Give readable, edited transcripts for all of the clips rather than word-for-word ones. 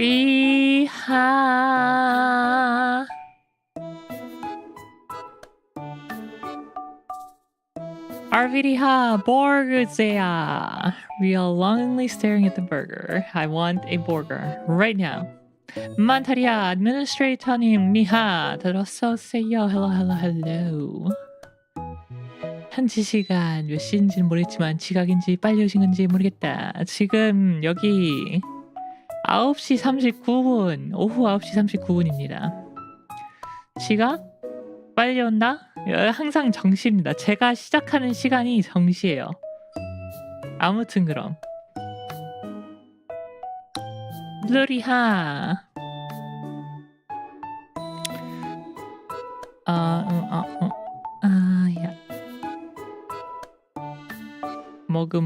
리하 RVDha Eorzea. We are longingly staring at the burger. I want a burger right now. 만타리아 administrator님 리하 들어서 오세요. hello. 현지 시간 몇 시인지는 모르겠지만 지각인지 빨리 오신 건지 모르겠다. 지금 여기 9시 39분 오후 9시 39분입니다. 지각? 빨리 온다? 항상 정시입니다. 제가 시작하는 시간이 정시예요. 아무튼 그럼 루리하 야 머그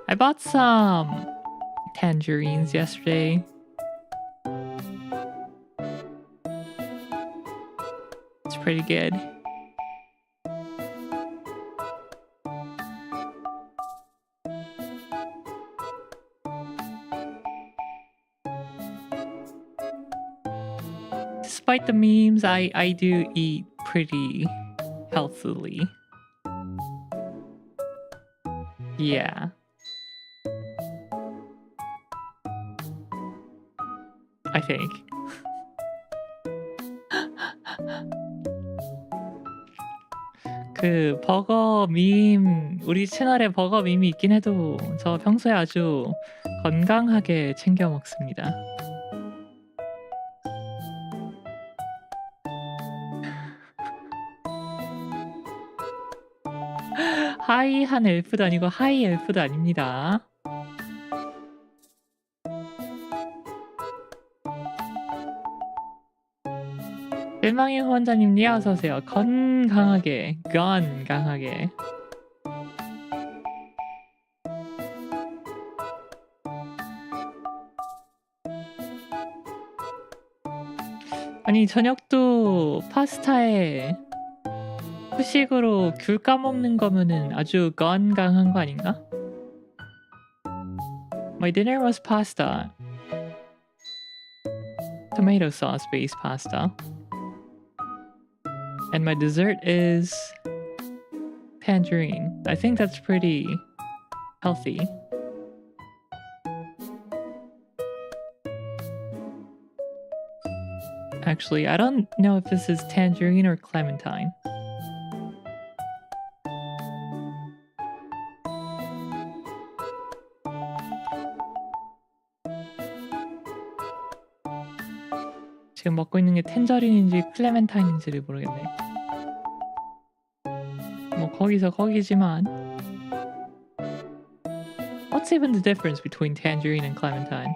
I bought some tangerines yesterday. It's pretty good. Despite the memes, I do eat pretty healthily. Yeah. I think. 그 버거 밈 우리 채널에 버거 밈이 있긴 해도 저 평소에 아주 건강하게 챙겨 먹습니다. 하이한 엘프도 아니고 하이 엘프도 아닙니다. 일망의 후원자님 니 어서오세요. 건강하게 아니 저녁도 파스타에 후식으로 귤 까먹는 거면은 아주 건강한 거 아닌가? My dinner was pasta. Tomato sauce based pasta. And my dessert is tangerine. I think that's pretty healthy. Actually, I don't know if this is tangerine or clementine. 지금 먹고 있는 게 텐저린인지 클레멘타인인지를 모르겠네. 뭐 거기서 거기지만. What's even the difference between tangerine and clementine?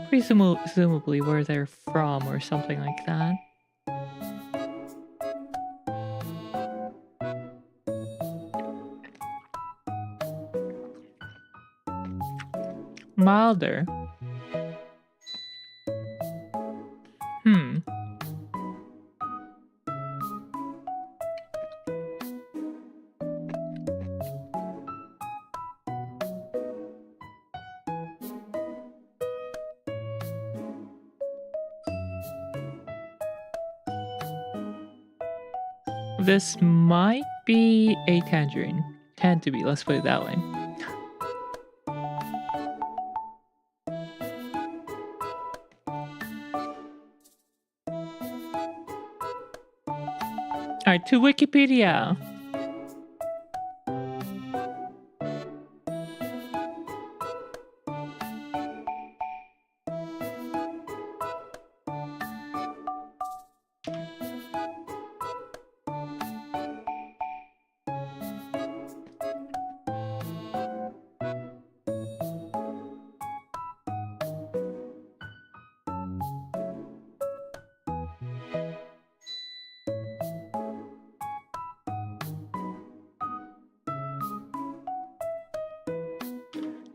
Presumably where they're from or something like that. Milder. This might be a tangerine. Tend to be, let's put it that way. Alright, to Wikipedia.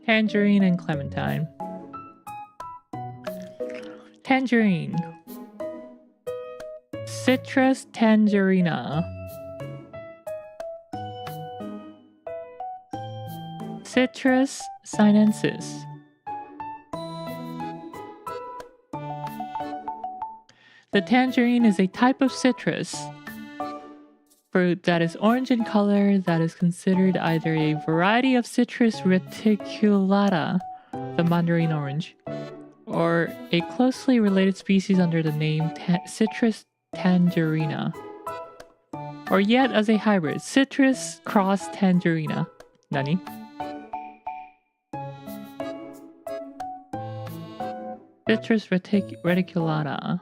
Tangerine and clementine. Tangerine. Citrus tangerina. Citrus sinensis. The tangerine is a type of citrus fruit that is orange in color that is considered either a variety of Citrus reticulata, the mandarin orange, or a closely related species under the name Citrus tangerina, or yet as a hybrid, Citrus cross tangerina. Nani? Citrus reticulata.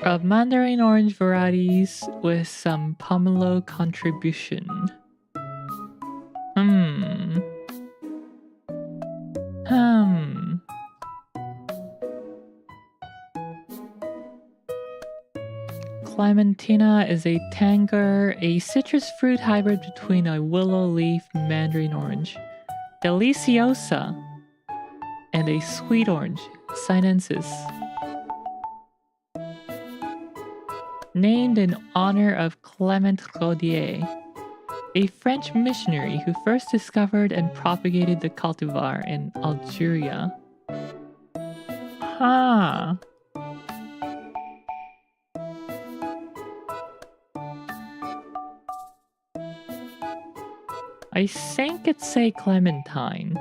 Of mandarin orange varieties with some pomelo contribution. Clementina is a tanger, a citrus fruit hybrid between a willow leaf mandarin orange, deliciosa, and a sweet orange, sinensis. Named in honor of Clement Rodier, a French missionary who first discovered and propagated the cultivar in Algeria. Huh. I think it's a clementine.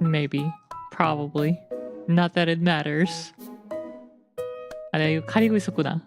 Maybe. Probably. Not that it matters. 아, 내가 이거 가리고 있었구나.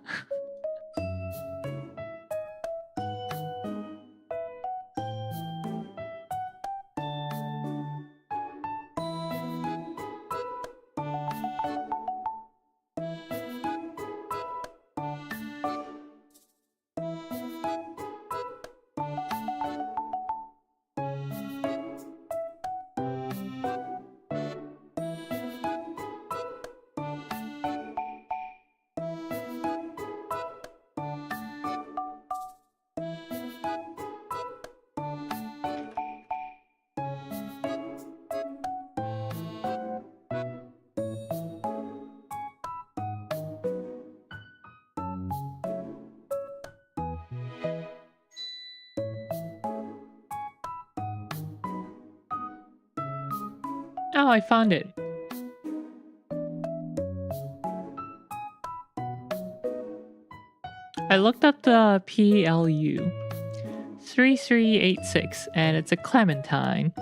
Oh, I found it. I looked up the PLU 3386 and it's a clementine.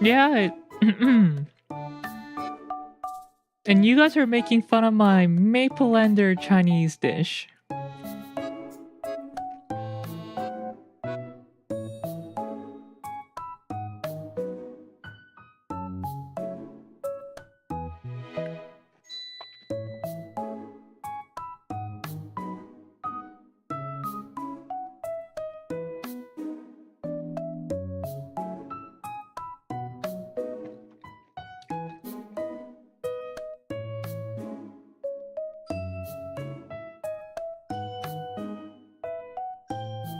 Yeah, and you guys are making fun of my Mapleland Chinese dish.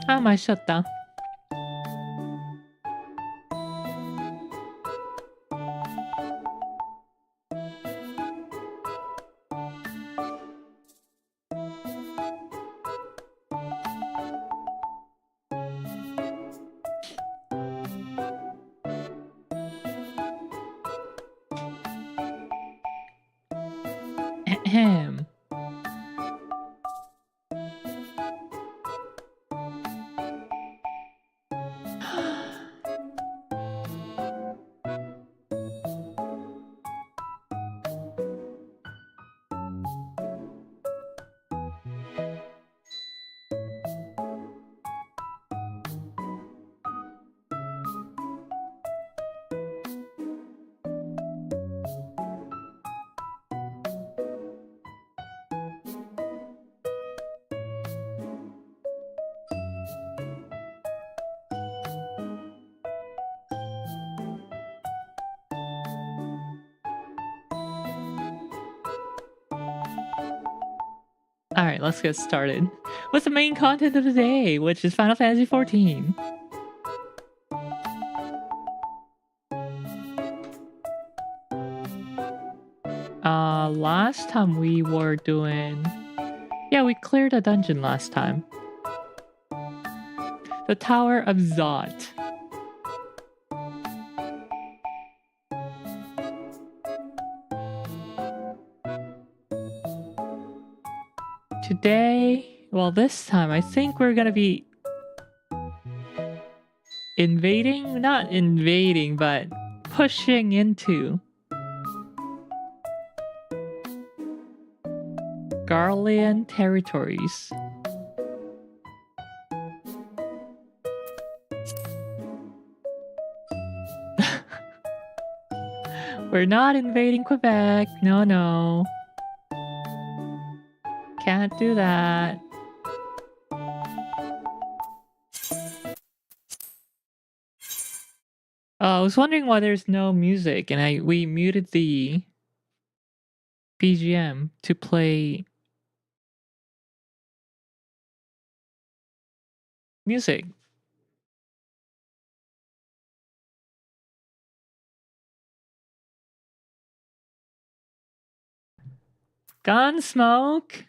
아, 맛있었다. Ahem. Alright, let's get started with the main content of the day, which is Final Fantasy XIV. Last time we were doing... Yeah, we cleared a dungeon last time. The Tower of Zot. Today, well, this time I think we're gonna be invading, not invading, but pushing into Garlean territories. We're not invading Quebec, no. Can't do that. I was wondering why there's no music, and we muted the BGM to play music. Gunsmoke?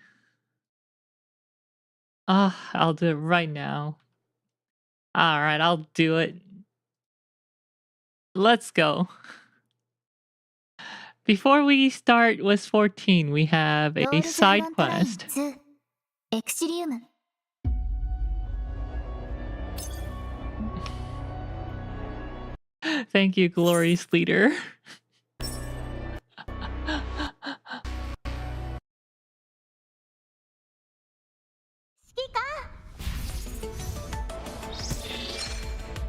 I'll do it right now. Alright, I'll do it. Let's go. Before we start with 14, we have a side quest. Thank you, glorious leader.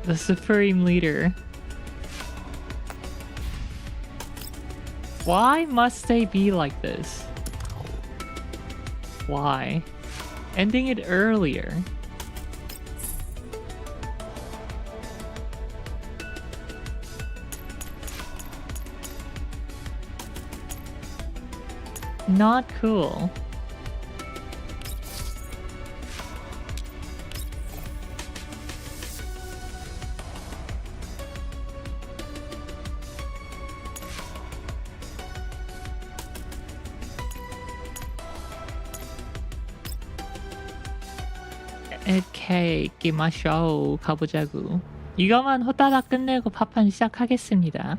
The supreme leader. Why must they be like this? Why? Ending it earlier. Not cool. 오케이, 끼마쇼 가보자구. 이거만 호따닥 끝내고 파판 시작하겠습니다.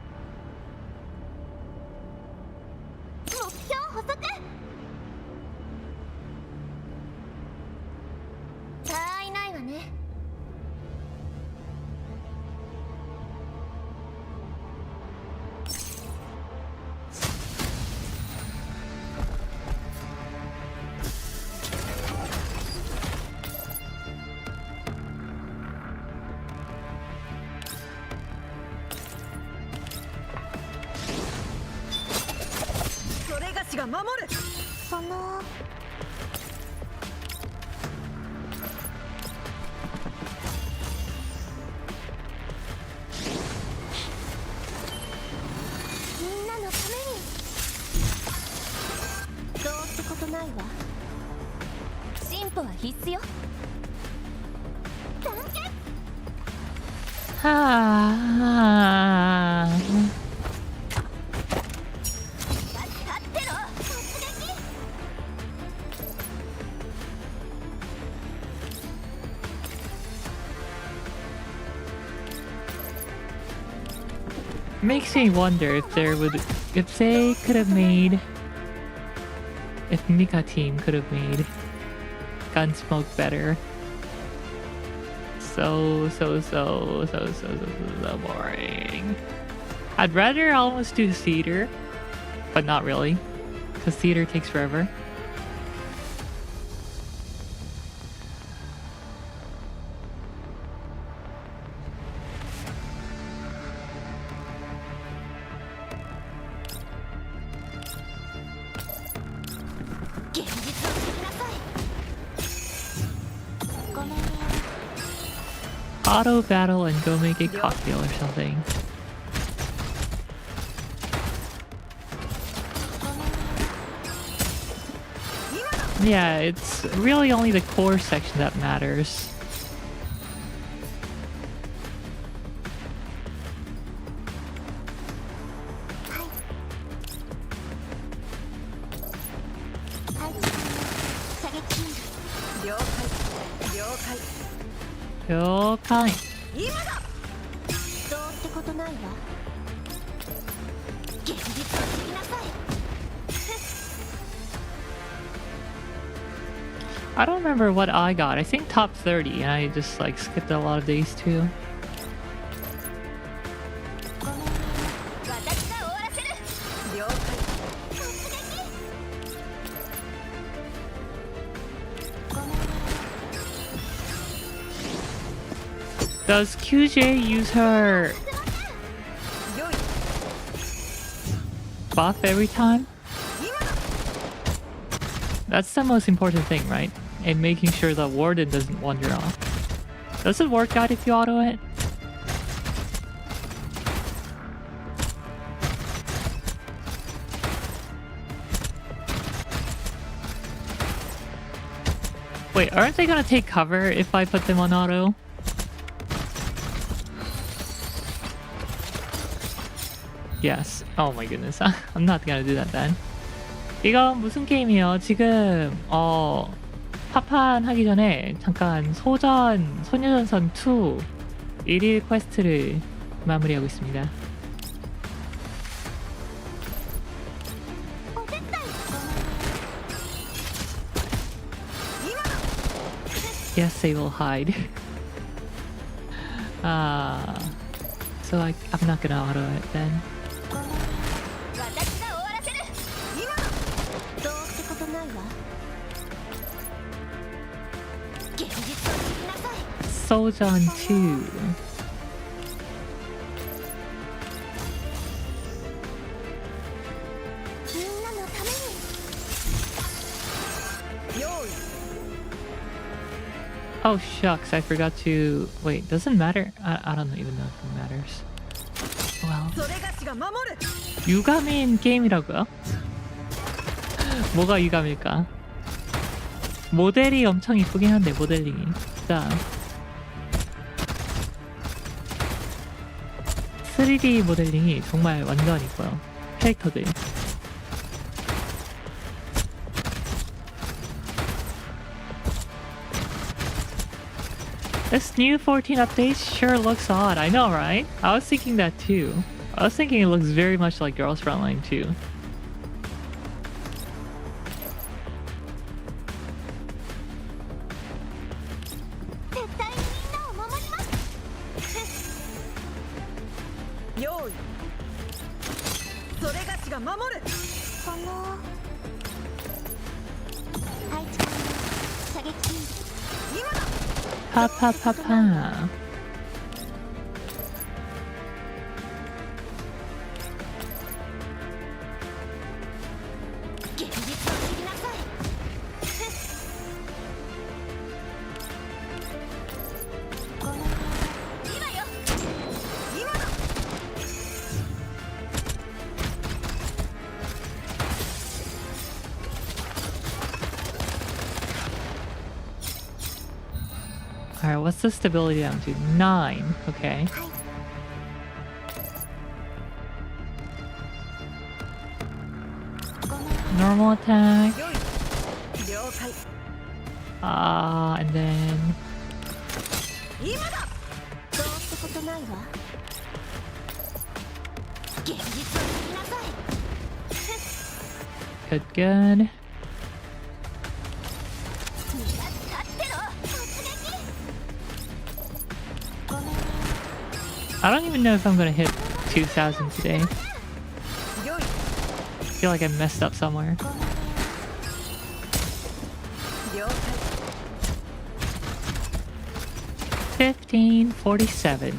Makes me wonder if they could have made, if Mika team could have made Gunsmoke better. So boring. I'd rather almost do theater, but not really, because theater takes forever. Auto battle and go make a cocktail or something. Yeah, it's really only the core section that matters. Okay. I don't remember what I got. I think top 30, and I just like skipped a lot of these too. Does QJ use her buff every time? That's the most important thing, right? And making sure the warden doesn't wander off. Does it work out if you auto it? Wait, aren't they gonna take cover if I put them on auto? Yes. Oh my goodness. I'm not gonna do that then. 이거 무슨 게임이에요? 지금 파판 하기 전에 잠깐 소녀전선 2 1일 퀘스트를 마무리하고 있습니다. Yes, they will hide. So I'm not gonna auto it then. Sojon 2. Oh shucks, I forgot to... Wait, doesn't matter? I don't even know if it matters. Well... 유감인 게임이라고요? 뭐가 유감일까? 모델이 엄청 이쁘긴 한데, 모델링이. 자, 3D 모델링이 정말 완전 이뻐요. 캐릭터들. This new 14 update sure looks odd. I know, right? I was thinking that too. I was thinking it looks very much like Girls Frontline too. Pa. Alright, what's the stability down to? 9. Okay. Normal attack. And then... Good. I don't even know if I'm gonna hit 2,000 today. I feel like I messed up somewhere. $15.47.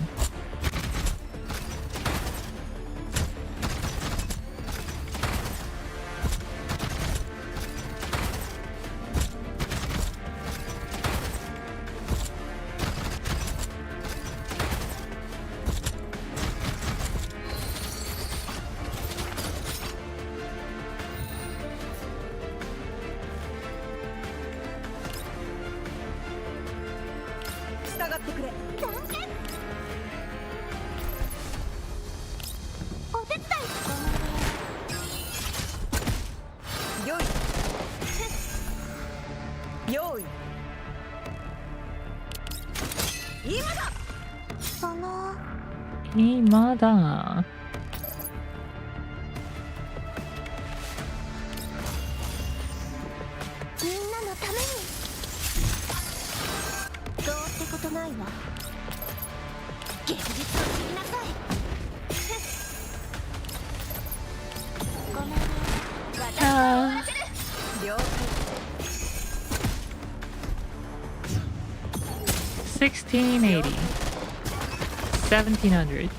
Imada. Ah. 1680. 1700.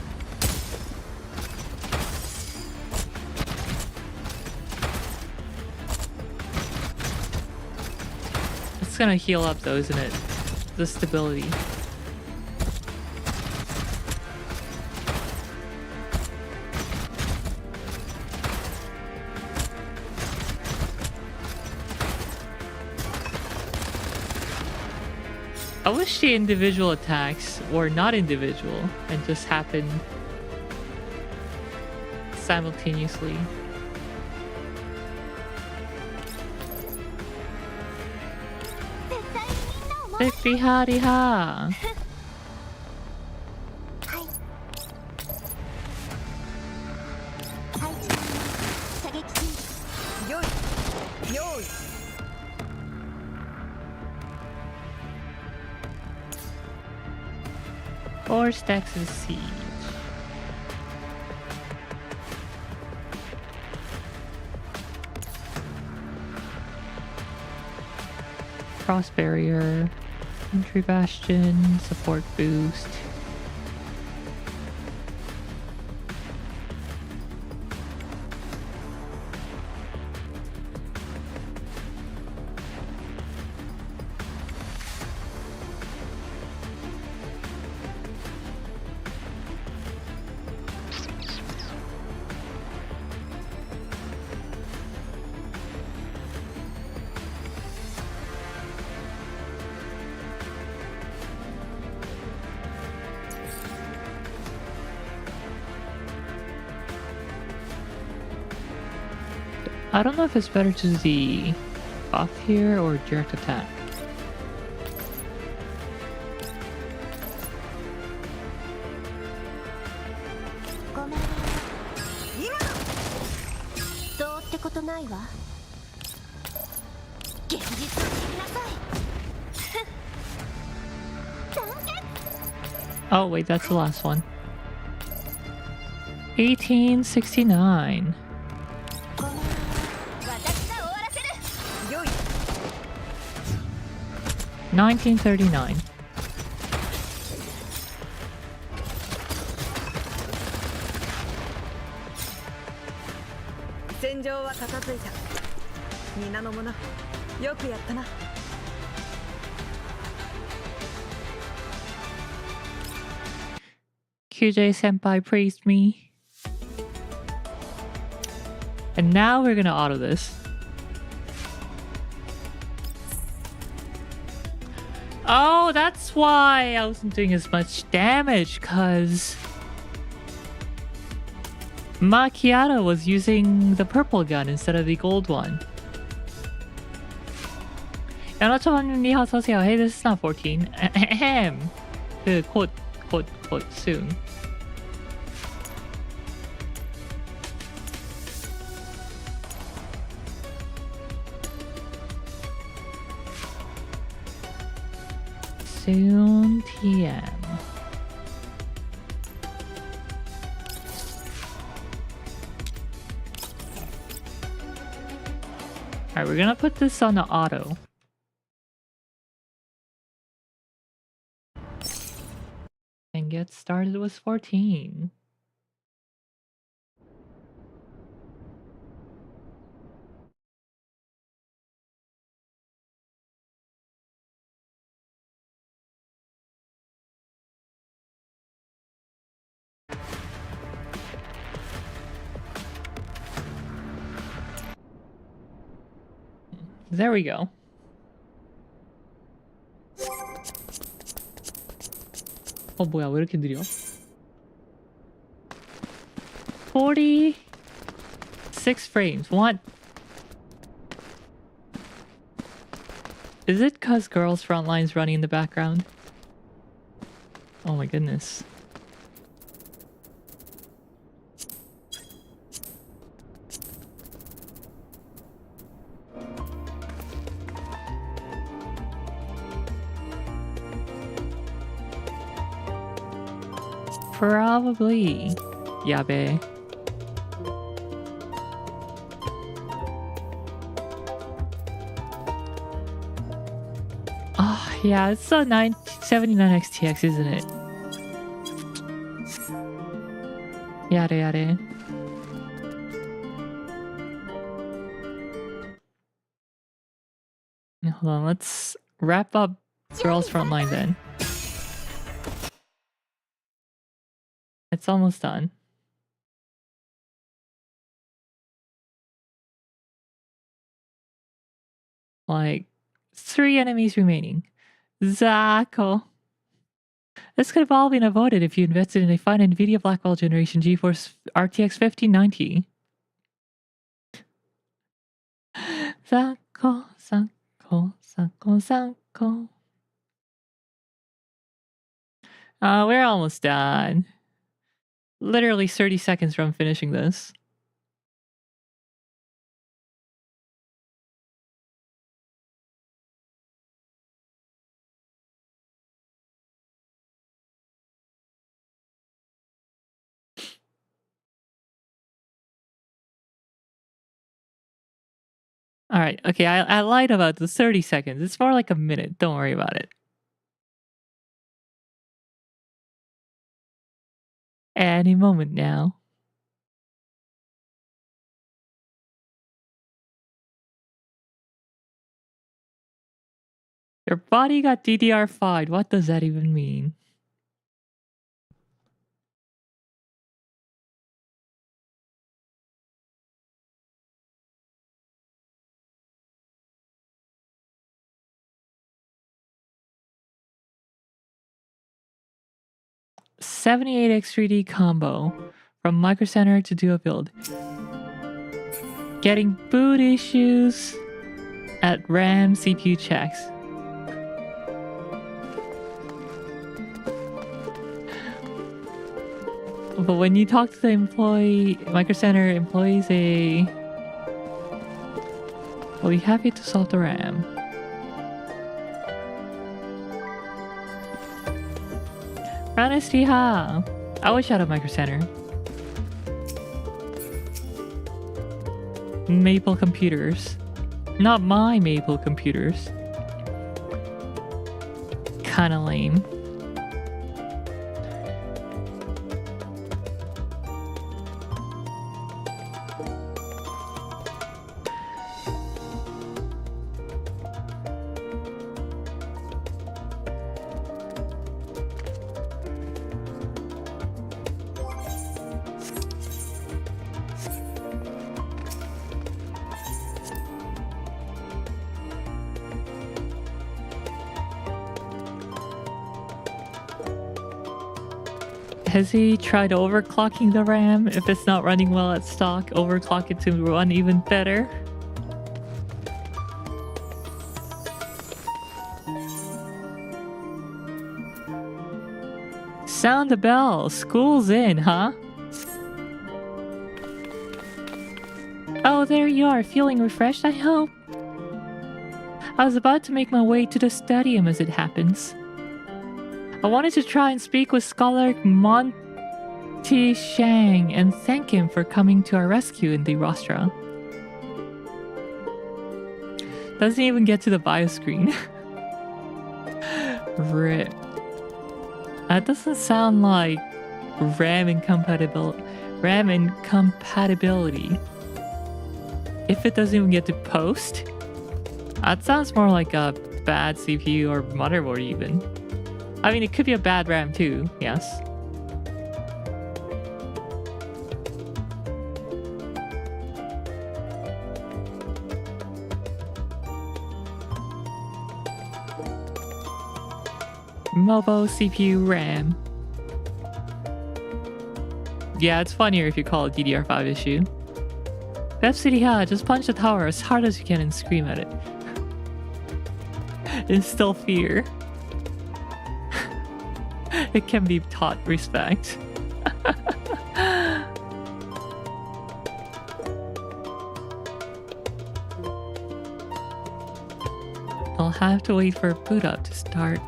It's gonna heal up though, isn't it? The stability. I wish the individual attacks were not individual and just happened simultaneously. Hariha. Four stacks of siege. Cross barrier, entry bastion, support boost. I don't know if it's better to do the buff here or direct attack. Oh wait, that's the last one. 1869. 1939. QJ Senpai praised me. And now we're gonna auto this. Oh, that's why I wasn't doing as much damage, cause Macchiato was using the purple gun instead of the gold one. Yanocho-님, 어서오세요. Hey, this is not 14. Ahem. 곧 soon. Soon TM. Alright, we're gonna put this on the auto. And get started with 14. There we go. 뭐야 왜 이렇게 느려? 46 frames. What? Is it cause Girls Frontline's running in the background? Oh my goodness. Probably. Yabe. Oh, yeah, it's a 979 XTX, isn't it? Yare yare. Hold on, let's wrap up Girls Frontline then. It's almost done. Like, 3 enemies remaining. Zako. This could have all been avoided if you invested in a fine NVIDIA Blackwell generation GeForce RTX 1590. Zako, Zako, Zako, Zako. We're almost done. Literally 30 seconds from finishing this. Alright, okay, I lied about the 30 seconds. It's more like a minute. Don't worry about it. Any moment now. Your body got DDR5'd. What does that even mean? $78X3D combo from Micro Center to Duo Build. Getting boot issues at RAM CPU checks. But when you talk to the Micro Center employees, they will be happy to solve the RAM. Ranestiha! I wish I had a Micro Center. Maple computers. Not my Maple computers. Kinda lame. Has he tried overclocking the RAM? If it's not running well at stock, overclock it to run even better. Sound the bell. School's in, huh? Oh, there you are. Feeling refreshed, I hope? I was about to make my way to the stadium as it happens. I wanted to try and speak with Scholar Monty Shang and thank him for coming to our rescue in the Eorzea. Doesn't even get to the bio screen. RIP. That doesn't sound like RAM incompatibility. If it doesn't even get to post, that sounds more like a bad CPU or motherboard even. I mean, it could be a bad RAM too, yes. Mobo CPU RAM. Yeah, it's funnier if you call it DDR5 issue. FFXIV, just punch the tower as hard as you can and scream at it. Instill fear. It can be taught respect. I'll have to wait for boot up to start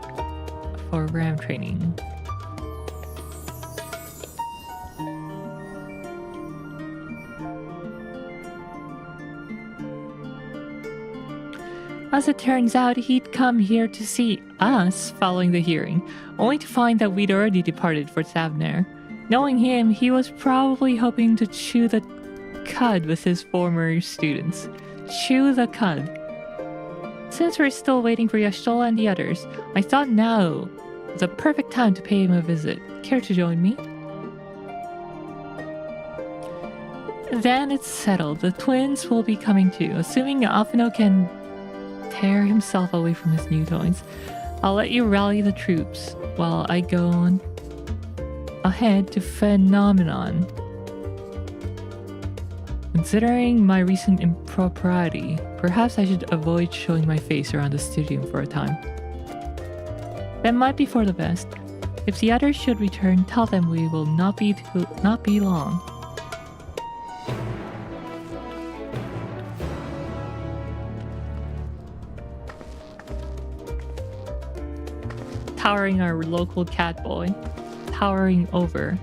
for RAM training. As it turns out, he'd come here to see us following the hearing, only to find that we'd already departed for Savner. Knowing him, he was probably hoping to chew the cud with his former students. Chew the cud. Since we're still waiting for Yashtola and the others, I thought now was the perfect time to pay him a visit. Care to join me? Then it's settled. The twins will be coming too, assuming Alphino can tear himself away from his new toys. I'll let you rally the troops while I go on ahead to Phenomenon. Considering my recent impropriety, perhaps I should avoid showing my face around the studio for a time. That might be for the best. If the others should return, tell them we will not be long. Towering our local cat boy. Towering over.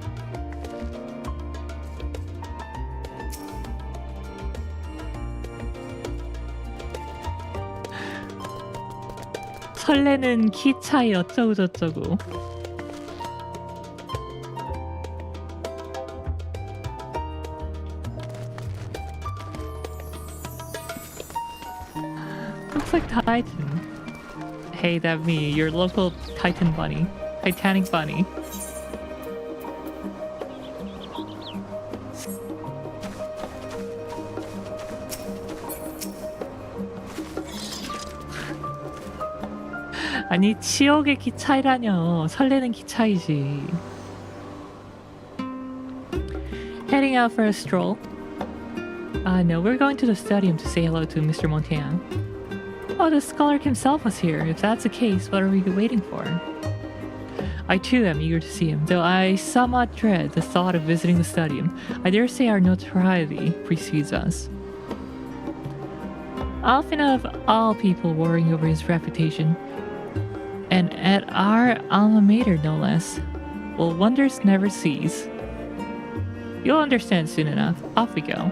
설레는 키 차이 어쩌고 저쩌고. Looks like Titan. Hey, that me, your local Titan bunny. Titanic bunny. 아니, 치욕의 키 차이라뇨. 설레는 키 차이지. Heading out for a stroll. No, we're going to the stadium to say hello to Mr. Montaigne. Oh, the scholar himself was here. If that's the case, what are we waiting for? I too am eager to see him, though I somewhat dread the thought of visiting the stadium. I dare say our notoriety precedes us. Often of all people worrying over his reputation, and at our alma mater no less, well, wonders never cease. You'll understand soon enough. Off we go.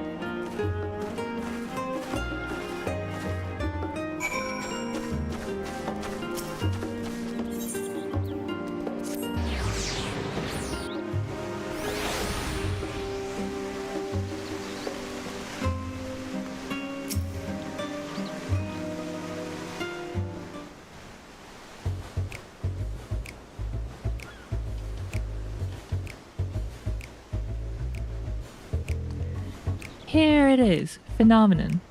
Here it is, Phenomenon.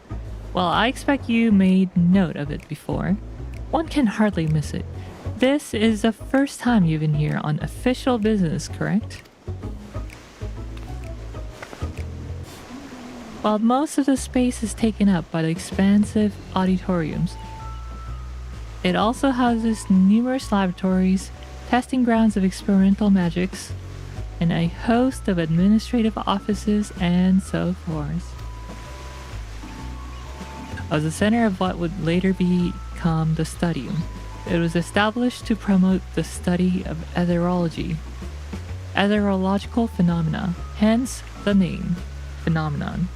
Well, I expect you made note of it before. One can hardly miss it. This is the first time you've been here on official business, correct? While most of the space is taken up by the expansive auditoriums, it also houses numerous laboratories, testing grounds of experimental magics, and a host of administrative offices and so forth. As the center of what would later become the studium, it was established to promote the study of etherological phenomena, hence the name, Phenomenon.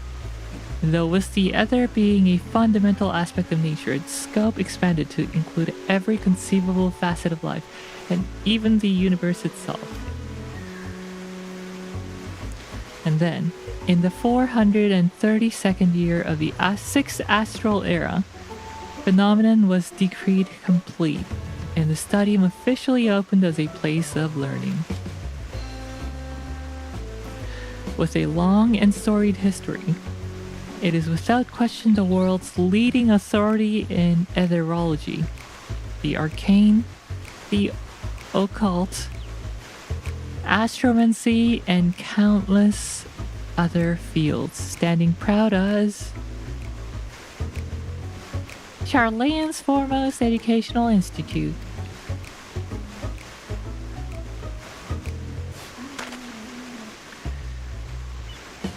Though with the ether being a fundamental aspect of nature, its scope expanded to include every conceivable facet of life, and even the universe itself. And then, in the 432nd year of the 6th astral era, Phenomenon was decreed complete, and the stadium officially opened as a place of learning. With a long and storied history, it is without question the world's leading authority in etherology, the arcane, the occult, astromancy, and countless other fields, standing proud as Charlene's foremost educational institute.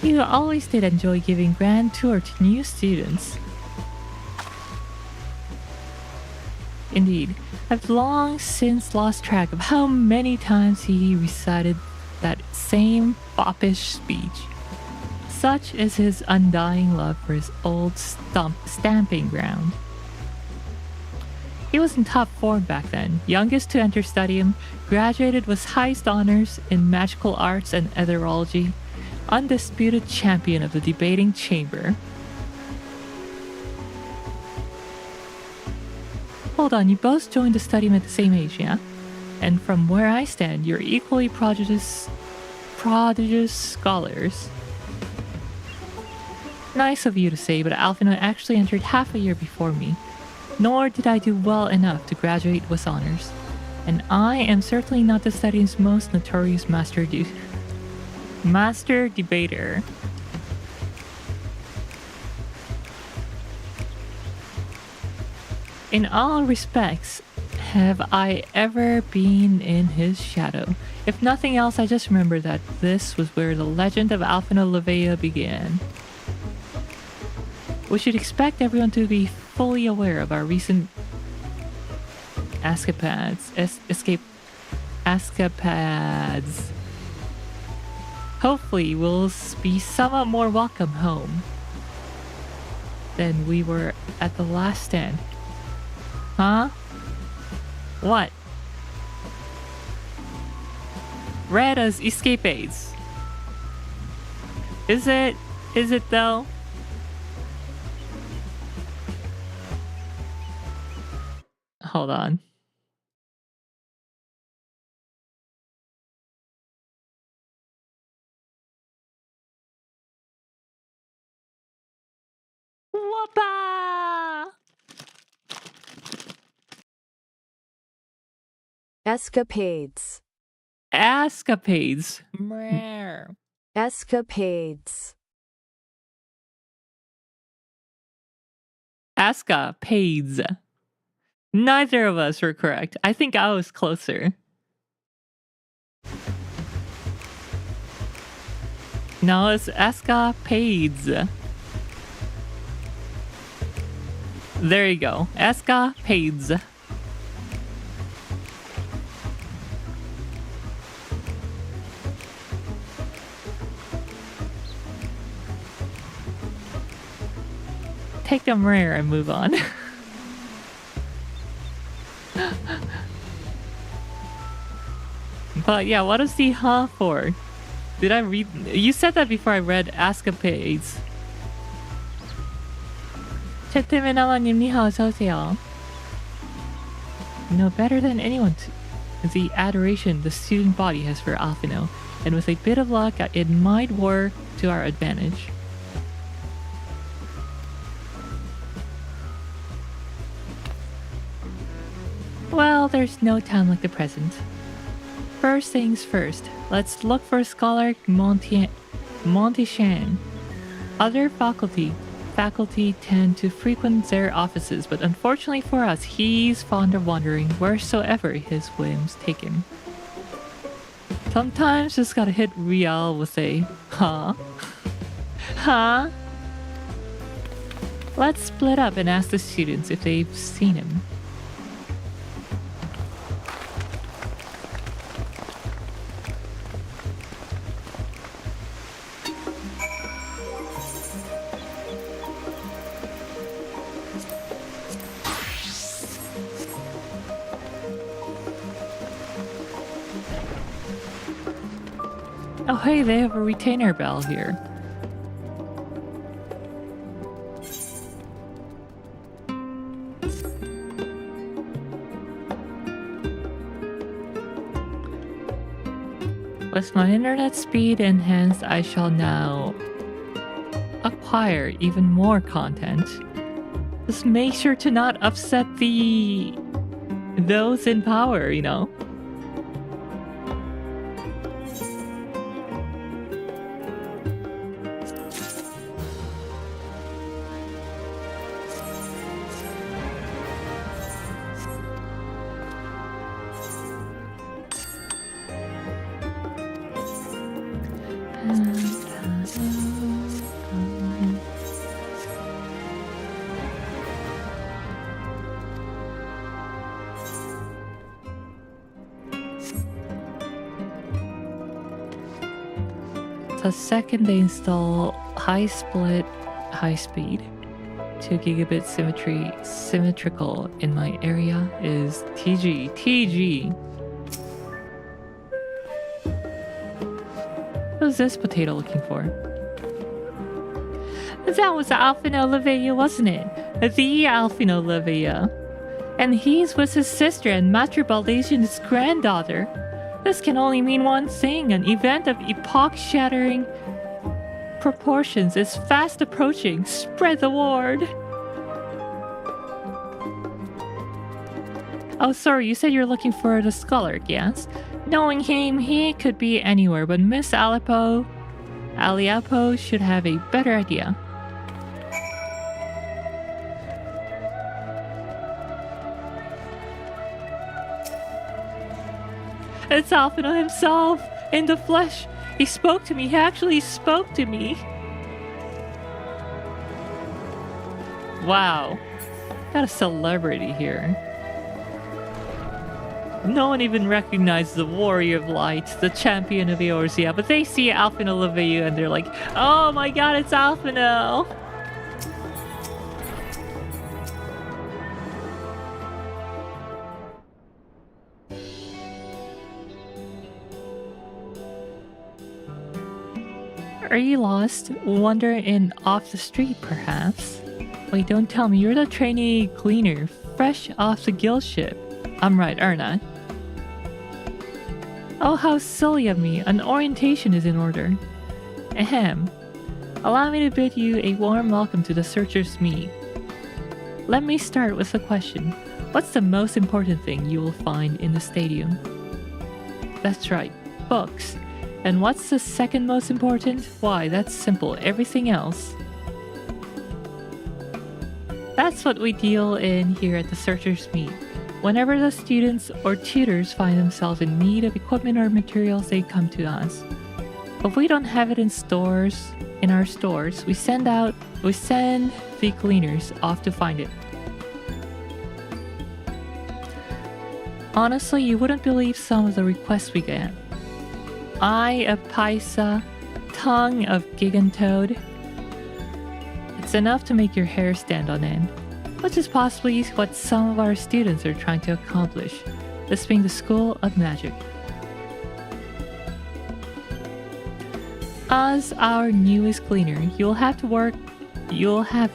You always did enjoy giving grand tour to new students. Indeed, I've long since lost track of how many times he recited that same foppish speech. Such is his undying love for his old stamping ground. He was in top form back then, youngest to enter studium, graduated with highest honors in magical arts and etherology, undisputed champion of the debating chamber. Hold on, you both joined the studium at the same age, yeah? And from where I stand, you're equally prodigious scholars. Nice of you to say, but Alphina actually entered half a year before me. Nor did I do well enough to graduate with honors. And I am certainly not the studium's most notorious master debater. In all respects, have I ever been in his shadow? If nothing else, I just remember that this was where the legend of Alphina Levea began. We should expect everyone to be fully aware of our recent escapades. Hopefully, we'll be somewhat more welcome home than we were at the last stand. Huh? What? Read as escapades. Is it? Is it though? Hold on. Whoppa! Escapades. Escapades. Mrrr. Escapades. Escapades. Neither of us were correct. I think I was closer. No, it's escapades. There you go. Escapades. Take them rare and move on. But yeah, what is the huh for? Did I read? You said that before I read escapades. 채태메나마님 니하오 어서오세요. Know better than anyone the adoration the student body has for Alphino, and with a bit of luck, it might work to our advantage. Well, there's no time like the present. First things first, let's look for Scholar Monteshan. Other faculty tend to frequent their offices, but unfortunately for us, he's fond of wandering wheresoever his whims take him. Sometimes just gotta hit Rial with a huh? Huh? Let's split up and ask the students if they've seen him. Oh hey, they have a retainer bell here. With my internet speed enhanced, I shall now acquire even more content. Just make sure to not upset those in power, you know? The second they install high split, high speed, 2 gigabit symmetrical in my area is TG. Who's this potato looking for? That was Alvin Olivia, wasn't it? The Alvin Olivia. And he's with his sister and Matribaldation granddaughter. This can only mean one thing. An event of epoch-shattering proportions is fast approaching. Spread the word. Oh, sorry, you said you're looking for the scholar, yes? Knowing him, he could be anywhere, but Miss Aliapo should have a better idea. It's Alfino himself, in the flesh. He spoke to me. He actually spoke to me. Wow. Got a celebrity here. No one even recognized the warrior of light, the champion of Eorzea, but they see Alfino Olivia and they're like, oh my god, it's Alfino! Are you lost? Wandering off the street, perhaps? Wait, don't tell me. You're the trainee cleaner, fresh off the guild ship. I'm right, aren't I? Oh, how silly of me. An orientation is in order. Ahem. Allow me to bid you a warm welcome to the Searcher's Meet. Let me start with a question. What's the most important thing you will find in the stadium? That's right, books. And what's the second most important? Why, that's simple. Everything else. That's what we deal in here at the Searcher's Meet. Whenever the students or tutors find themselves in need of equipment or materials, they come to us. If we don't have it in our stores, we send the cleaners off to find it. Honestly, you wouldn't believe some of the requests we get. Eye of Paisa, tongue of Gigantoad. It's enough to make your hair stand on end. Which is possibly what some of our students are trying to accomplish, this being the School of Magic. As our newest cleaner, you'll have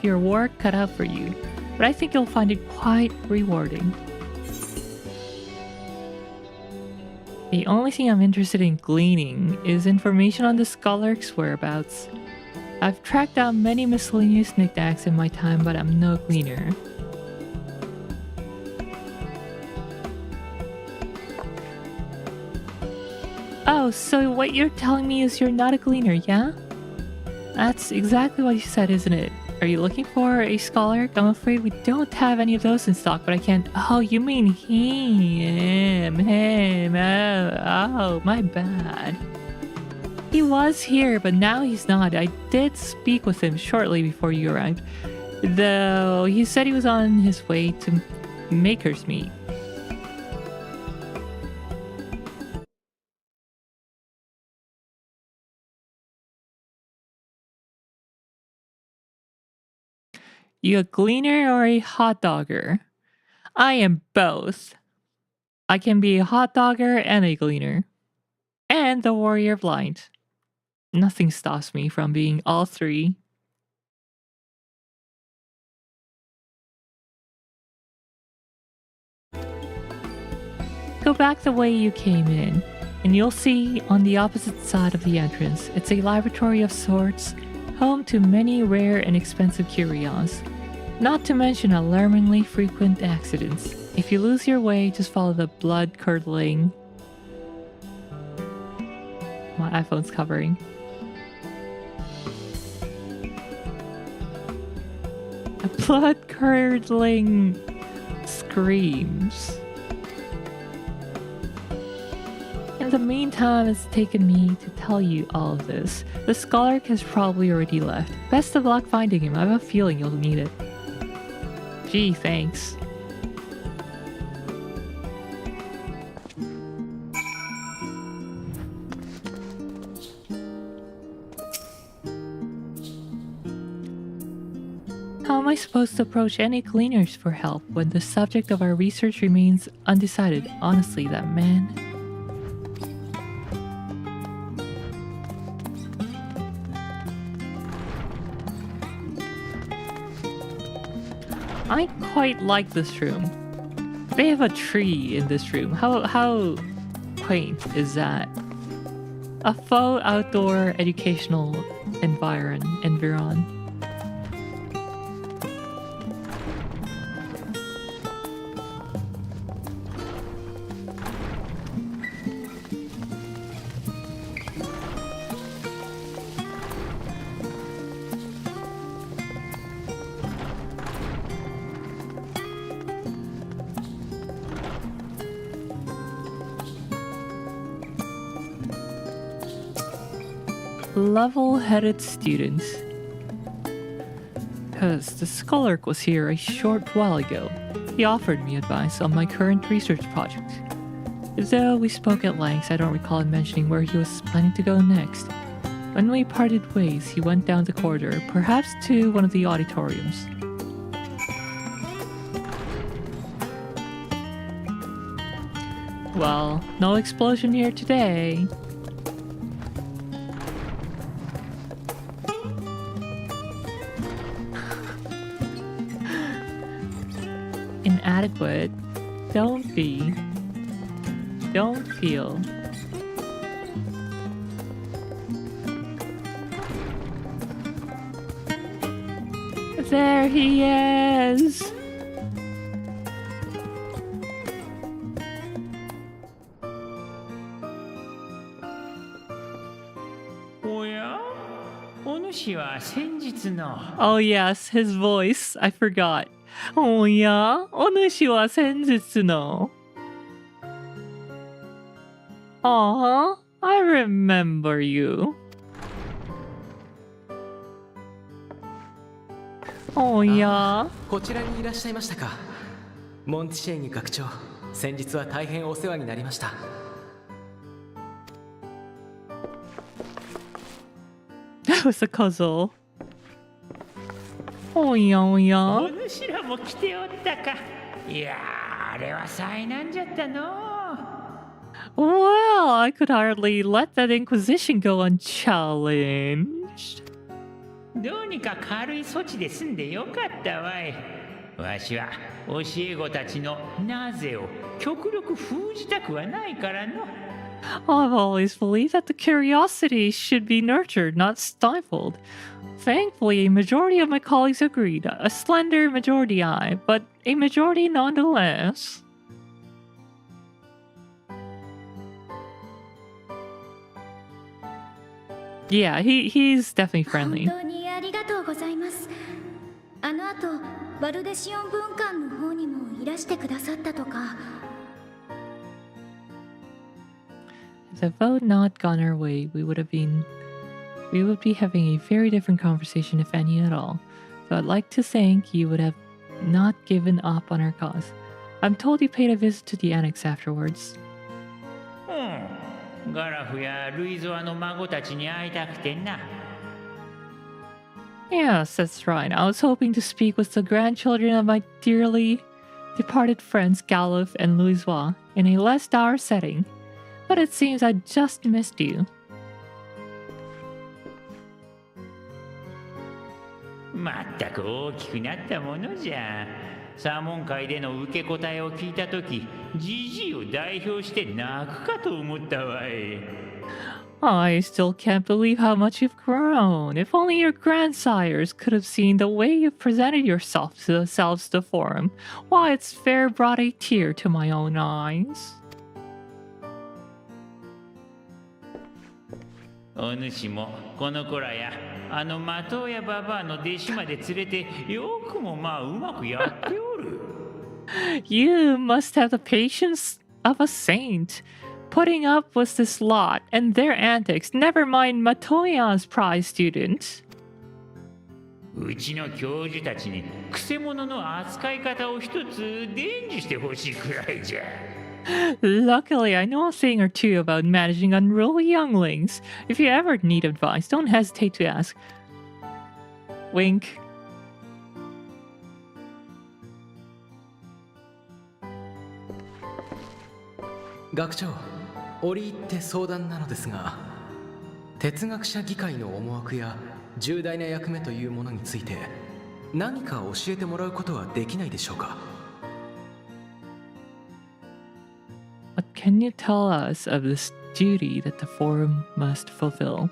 your work cut out for you, but I think you'll find it quite rewarding. The only thing I'm interested in gleaning is information on the scholar's whereabouts. I've tracked down many miscellaneous knickknacks in my time, but I'm no cleaner. Oh, so what you're telling me is you're not a cleaner, yeah? That's exactly what you said, isn't it? Are you looking for a scholar? I'm afraid we don't have any of those in stock, but I can't... Oh, you mean him. Oh, my bad. He was here, but now he's not. I did speak with him shortly before you arrived. Though he said he was on his way to Maker's Meet. You a gleaner or a hot dogger? I am both. I can be a hot dogger and a gleaner. And the warrior of light. Nothing stops me from being all three. Go back the way you came in, and you'll see on the opposite side of the entrance, it's a laboratory of sorts, home to many rare and expensive curios. Not to mention alarmingly frequent accidents. If you lose your way, just follow the blood-curdling... My iPhone's covering. Blood-curdling screams. In the meantime, it's taken me to tell you all of this. The scholar has probably already left. Best of luck finding him. I have a feeling you'll need it. Gee, thanks. supposed to approach any cleaners for help when the subject of our research remains undecided? Honestly, that man. I quite like this room. They have a tree in this room. How quaint is that? A faux outdoor educational environ. Level-headed students. Because the scholark was here a short while ago. He offered me advice on my current research project. Though we spoke at length, I don't recall him mentioning where he was planning to go next. When we parted ways, he went down the corridor, perhaps to one of the auditoriums. Well, no explosion here today. Inadequate. Don't be. Don't feel. There he is! Oh yes, his voice. I forgot. Oh yeah? お主は先日の. Aw, I remember you. Oh yeah? こちらにいらっしゃいましたか。モンティシェーニ学長、先日は大変お世話になりました。That was a puzzle. Oh yeah, oh yeah. お主らも来ておったか。いやー、あれは災難じゃったの。Well, I could hardly let that Inquisition go unchallenged. どうにか軽い措置で済んでよかったわい。わしは教え子たちのなぜを極力封じたくはないからの。I've always believed that the curiosity should be nurtured, not stifled. Thankfully, a majority of my colleagues agreed. A slender majority, but a majority nonetheless. Yeah, he's definitely friendly. 本当にありがとうございます。あの後、バルデシオン文館の方にもいらしてくださったとか。If the vote not gone our way, we would be having a very different conversation, if any at all. So I'd like to think you would have not given up on our cause. I'm told you paid a visit to the annex afterwards. ガラフやルイゾアの孫たちに会いたくてな。Yes, that's right. I was hoping to speak with the grandchildren of my dearly departed friends Galuf and Louisois in a less dour setting, but it seems I just missed you. まったく大きくなったものじゃ。サーモン会での受け答えを聞いたとき、ジジイを代表して泣くかと思ったわい。I still can't believe how much you've grown. If only your grandsires could have seen the way you've presented yourself to the forum. Why, it's fair brought a tear to my own eyes. お主もこの子らやあのマトウヤババアの弟子まで連れてよくもまあうまくやっておる。You must have the patience of a saint. Putting up with this lot and their antics, never mind Matoya's prize student. うちの教授たちにくせ者の扱い方を一つ伝授してほしいくらいじゃ。Luckily, I know a thing or two about managing unruly younglings. If you ever need advice, don't hesitate to ask. Wink. 学長、折り入って相談なのですが、哲学者議会の思惑や重大な役目というものについて何か教えてもらうことはできないでしょうか。 What can you tell us of this duty that the forum must fulfill?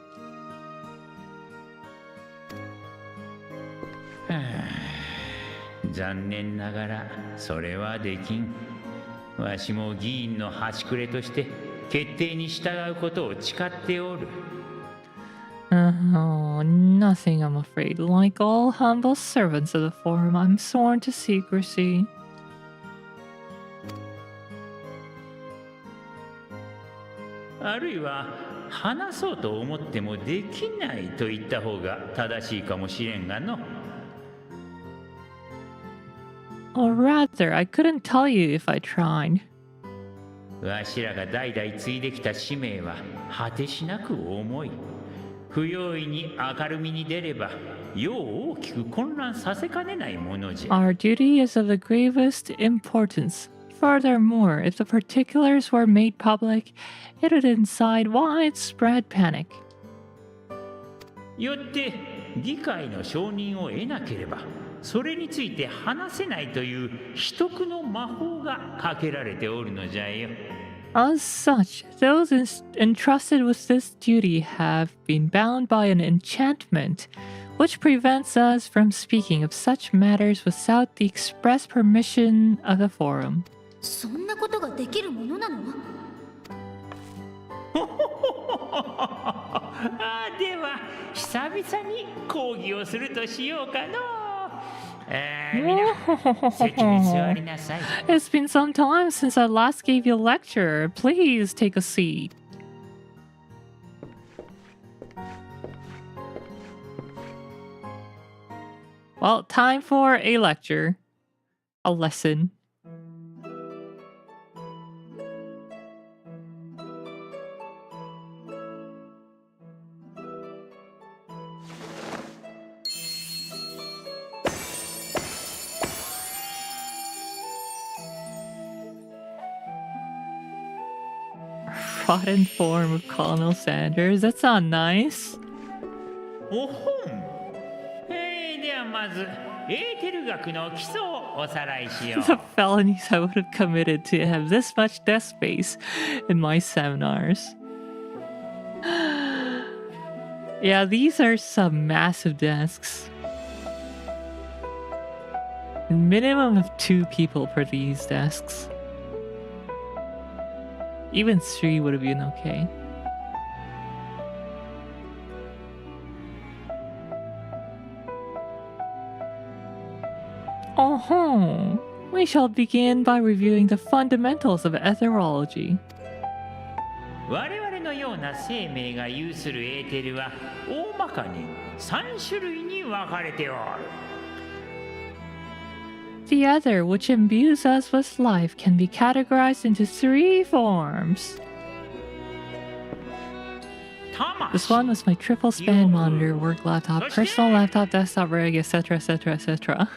残念ながらそれはできん。わしも議員の端くれとして決定に従うことを誓っておる。Oh, nothing, I'm afraid. Like all humble servants of the forum, I'm sworn to secrecy. あるいは話そうと思ってもできないと言った方が正しいかもしれんがの。Or rather, I couldn't tell you if I tried. わしらが代々継いできた使命は果てしなく重い。不用意に明るみに出れば世を大きく混乱させかねないものじゃ。 Our duty is of the gravest importance. Furthermore, if the particulars were made public, it would incite widespread panic. よって議会の承認を得なければそれについて話せないという秘匿の魔法がかけられておるのじゃよ。 As such, those entrusted with this duty have been bound by an enchantment, which prevents us from speaking of such matters without the express permission of the forum. そんなことができるものなの？あでは久々に講義をするとしようかの。みんな席に座りなさい。 It's been some time since I last gave you a lecture. Please take a seat. Well, time for a lecture. A lesson. Rotten form of Colonel Sanders. That sounds nice. おほん。ではまずエーテル学の基礎をおさらいしよう。 The felonies I would have committed to have this much desk space in my seminars. Yeah, these are some massive desks. Minimum of 2 people per these desks. Even 3 would have been okay. Oh, we shall begin by reviewing the fundamentals of etherology. 我々のような生命が有するエーテルは大まかに3種類に分かれておる。 The other, which imbues us with life, can be categorized into 3 forms. This one was my triple span monitor, work laptop, personal laptop, desktop rig, etc, etc, etc.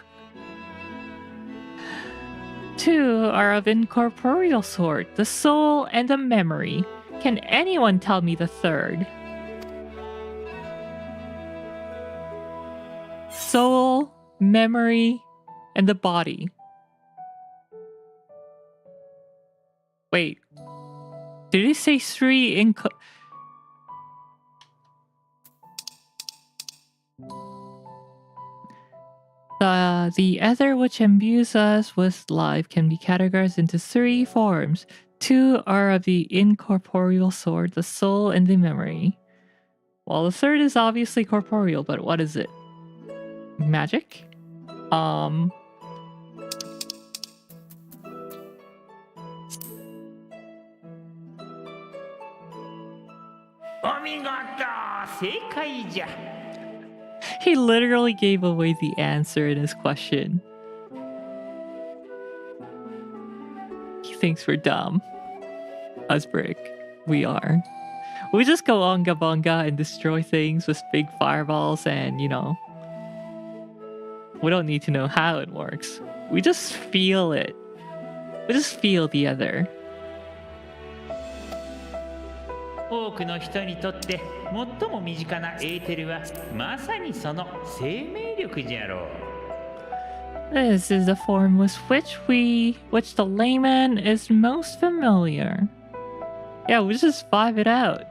2 are of incorporeal sort, the soul and the memory. Can anyone tell me the third? Soul, memory, and the body. Wait. Did he say 3 The ether which imbues us with life can be categorized into 3 forms. 2 are of the incorporeal sort, the soul and the memory. Well, the third is obviously corporeal, but what is it? Magic? Oh 見事、正解じゃ。 He literally gave away the answer in his question. He thinks we're dumb. Us brick. We are. We just go onga bunga and destroy things with big fireballs and, you know, we don't need to know how it works. We just feel it. We just feel the other. 多くの人にとって最も身近なエーテルはまさにその生命力じゃろう。 This is the form with which the layman is most familiar. Yeah, we just vibe it out.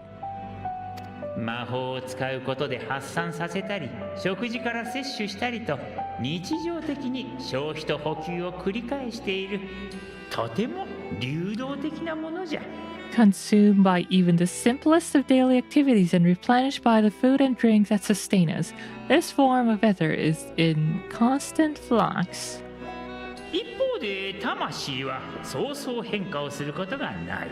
魔法を使うことで発散させたり、食事から摂取したりと日常的に消費と補給を繰り返している、とても流動的なものじゃ。Consumed by even the simplest of daily activities and replenished by the food and drink that sustain us. This form of ether is in constant flux. 一方で魂はそうそう変化をすることがない。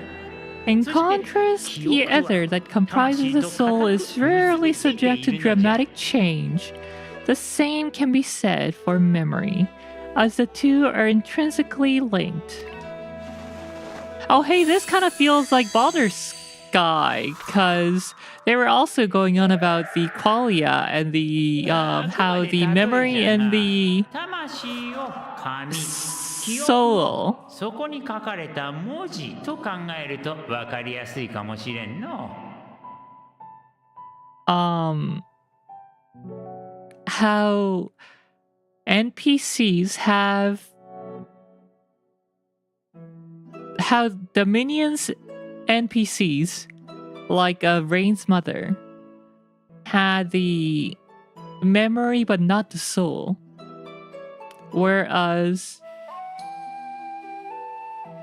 In contrast, the ether that comprises the soul is rarely subject to dramatic change. The same can be said for memory, as the two are intrinsically linked. Oh, hey, this kind of feels like Baldur's Sky, because they were also going on about the qualia and the how the memory and the 魂を紙、記憶 soul. そこに書かれた文字と考えると分かりやすいかもしれんの。How NPCs have how the minions NPCs like Rain's mother had the memory but not the soul, whereas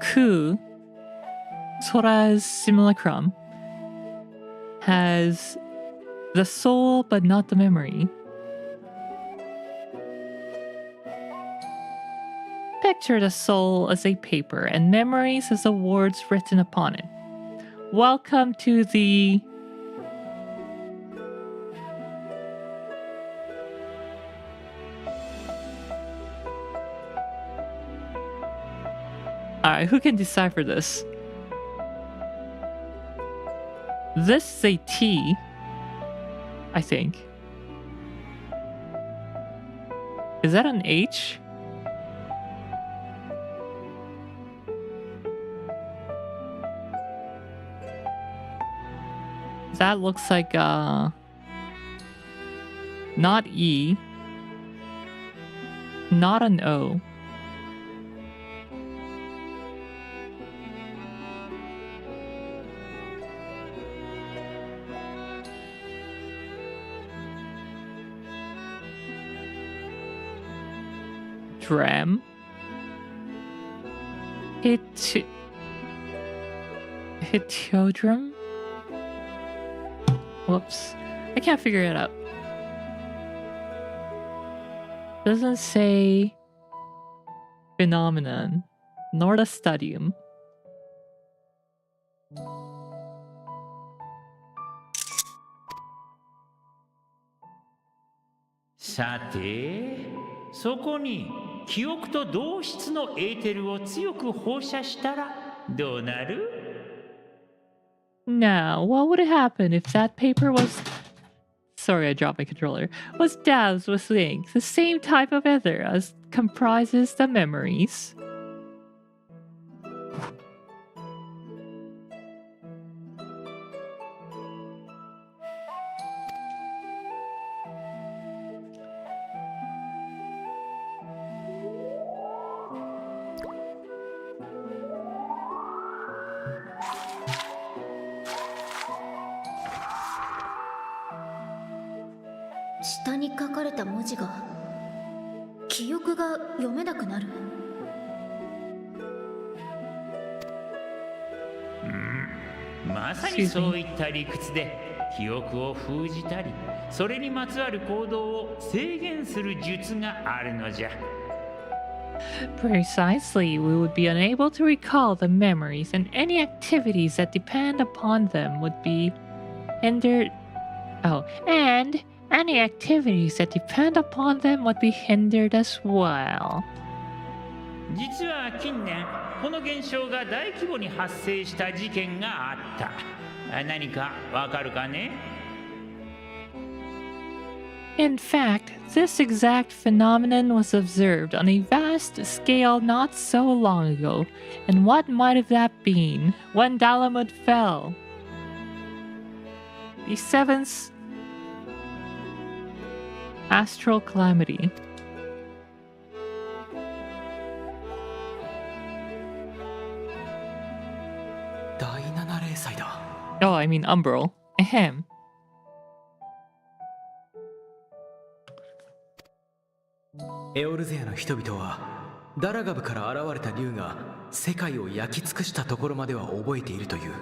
Ku, Sora's simulacrum, has the soul but not the memory. Picture the soul as a paper and memories as the words written upon it. Welcome to the Alright, who can decipher this? This is a T, I think. Is that an H? That looks like not E, not an O. Dram. Hitiodrum? Whoops. I can't figure it out. Doesn't say phenomenon, nor the stadium.さて、そこに記憶と同質のエーテルを強く放射したらどうなる？ Now, what would happen if that paper was... Sorry, I dropped my controller. Was doused with ink, the same type of ether as comprises the memories.「下に書かれた文字が記憶が読めなくなる」。まさにそういった理屈で記憶を封じたり、それにまつわる行動を制限する術があるのじゃ。Precisely, we would be unable to recall the memories, and any activities that depend upon them would be hindered. Oh, and any activities that depend upon them would be hindered as well. 実は近年この現象が大規模に発生した事件があった。何かわかるかね？ In fact, this exact phenomenon was observed on a vast scale not so long ago, and what might have that been when Dalamud fell? The seventh astral calamity. Oh, I mean umbral. Ahem. Eorzea の人々はダラガブから現れた竜が世界を焼き尽くしたところまでは覚えているという。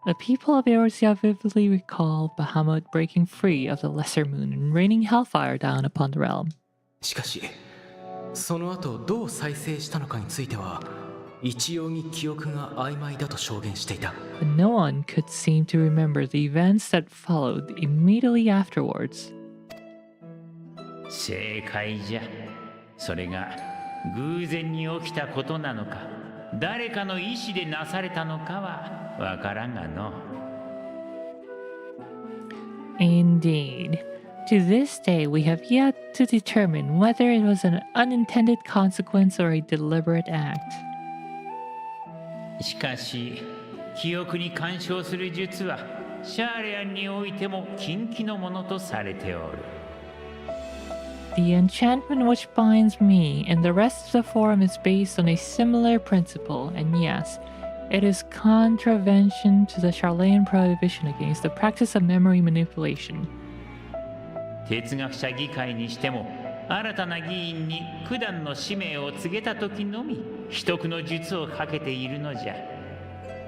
The people of Eorzea vividly recall Bahamut breaking free of the Lesser Moon and raining hellfire down upon the realm. しかし、その後どう再生したのかについては一様に記憶が曖昧だと証言していた。But no one could seem to remember the events that followed immediately afterwards. 正解じゃ。それが偶然に起きたことなのか、誰かの意志でなされたのかはわからんがの。Indeed. To this day, we have yet to determine whether it was an unintended consequence or a deliberate act. しかし、記憶に干渉する術はシャーレアンにおいても禁忌のものとされておる。The enchantment which binds me and the rest of the forum is based on a similar principle, and yes, it is contravention to the Charlean prohibition against the practice of memory manipulation. 哲学者議会にしても、新たな議員に九段の使命を告げた時のみ、秘匿の術をかけているのじゃ。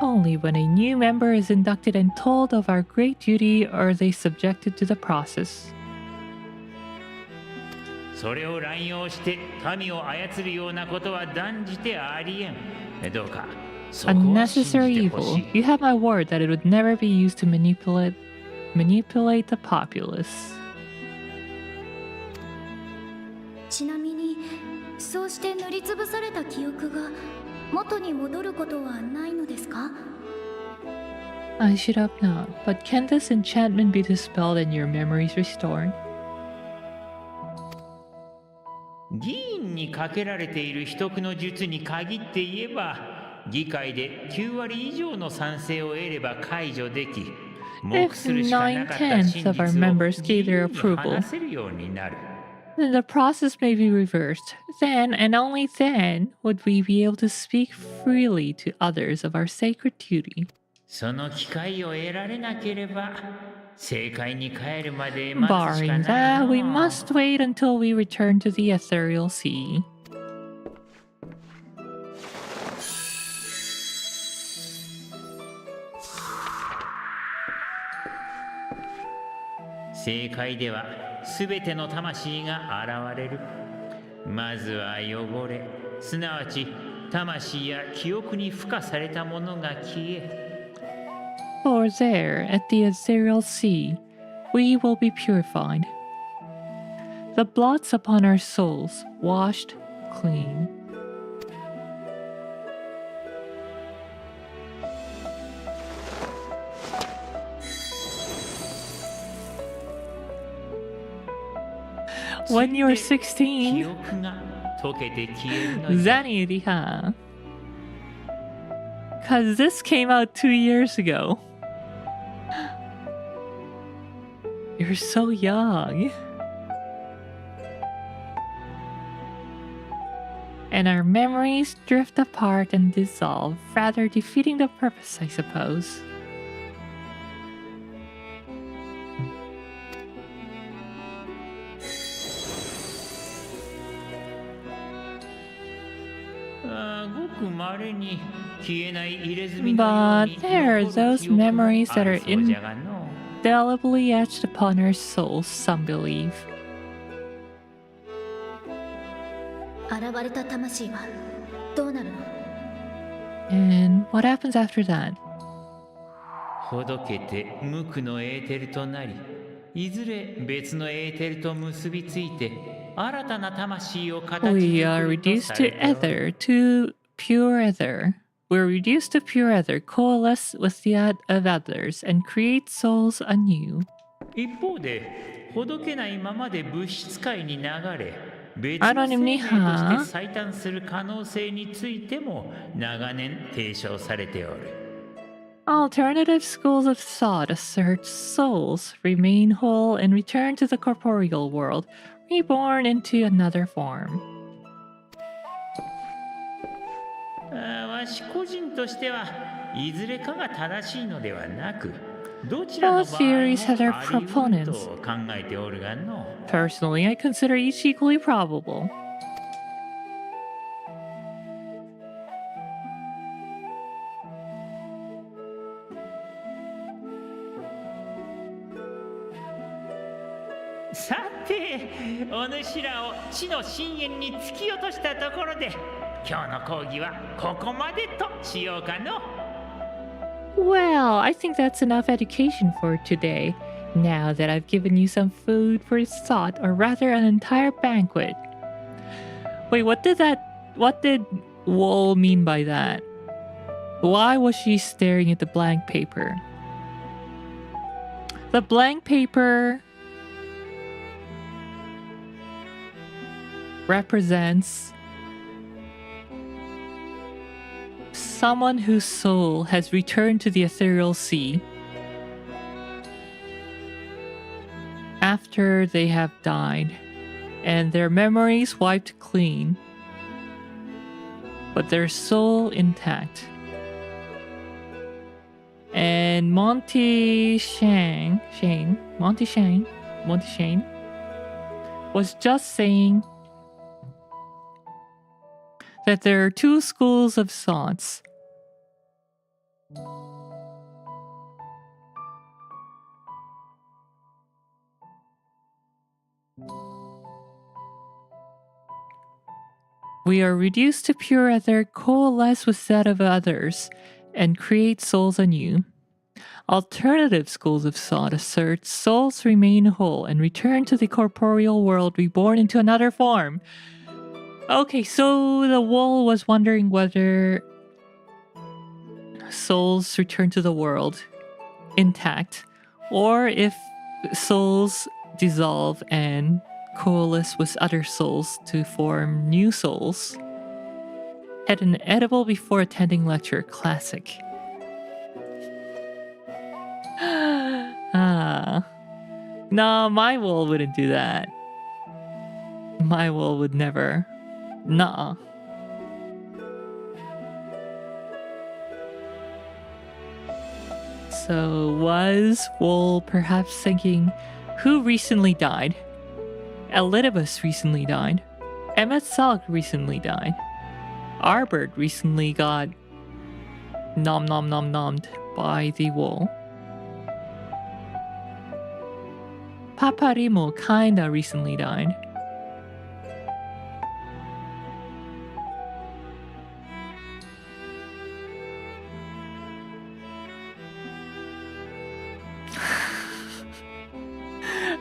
Only when a new member is inducted and told of our great duty are they subjected to the process. それを乱用して民を操るようなことは断じてありえん。どうかそこは信じ Unnecessary てほ evil. しい。 You have my word that it would never be used to manipulate the populace. ちなみにそうして塗りつぶされた記憶が元に戻ることはないのですか？ I should hope not, but can this enchantment be dispelled and your memories restored? 議員にかけられている秘匿の術に限って言えば、議会で9割以上の賛成を得れば解除でき、目するしかなかった真実を 9/10 of our members gave their 自由に approval. 話せるようになる。Then the process may be reversed. Then, and only then, would we be able to speak freely to others of our sacred duty. その機会を得られなければ、正解に帰るまで待つしか Barring ない that, の。 we must wait until we return to the ethereal sea. 正解では全ての魂が現れる。まずは汚れ、すなわち魂や記憶に付加されたものが消え、 For there, at the ethereal sea, we will be purified. The blots upon our souls washed clean. When you're 記 16, 憶が溶けて消えるのじゃ。 Zanity, huh? Cause this came out 2 years ago. You're so young. And our memories drift apart and dissolve, rather defeating the purpose, I suppose. But there are those memories that are indelibly etched upon our souls, some believe. 現れた魂はどうなるの？ And what happens after that? ほどけて無垢のエーテルとなり、いずれ別のエーテルと結びついて新たな魂を形作る We are と reduced さ to れておる。 ether, to pure ether. We're reduced to pure ether, coalesce with that of others, and create souls anew. 一方で、ほどけないままで物質界に流れ、別あの生命とのはして最短する可能性についても長年提唱されておる。Alternative schools of thought assert souls remain whole and return to the corporeal world, reborn into another form. わし個人としてはいずれかが正しいのではなく、どちらの場合も Both theories have their あり得ると proponents. 考えておるがの。 Personally, I consider each equally probable. さて、お主らを地の深淵に突き落としたところで、今日の講義はここまでとしようかの。 Well, I think that's enough education for today. Now that I've given you some food for thought, or rather an entire banquet. Wait, what did Wool mean by that? Why was she staring at the blank paper? The blank paper represents someone whose soul has returned to the ethereal sea after they have died and their memories wiped clean, but their soul intact. And Monty Shane was just saying that there are two schools of thoughts. We are reduced to pure ether, coalesce with that of others, and create souls anew. Alternative schools of thought assert souls remain whole and return to the corporeal world reborn into another form. Okay, so the wall was wondering whether souls return to the world intact, or if souls dissolve and coalesce with other souls to form new souls. Had an edible before attending lecture. Classic. No, my wool wouldn't do that. My wool would never. Nuh-uh. So was Wool perhaps thinking, who recently died? Elidibus recently died. Emmet Salk recently died. Arbird recently got nommed by the wool. Paparimo kinda recently died.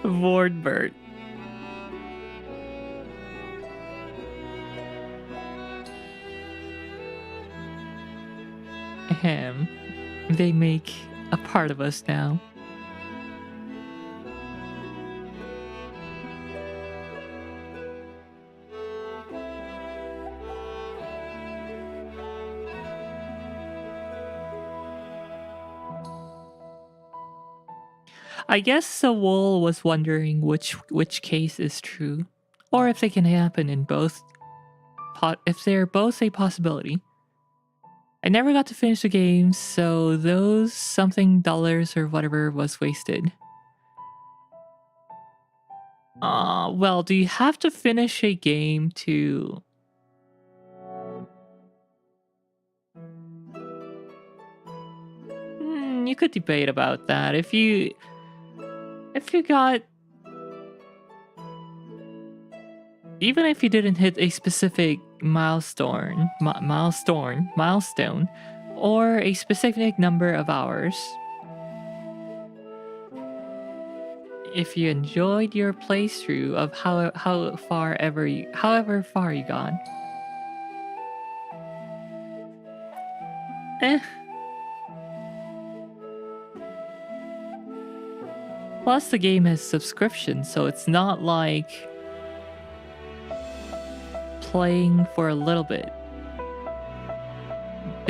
Vordbert. Ahem. They make a part of us now. I guess the wool was wondering which case is true, or if they can happen in both, if they're both a possibility. I never got to finish the game, so those something dollars or whatever was wasted. Well, do you have to finish a game to... you could debate about that. If you got... even if you didn't hit a specific milestone, or a specific number of hours, if you enjoyed your playthrough of however far you got, Plus the game has subscription, so it's not like playing for a little bit.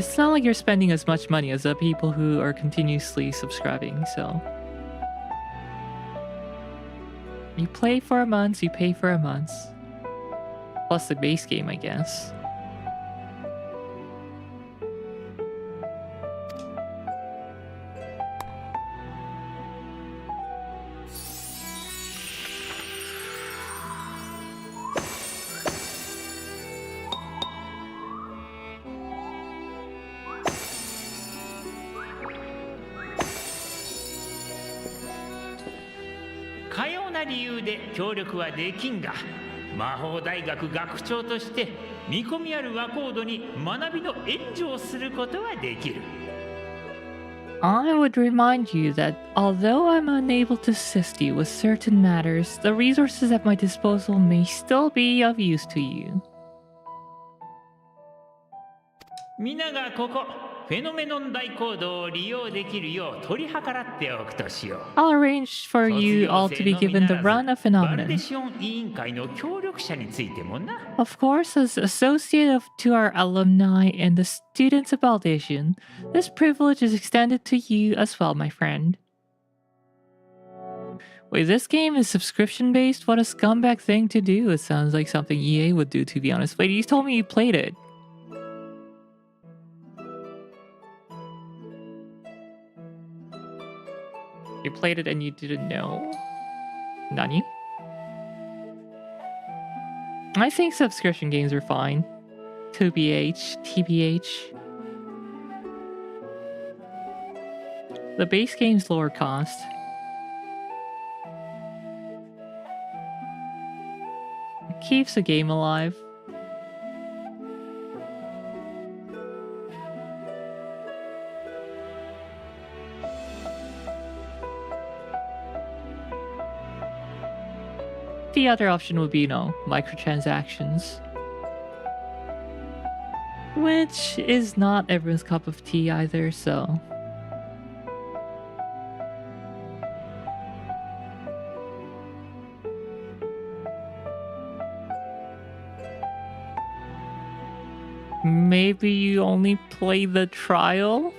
It's not like you're spending as much money as the people who are continuously subscribing, so... You play for a month, you pay for a month. Plus the base game, I guess.協力はできんが、魔法大学学長として見込みある若人に学びの援助をすることはできる。I would remind you that although I'm unable to assist you with certain matters, the resources at my disposal may still be of use to you. 皆がここフェノメノン大講堂を利用できるよう取り計らっておくとしよう。I'll arrange for you all to be given the run of バルデ phenomenon. シオン委員会の協力者についてもな。Of course, as associate to our alumni and the students of Baldation, this privilege is extended to you as well, my friend. Wait, this game is subscription-based? What a scumbag thing to do. It sounds like something EA would do, to be honest. Wait, you told me you played it. You played it and you didn't know? Nani? I think subscription games are fine. 2BH, TBH. The base game's lower cost. It keeps the game alive. The other option would be, you know, microtransactions. Which is not everyone's cup of tea either, so... Maybe you only play the trial?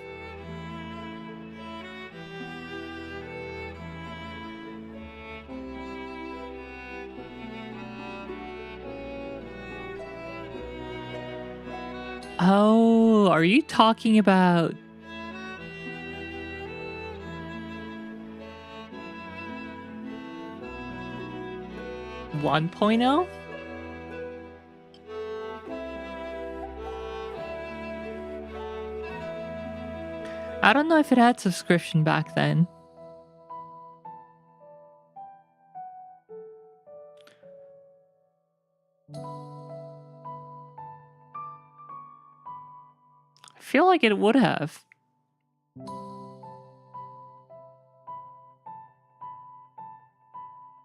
Oh, are you talking about... One point oh? I don't know if it had subscription back then. I feel like it would have.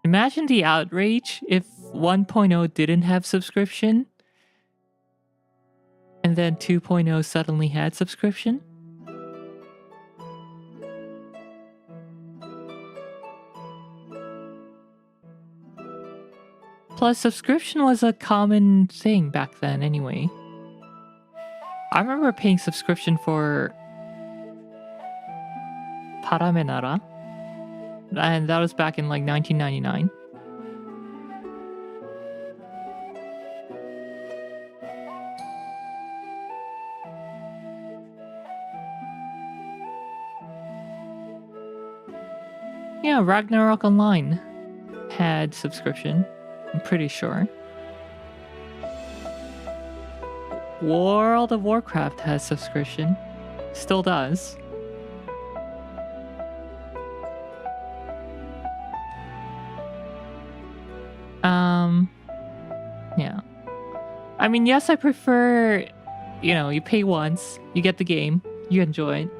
Imagine the outrage if 1.0 didn't have subscription and then 2.0 suddenly had subscription. Plus, subscription was a common thing back then anyway. I remember paying subscription for Paramenara, and that was back in like 1999. Yeah, Ragnarok Online had subscription, I'm pretty sure. World of Warcraft has subscription. Still does. Yeah. I mean, yes, I prefer, you know, you pay once, you get the game, you enjoy it.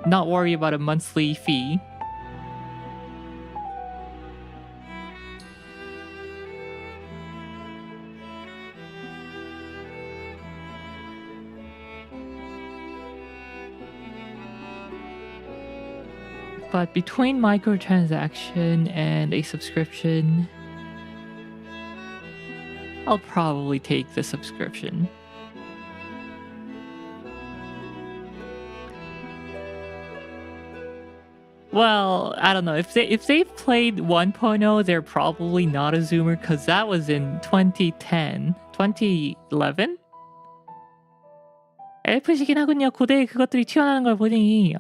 Not worry about a monthly fee. But between microtransaction and a subscription, I'll probably take the subscription. Well, I don't know. If they played 1.0, they're probably not a zoomer because that was in 2010, 2011. 엘프시긴 하군요. 고대에 그것들이 튀어나오는 걸 보니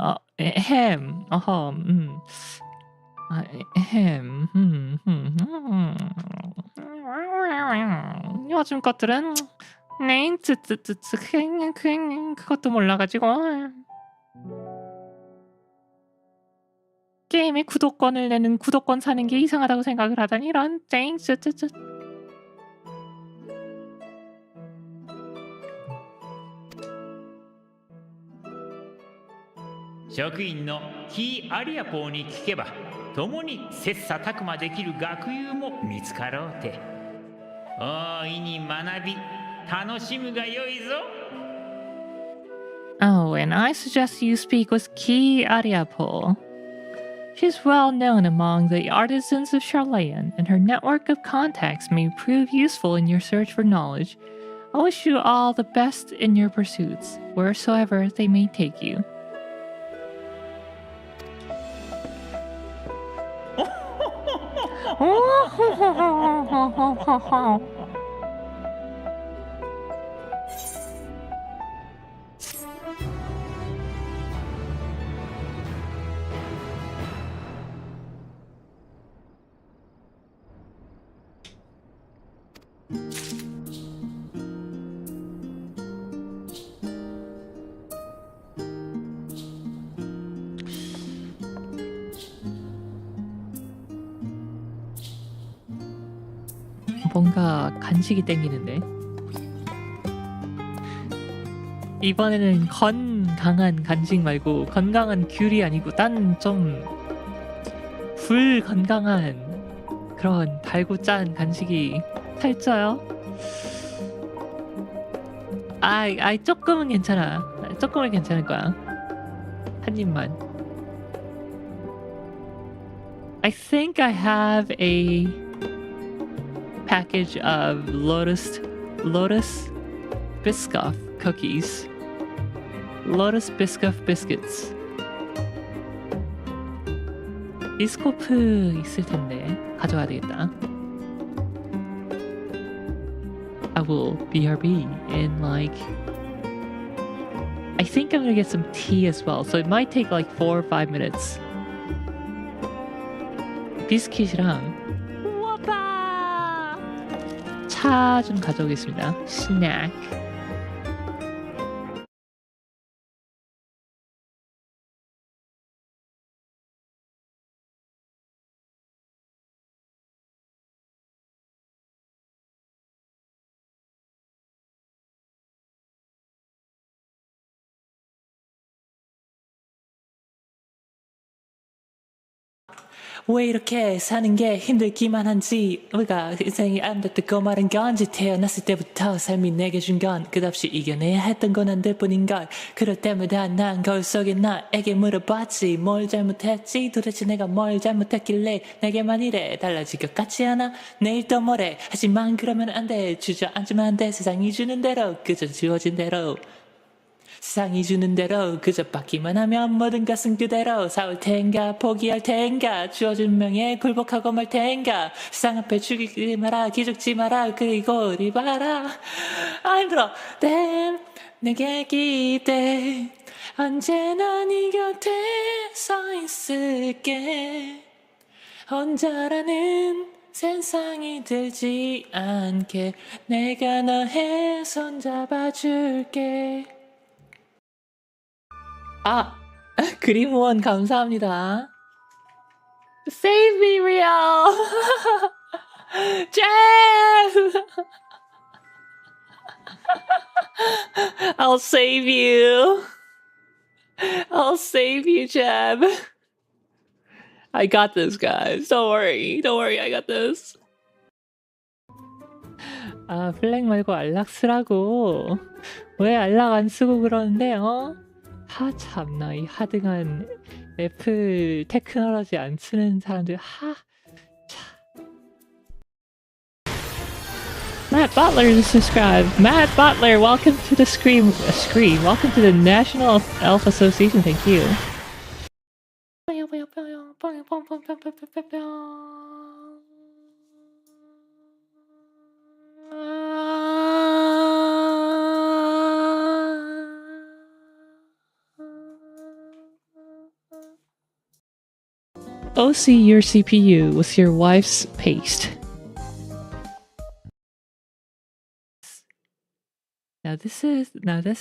요즘 것들은 그것도 몰라가지고 게임에 구독권을 내는 구독권 사는 게 이상하다고 생각을 하다니 이런職員の非アリアポーに聞けば共に切磋琢磨できる学友も見つかろうて大いに学び楽しむがよいぞ。 Oh, and I suggest you speak with Ki Ariapo. She's well known among the artisans of Charlayan, and her network of contacts may prove useful in your search for knowledge. I wish you all the best in your pursuits, wheresoever they may take you. 뭔가 간식이 땡기는데 이번에는 건강한 간식 말고 건강한 귤이 아니고 딴 좀 불건강한 그런 달고 짠 간식이 살쪄요. 조금은 괜찮아. 조금은 괜찮을 거야. 한 입만. I think I have a package of Lotus Biscoff cookies. Lotus Biscoff biscuits. 비스코프 있을 텐데 가져와야 되겠다. I will BRB in like I think I'm gonna get some tea as well, so it might take like 4 or 5 minutes. 비스킷이랑 차 좀 가져오겠습니다. 스낵. 왜 이렇게 사는 게 힘들기만 한지 우리가 인생이 아름답고 마른 건지 태어났을 때부터 삶이 내게 준 건 끝없이 이겨내야 했던 고난들 뿐인걸. 그럴 때마다 난 거울 속에 나에게 물어봤지. 뭘 잘못했지? 도대체 내가 뭘 잘못했길래 내게만 이래 달라질 것 같지 않아? 내일 또 모레 하지만 그러면 안 돼. 주저앉으면 안 돼. 세상이 주는 대로 그저 주어진 대로 세상이 주는 대로 그저 받기만 하면 모든 것은 그대로 사올 텐가 포기할 텐가 주어진 명예 굴복하고 말 텐가 세상 앞에 죽이지 마라 기죽지 마라 그리고 우리 봐라. 아 힘들어. 내게 기대 언제나 네 곁에 서 있을게. 혼자라는 세상이 들지 않게 내가 너의 손 잡아줄게. 그림 후원 감사합니다. Save me, Real! Jeff! I'll save you. I'll save you, Jeb. I got this, guys. Don't worry, I got this. 플랭 말고 알락 쓰라고. 왜 알락 안 쓰고 그러는데, 참나 이 하등한 애플 테크놀로지 안 쓰는 사람들 Matt Butler is subscribed. Matt Butler, welcome to the screen. Welcome to the National Elf Association. Thank you. OC your CPU with your wife's paste. Now this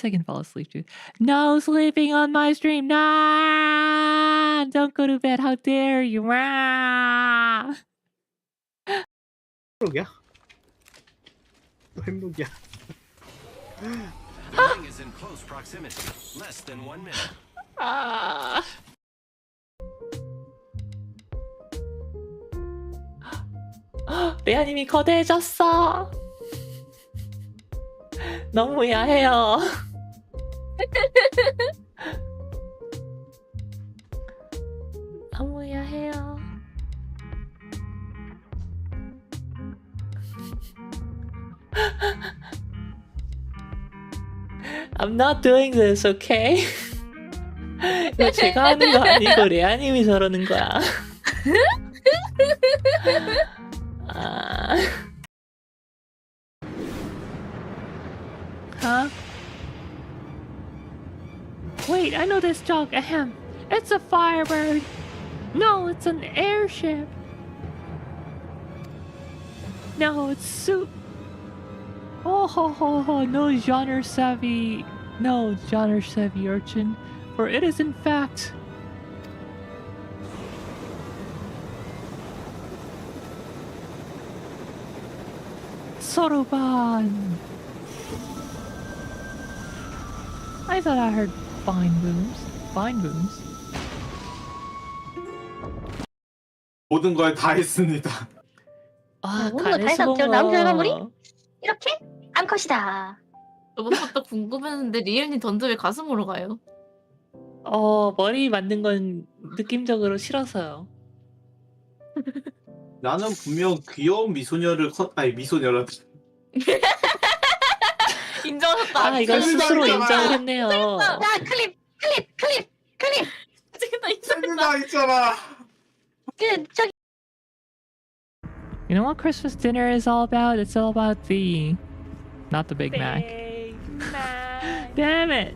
I can fall asleep to. No sleeping on my stream. Nah! Don't go to bed. How dare you? Rah! 행복이야? 또 행복이야. The ring is in close proximity. Less than 1 minute. 아. 레아님이 거대해졌어. 너무 야해요. 너무 야해요. I'm not doing this, okay? 이거 제가 하는 거 아니고 레아님이 저러는 거야. 아. Huh? Wait, I know this dog. Ahem. It's a firebird. No, it's an airship. No, it's soup. Oh ho ho ho! No genre savvy urchin, for it is in fact Soroban. I thought I heard fine booms. Fine booms. 모든 걸 다 했습니다. 아, 오늘 다해서 나온 결과물이 가네스봉어. 이렇게 암컷이다. 저번부터 궁금했는데 리엘님 던져 왜 가슴으로 가요? 머리 만든 건 느낌적으로 싫어서요. 나는 분명 귀여운 미소녀를 미소녀라. 인정하셨다. 아, 이건 스스로 인정했잖아. 인정을 했네요. 야 클립. 찍겠다 인정했다. 생각 있잖아. 그 저기 You know what Christmas dinner is all about? It's all about not the Big Mac. Damn it!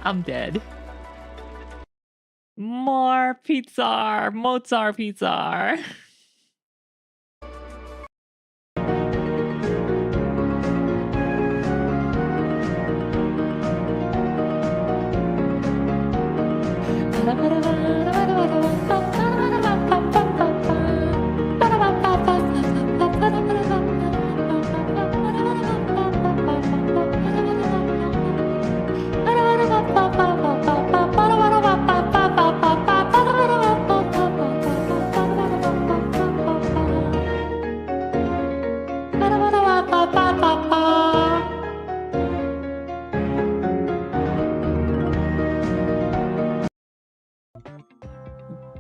I'm dead. More pizza! Mozart pizza!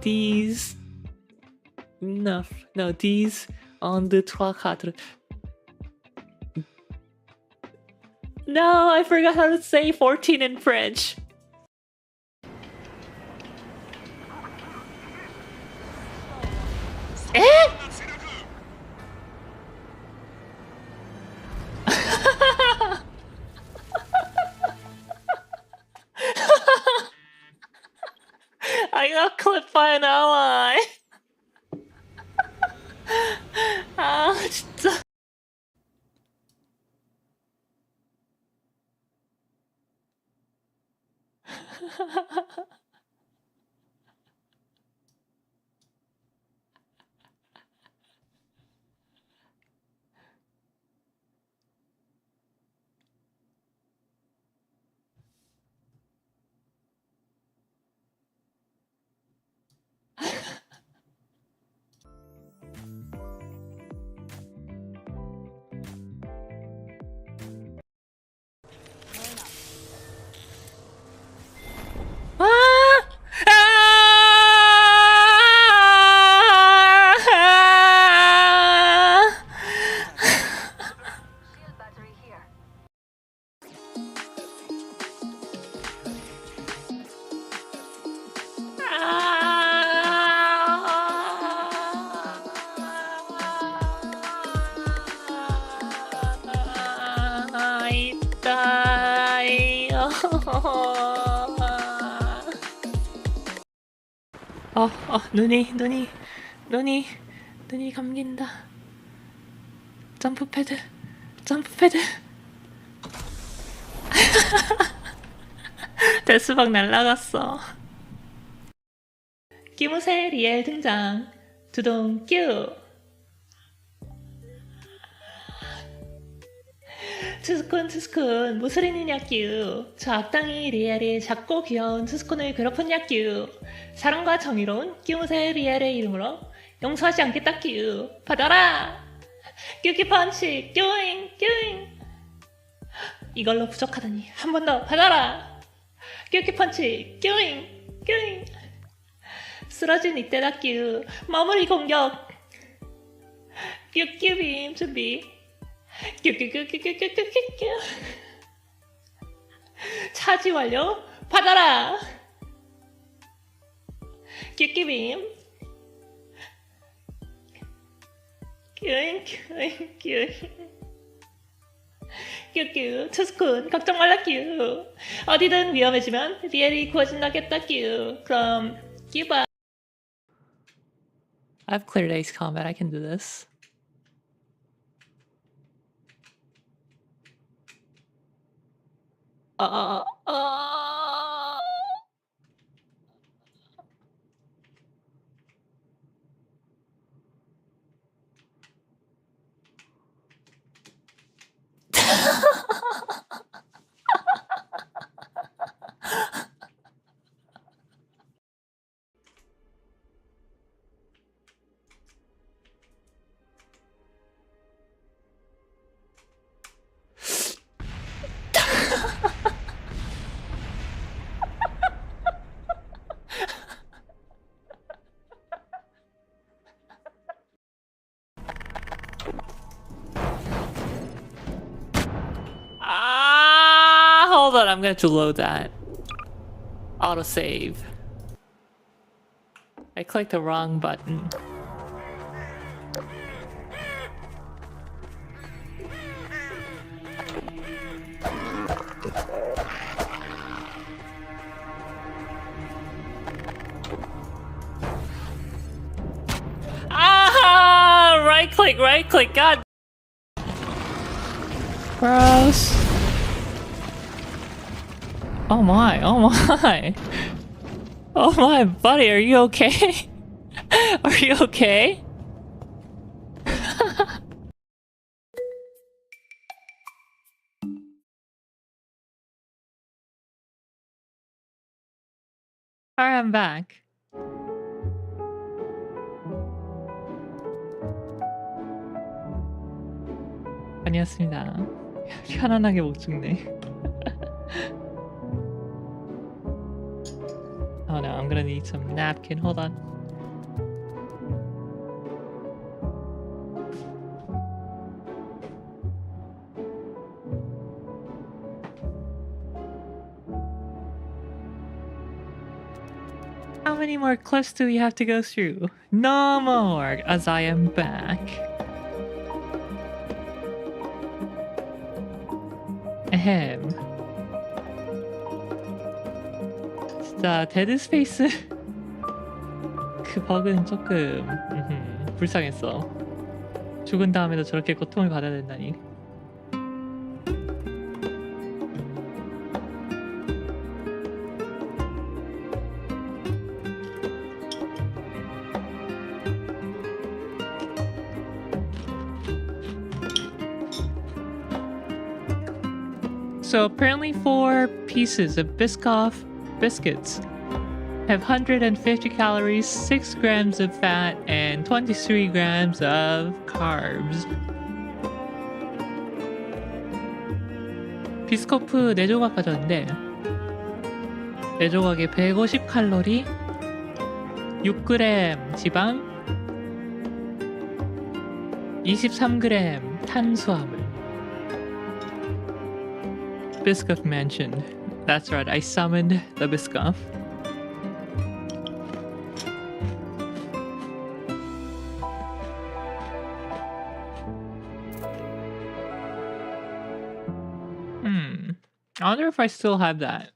These these on the trois quatre. No, I forgot how to say 14 in French. Eh? I got clipped by an ally. 아, 진짜. 눈이 감긴다. 점프 패드. 데스박 날라갔어. 끼무새 리엘 등장. 두둥 뀨. 투스콘 무슨 일이냐 뀨. 저 악당이 리엘의 작고 귀여운 투스콘을 괴롭혔냐 뀨. 사랑과 정의로운 끼무새 리엘의 이름으로 용서하지 않겠다 뀨. 받아라. 뀨기 펀치 뀨잉. 이걸로 부족하다니 한 번 더 받아라. 뀨기 펀치 뀨잉. 쓰러진 이때다 뀨. 마무리 공격. 뀨빔 준비. 뀨. 차지 완료. 받아라. 뀨빔. 뀨. 투스콘 걱정 말라 뀨. 어디든 위험해지면 리엘이 구워진다겠다 뀨. 그럼 뀨바. I've cleared Ace Combat. I can do this. Hold on, I'm going to load that. Autosave. I clicked the wrong button. Ah! Right click, god. Gross. Oh my. Oh my, buddy, are you okay? Are you okay? Alright, I'm back. 아니었습니다. 편안하게 못 죽네. Oh no, I'm gonna need some napkin. Hold on. How many more clips do we have to go through? No more, as I am back. Ahem. 진짜 데드 스페이스 그 버그는 조금 불쌍했어. 죽은 다음에도 저렇게 고통을 받아야 된다니. So apparently 4 pieces of Biscoff biscuits have 150 calories, 6 grams of fat, and 23 grams of carbs. 비스코프 4조각 가져왔는데 4조각에 150 칼로리, 6g 지방, 23g 탄수화물. Biscoff mentioned. That's right, I summoned the Biscoff. I wonder if I still have that.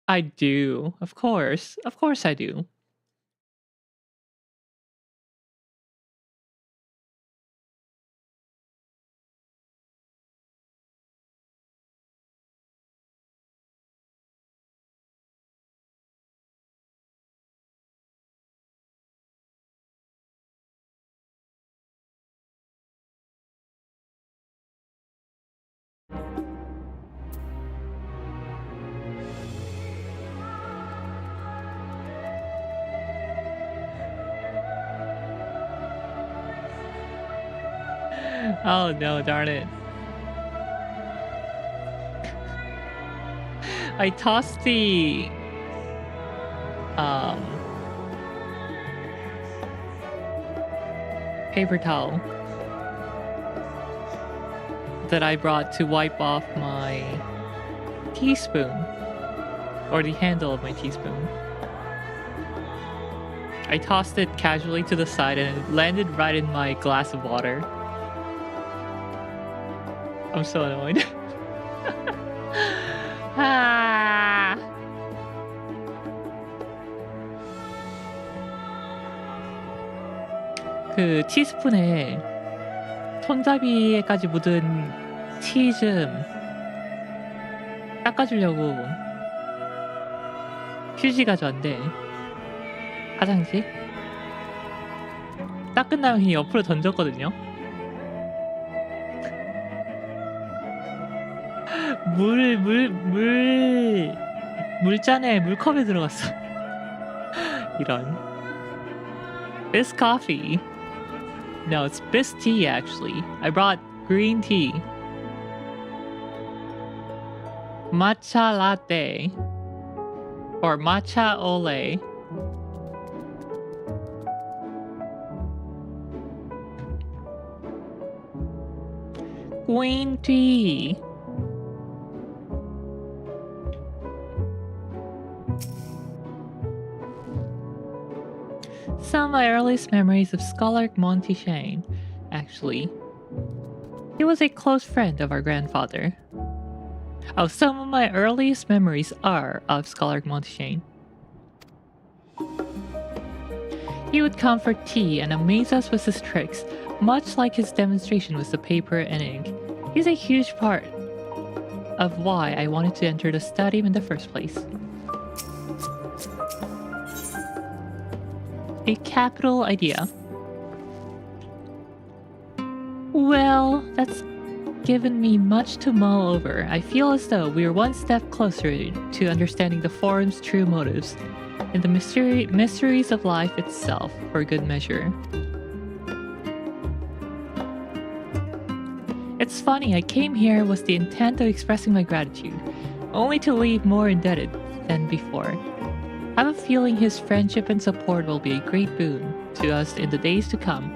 I do. Of course. Of course I do. Oh no, darn it. I tossed the paper towel that I brought to wipe off my teaspoon, or the handle of my teaspoon. I tossed it casually to the side and it landed right in my glass of water. I'm so annoyed. Ah. 그 티스푼에 손잡이에까지 묻은 티 좀 닦아주려고 휴지 가져왔는데 화장지 닦은 다음에 그냥 옆으로 던졌거든요. 물잔에 물컵에 들어갔어. 이런. This coffee. No, it's this tea actually. I brought green tea. Matcha latte. Or matcha ole. Green tea. Some of my earliest memories of Scholar Montaigne, actually. He was a close friend of our grandfather. Oh, some of my earliest memories are of Scholar Montaigne. He would come for tea and amaze us with his tricks, much like his demonstration with the paper and ink. He's a huge part of why I wanted to enter the study in the first place. A capital idea. Well, that's given me much to mull over. I feel as though we are one step closer to understanding the forum's true motives and the mysteries of life itself, for good measure. It's funny, I came here with the intent of expressing my gratitude, only to leave more indebted than before. I have a feeling his friendship and support will be a great boon to us in the days to come.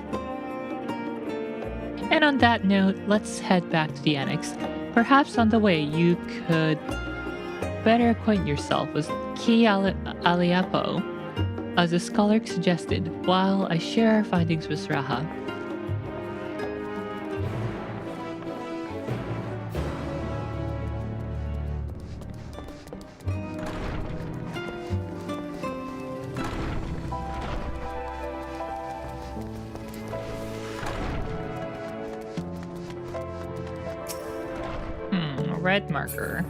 And on that note, let's head back to the annex. Perhaps on the way you could better acquaint yourself with Ki Aliapo, as the scholar suggested, while I share our findings with Raha. Red marker.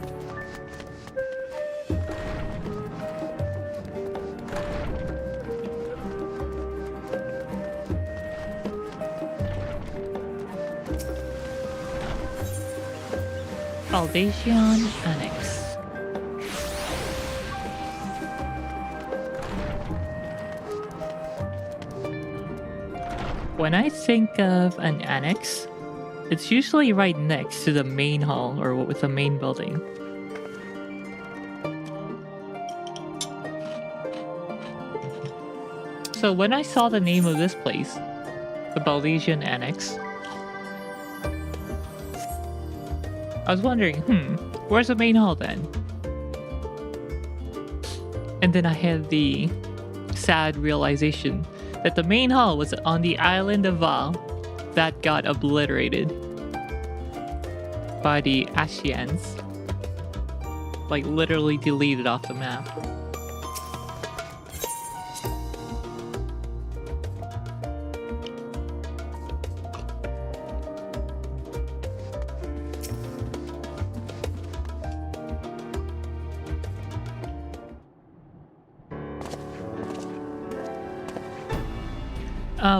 Valdesian Annex. When I think of an annex, it's usually right next to the main hall or with the main building. So when I saw the name of this place, the Valdesian Annex, I was wondering, where's the main hall then? And then I had the sad realization that the main hall was on the island of Val, that got obliterated by the Ashians. Like literally deleted off the map.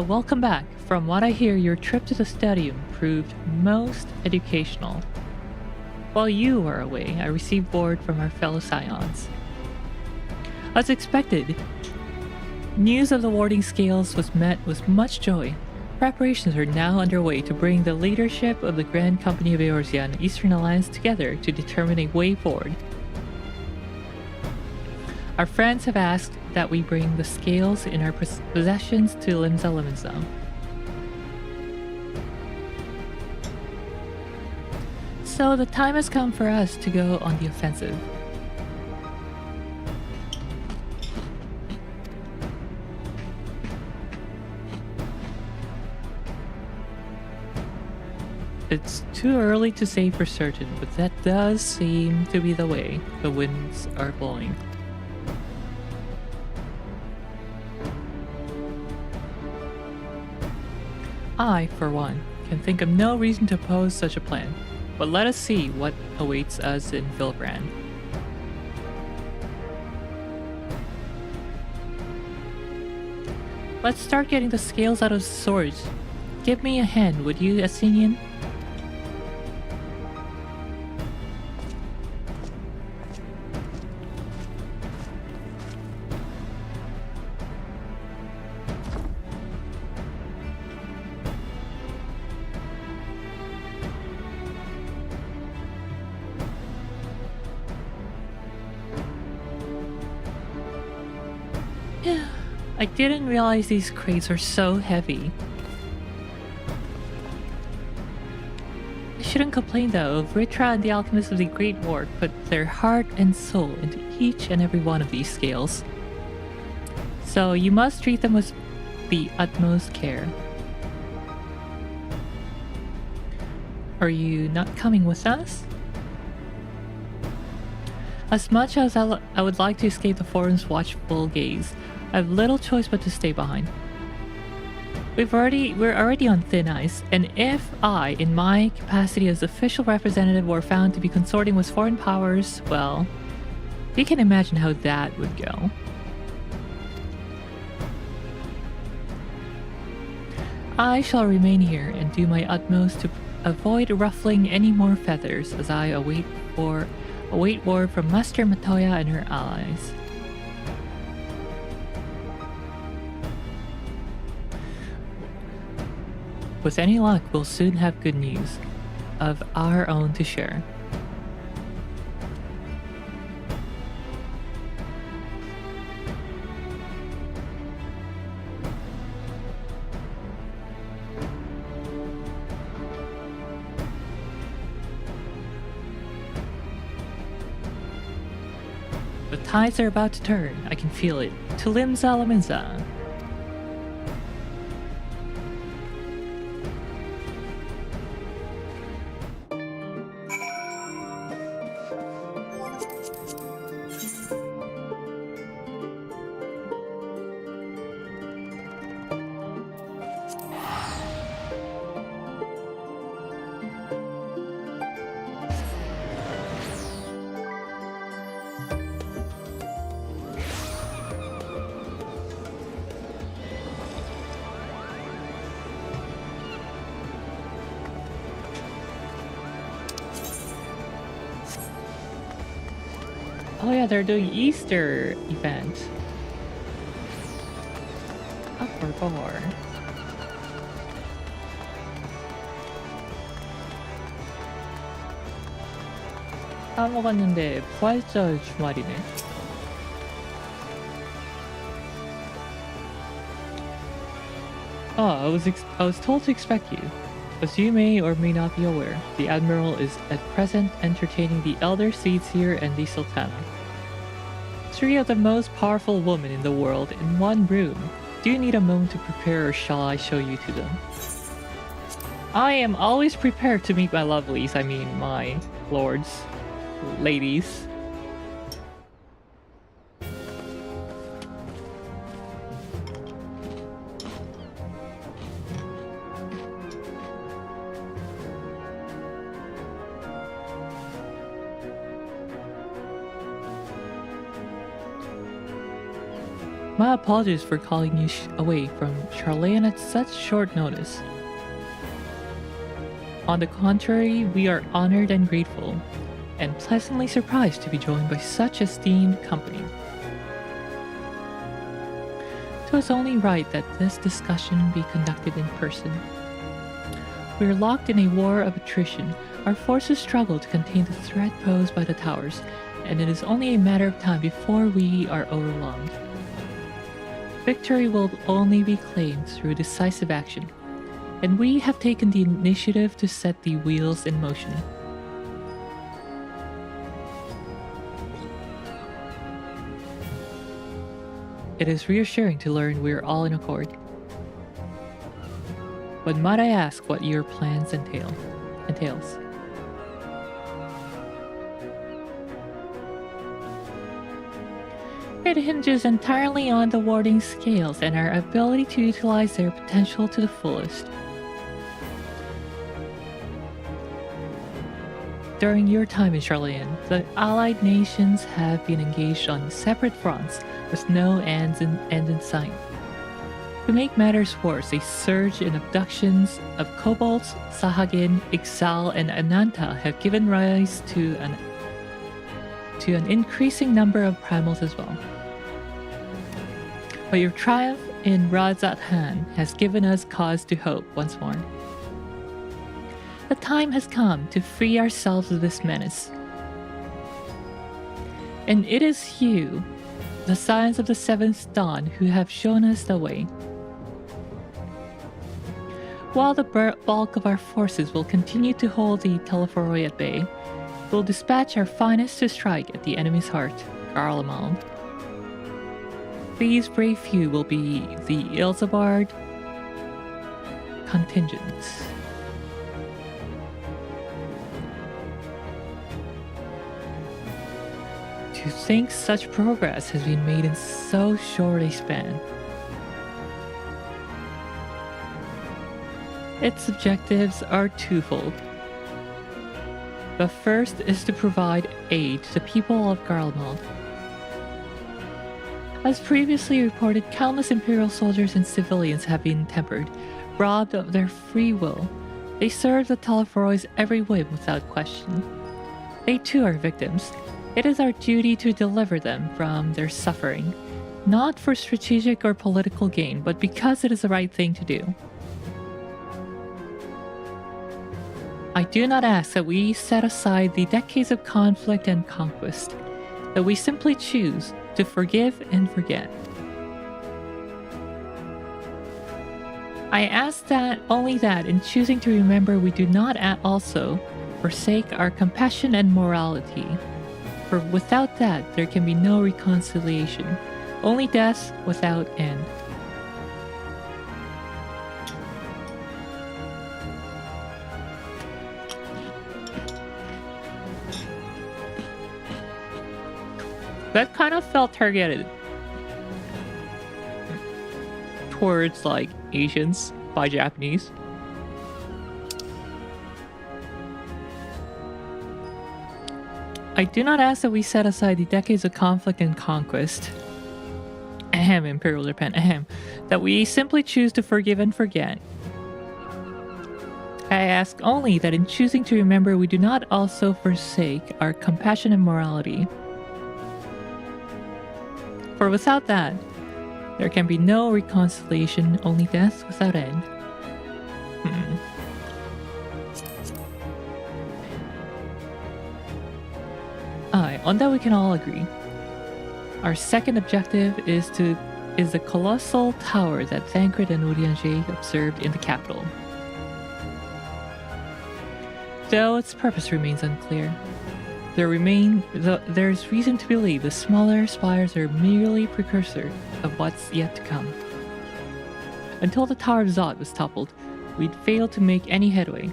Welcome back. From what I hear, your trip to the stadium proved most educational. While you were away, I received word from our fellow Scions. As expected, news of the warding scales was met with much joy. Preparations are now underway to bring the leadership of the Grand Company of Eorzea and Eastern Alliance together to determine a way forward. Our friends have asked that we bring the scales in our possessions to Limsa. So the time has come for us to go on the offensive. It's too early to say for certain, but that does seem to be the way the winds are blowing. I, for one, can think of no reason to oppose such a plan, but let us see what awaits us in Vilbrand. Let's start getting the scales out of storage. Give me a hand, would you, Athenian? I didn't realize these crates are so heavy. I shouldn't complain though. Vritra and the alchemists of the Great War put their heart and soul into each and every one of these scales. So you must treat them with the utmost care. Are you not coming with us? As much as I would like to escape the forum's watchful gaze, I have little choice but to stay behind. We're already on thin ice, and if I, in my capacity as official representative, were found to be consorting with foreign powers, well, you can imagine how that would go. I shall remain here and do my utmost to avoid ruffling any more feathers as I await word from Master Matoya and her allies. With any luck, we'll soon have good news of our own to share. The tides are about to turn. I can feel it. To Limsa. Oh yeah, they're doing Easter event. Up for more. 까먹었는데 부활절 주말이네. Oh, I was told to expect you. As you may or may not be aware, the Admiral is at present entertaining the elder seeds here and the Sultana. 3 of the most powerful women in the world in one room. Do you need a moment to prepare or shall I show you to them? I am always prepared to meet my lovelies. I mean, my lords, ladies. My apologies for calling you away from Charlene at such short notice. On the contrary, we are honored and grateful, and pleasantly surprised to be joined by such esteemed company. It was only right that this discussion be conducted in person. We are locked in a war of attrition. Our forces struggle to contain the threat posed by the towers, and it is only a matter of time before we are overwhelmed. Victory will only be claimed through decisive action, and we have taken the initiative to set the wheels in motion. It is reassuring to learn we are all in accord. But might I ask what your plans entails? It hinges entirely on the warding scales and our ability to utilize their potential to the fullest. During your time in Charlene, the allied nations have been engaged on separate fronts with no end in sight. To make matters worse, a surge in abductions of kobolds, Sahagin, Ixal, and Ananta have given rise to an increasing number of primals as well. But your triumph in Razathan has given us cause to hope once more. The time has come to free ourselves of this menace. And it is you, the Scions of the Seventh Dawn, who have shown us the way. While the bulk of our forces will continue to hold the Telephoroi at bay, we'll dispatch our finest to strike at the enemy's heart, Garlemald. These brave few will be the Eorzea contingent. To think such progress has been made in so short a span. Its objectives are twofold. The first is to provide aid to the people of Garlemald. As previously reported, countless Imperial soldiers and civilians have been tempered, robbed of their free will. They serve the Teleforoi's every whim without question. They too are victims. It is our duty to deliver them from their suffering, not for strategic or political gain, but because it is the right thing to do. I do not ask that we set aside the decades of conflict and conquest, that we simply choose to forgive and forget. I ask that only that in choosing to remember we do not also forsake our compassion and morality, for without that there can be no reconciliation, only death without end. That kind of felt targeted towards, like, Asians by Japanese. I do not ask that we set aside the decades of conflict and conquest. Ahem, Imperial Japan, ahem. That we simply choose to forgive and forget. I ask only that in choosing to remember we do not also forsake our compassion and morality. For without that, there can be no reconciliation, only death without end. On that we can all agree. Our second objective is the colossal tower that Thancred and Urianger observed in the capital. Though its purpose remains unclear, there's reason to believe the smaller spires are merely precursor of what's yet to come. Until the Tower of Zod was toppled, we'd fail to make any headway.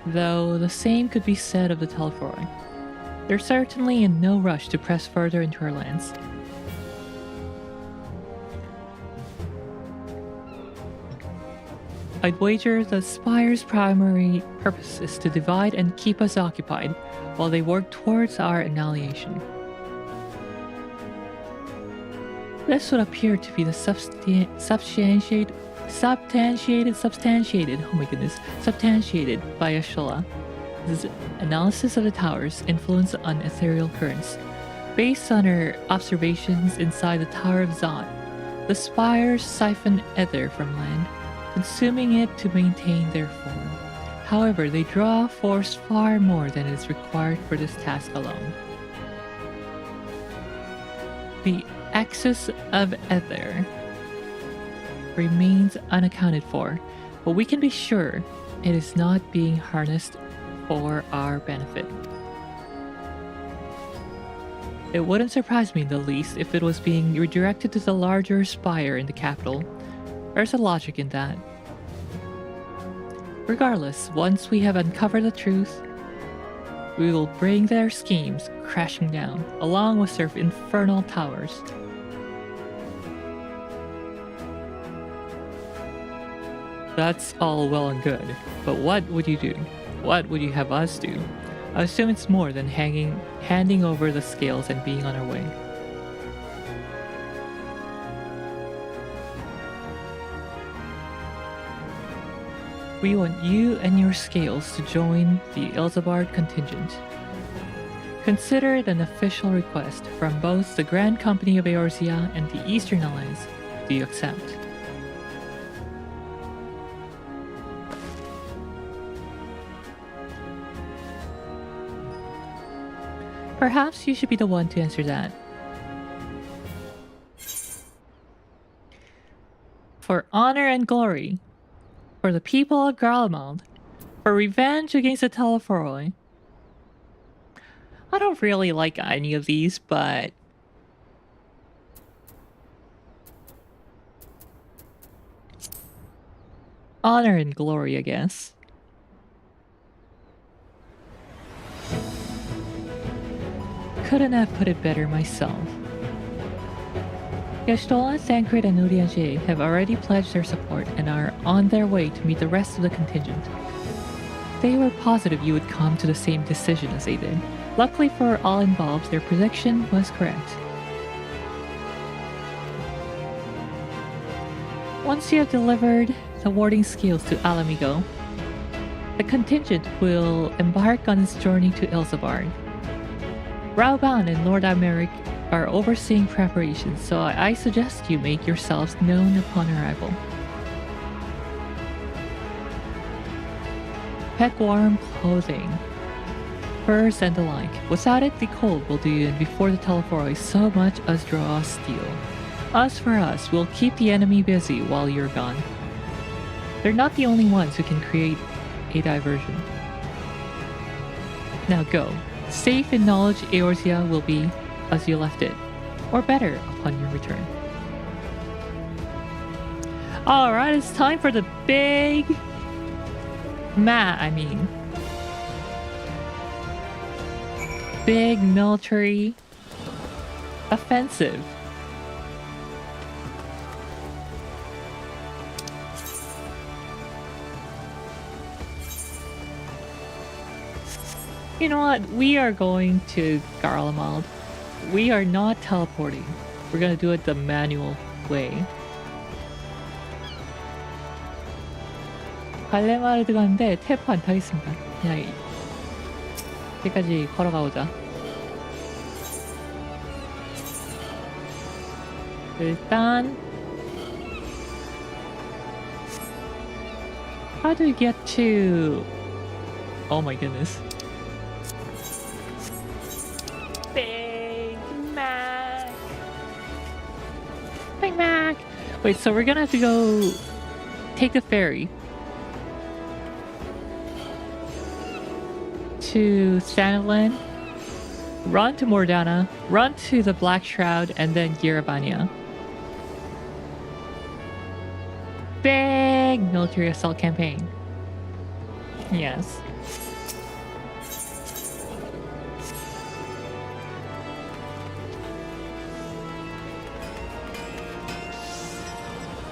Though the same could be said of the Telephoroi. They're certainly in no rush to press further into our lands. I'd wager the Spire's primary purpose is to divide and keep us occupied while they work towards our annihilation. This would appear to be the substantiated by Ashola. This analysis of the tower's influence on ethereal currents. Based on her observations inside the Tower of Zod, the spires siphon ether from land, consuming it to maintain their form. However, they draw force far more than is required for this task alone. The excess of ether remains unaccounted for, but we can be sure it is not being harnessed for our benefit. It wouldn't surprise me in the least if it was being redirected to the larger spire in the capital. There's a logic in that. Regardless, once we have uncovered the truth, we will bring their schemes crashing down, along with their infernal towers. That's all well and good, but what would you do? What would you have us do? I assume it's more than handing over the scales and being on our way. We want you and your scales to join the Eorzea contingent. Consider it an official request from both the Grand Company of Eorzea and the Eastern Alliance. Do you accept? Perhaps you should be the one to answer that. For honor and glory, for the people of Garlemald, for revenge against the Telephoroi. I don't really like any of these, but honor and glory, I guess. Couldn't have put it better myself. Y'shtola, Thancred, and Eorzea have already pledged their support and are on their way to meet the rest of the contingent. They were positive you would come to the same decision as they did. Luckily for all involved, their prediction was correct. Once you have delivered the warding skills to Alamigo, the contingent will embark on its journey to Eorzea. Rauban and Lord Americ are overseeing preparations, so I suggest you make yourselves known upon arrival. Pack warm clothing, furs and the like. Without it, the cold will do you in before the Telephoroi so much as draw steel. As for us, we'll keep the enemy busy while you're gone. They're not the only ones who can create a diversion. Now go. Safe in knowledge Eorzea will be as you left it, or better upon your return. Alright, it's time for the big big military offensive. You know what? We are going to Garlemald. We are not teleporting. We're gonna do it the manual way. 갈레마을 들어갔는데 탭 안 타겠습니다. 그냥 여기까지 걸어가보자. 일단 how do we get to... Oh my goodness. Big Mac. Big Mac. Wait, so we're gonna have to go take the ferry to Sanadland, run to Mordana, run to the Black Shroud, and then Yeravania. Big big military assault campaign. Yes.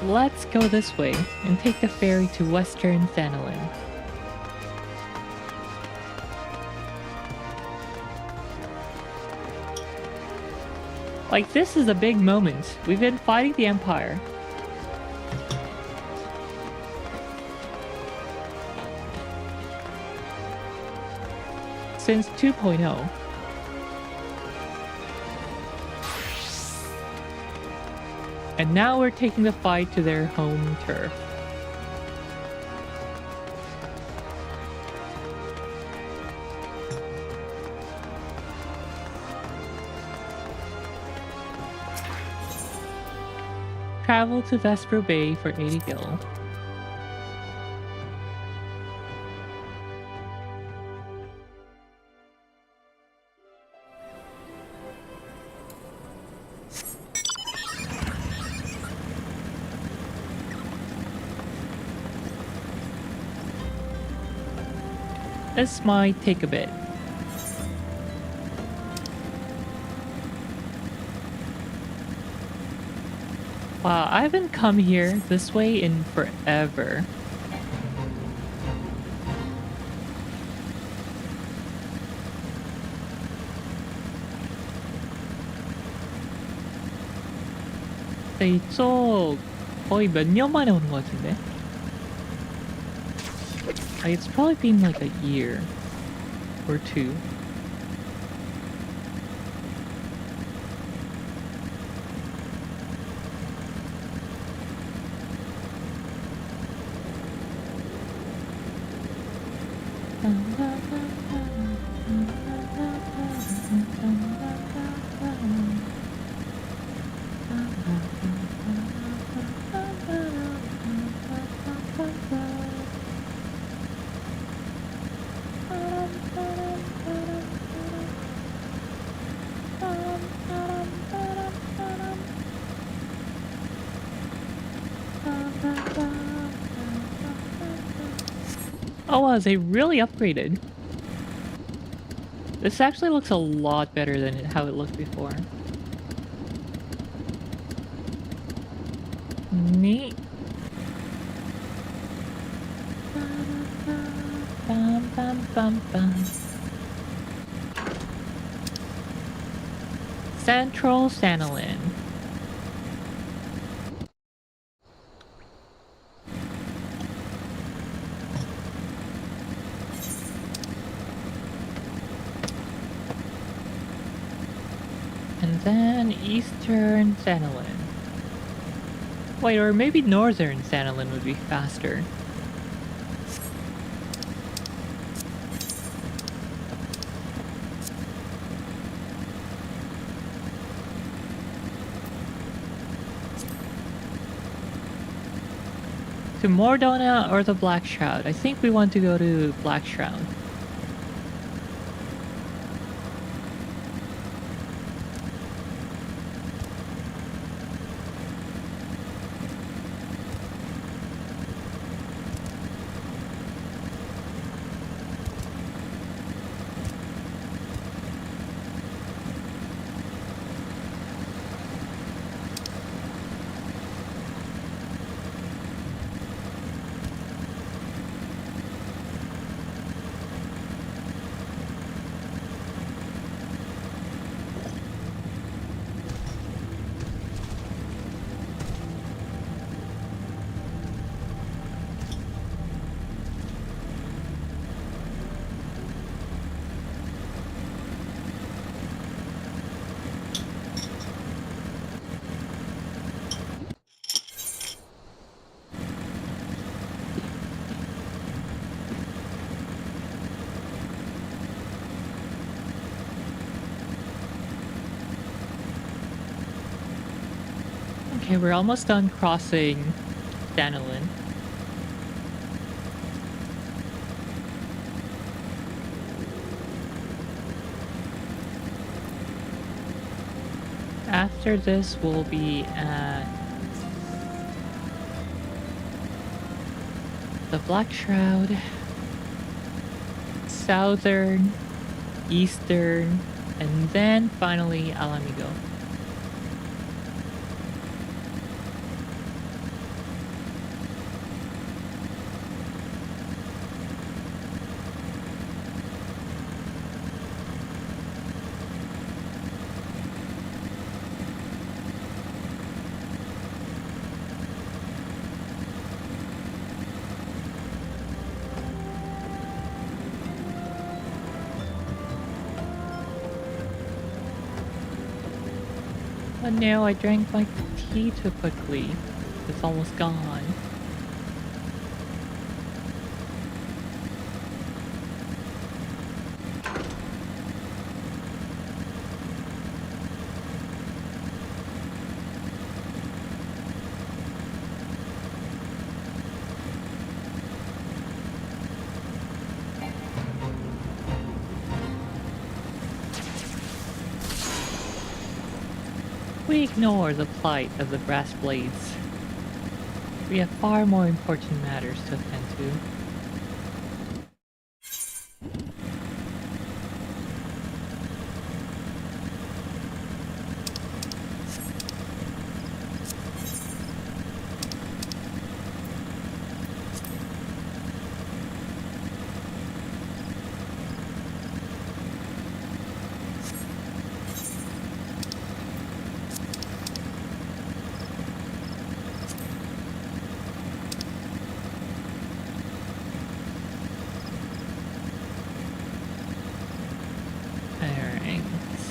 Let's go this way and take the ferry to Western Thanolin. Like, this is a big moment. We've been fighting the Empire. Since 2.0. And now we're taking the fight to their home turf. Travel to Vesper Bay for 80 gil. This might take a bit. Wow, I haven't come here this way in forever. 이쪽 거의 몇 년 만에 오는 것 같은데? It's probably been like a year or two. Oh wow, they really upgraded. This actually looks a lot better than how it looked before. Neat. Bum, bum, bum, bum. Central Sanolin. And then Eastern Sanolin. Wait, or maybe Northern Sanolin would be faster. To Mordona or the Black Shroud? I think we want to go to Black Shroud. Okay, we're almost done crossing Sanolin. After this, we'll be at the Black Shroud. Southern, Eastern, and then finally Alamigo. Oh no, I drank my tea too quickly. It's almost gone. We ignore the plight of the brass blades. We have far more important matters to attend to.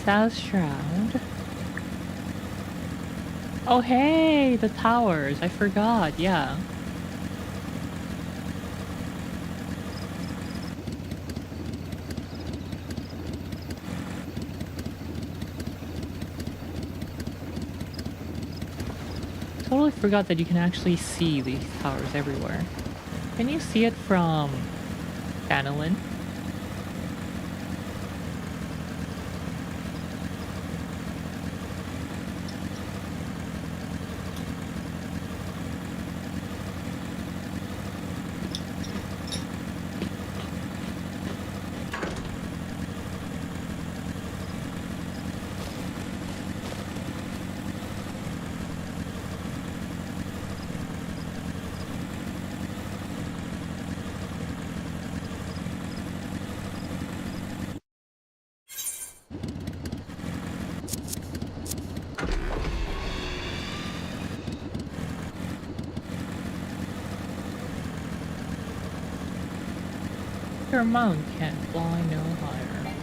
South Shroud. Oh hey, the towers. I forgot, yeah. Totally forgot that you can actually see these towers everywhere. Can you see it from Danilin? Your mount can't fly no higher.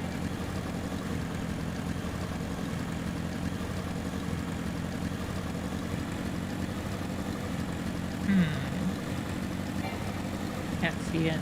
Can't see it.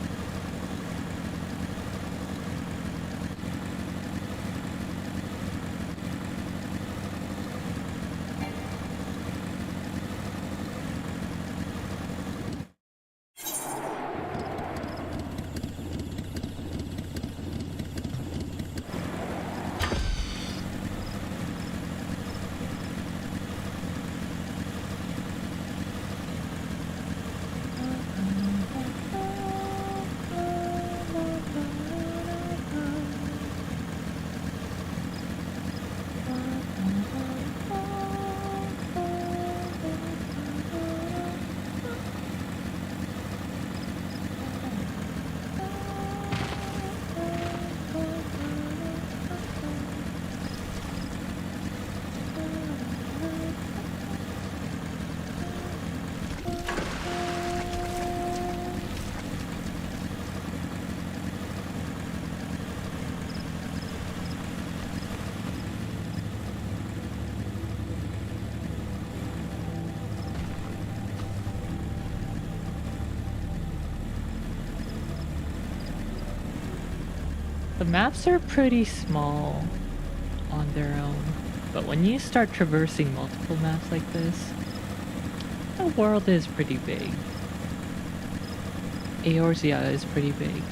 The maps are pretty small on their own, but when you start traversing multiple maps like this, the world is pretty big. Eorzea is pretty big.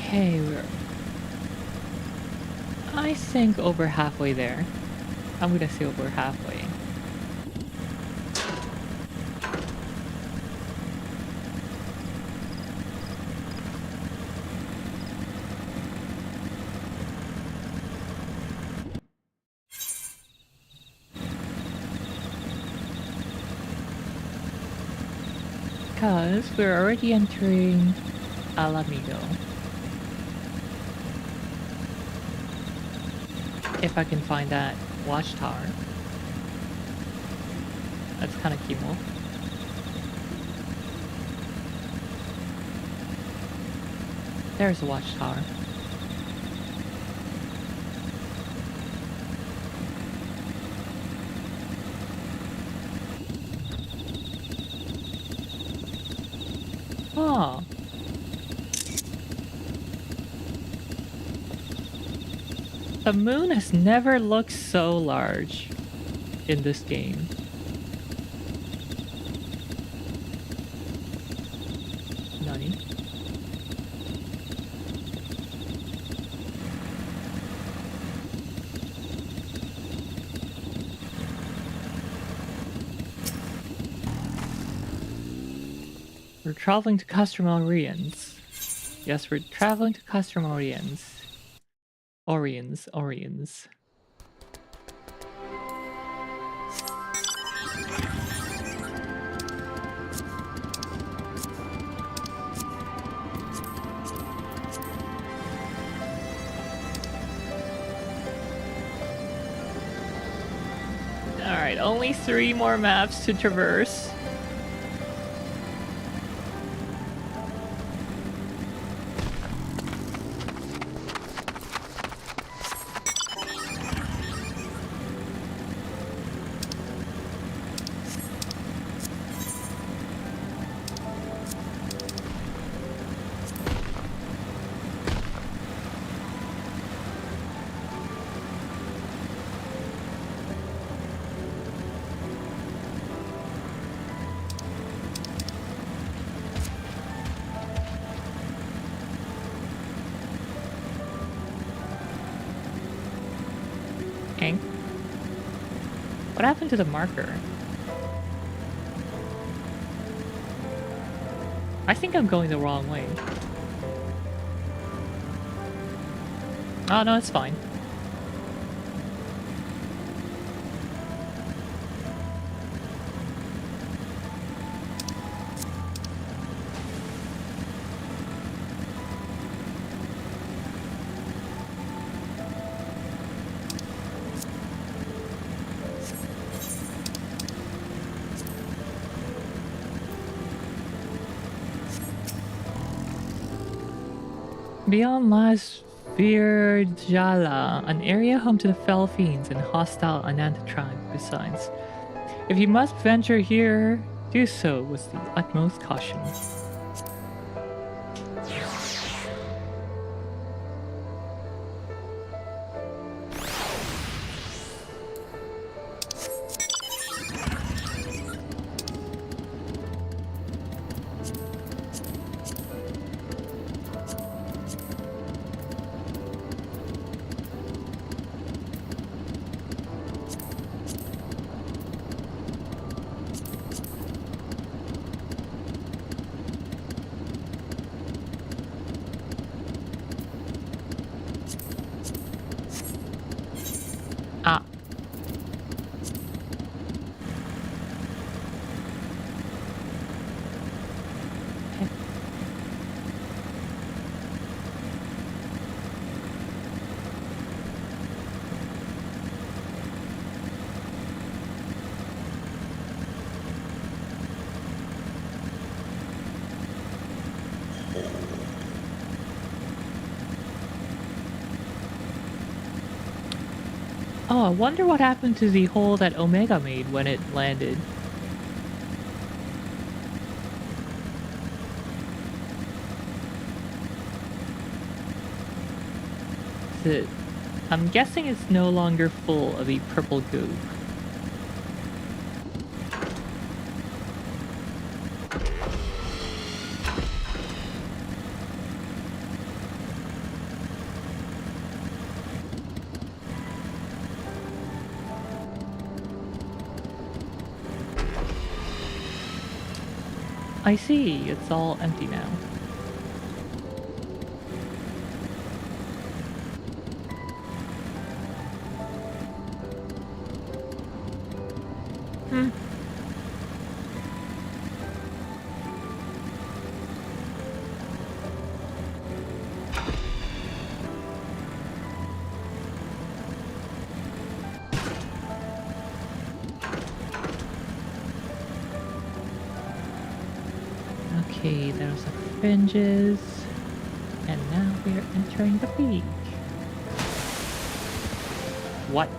Okay, I think over halfway there. I'm gonna say over halfway. Because we're already entering Alamigo. If I can find that watchtower. That's kind of kimo. There's a watchtower. Oh. The moon has never looked so large in this game. Nani? We're traveling to Castromorians. Yes, we're traveling to Castromorians. Orions. Alright, only 3 more maps to traverse. Hank? What happened to the marker? I think I'm going the wrong way. Oh no, it's fine. Beyond lies Virjala, an area home to the fell fiends and hostile Anantatronic besides. If you must venture here, do so with the utmost caution. Ah. Oh, I wonder what happened to the hole that Omega made when it landed. I'm guessing it's no longer full of the purple goo. I see. It's all empty now. Hmm. Okay, there's the fringes. And now we're entering the beach. What?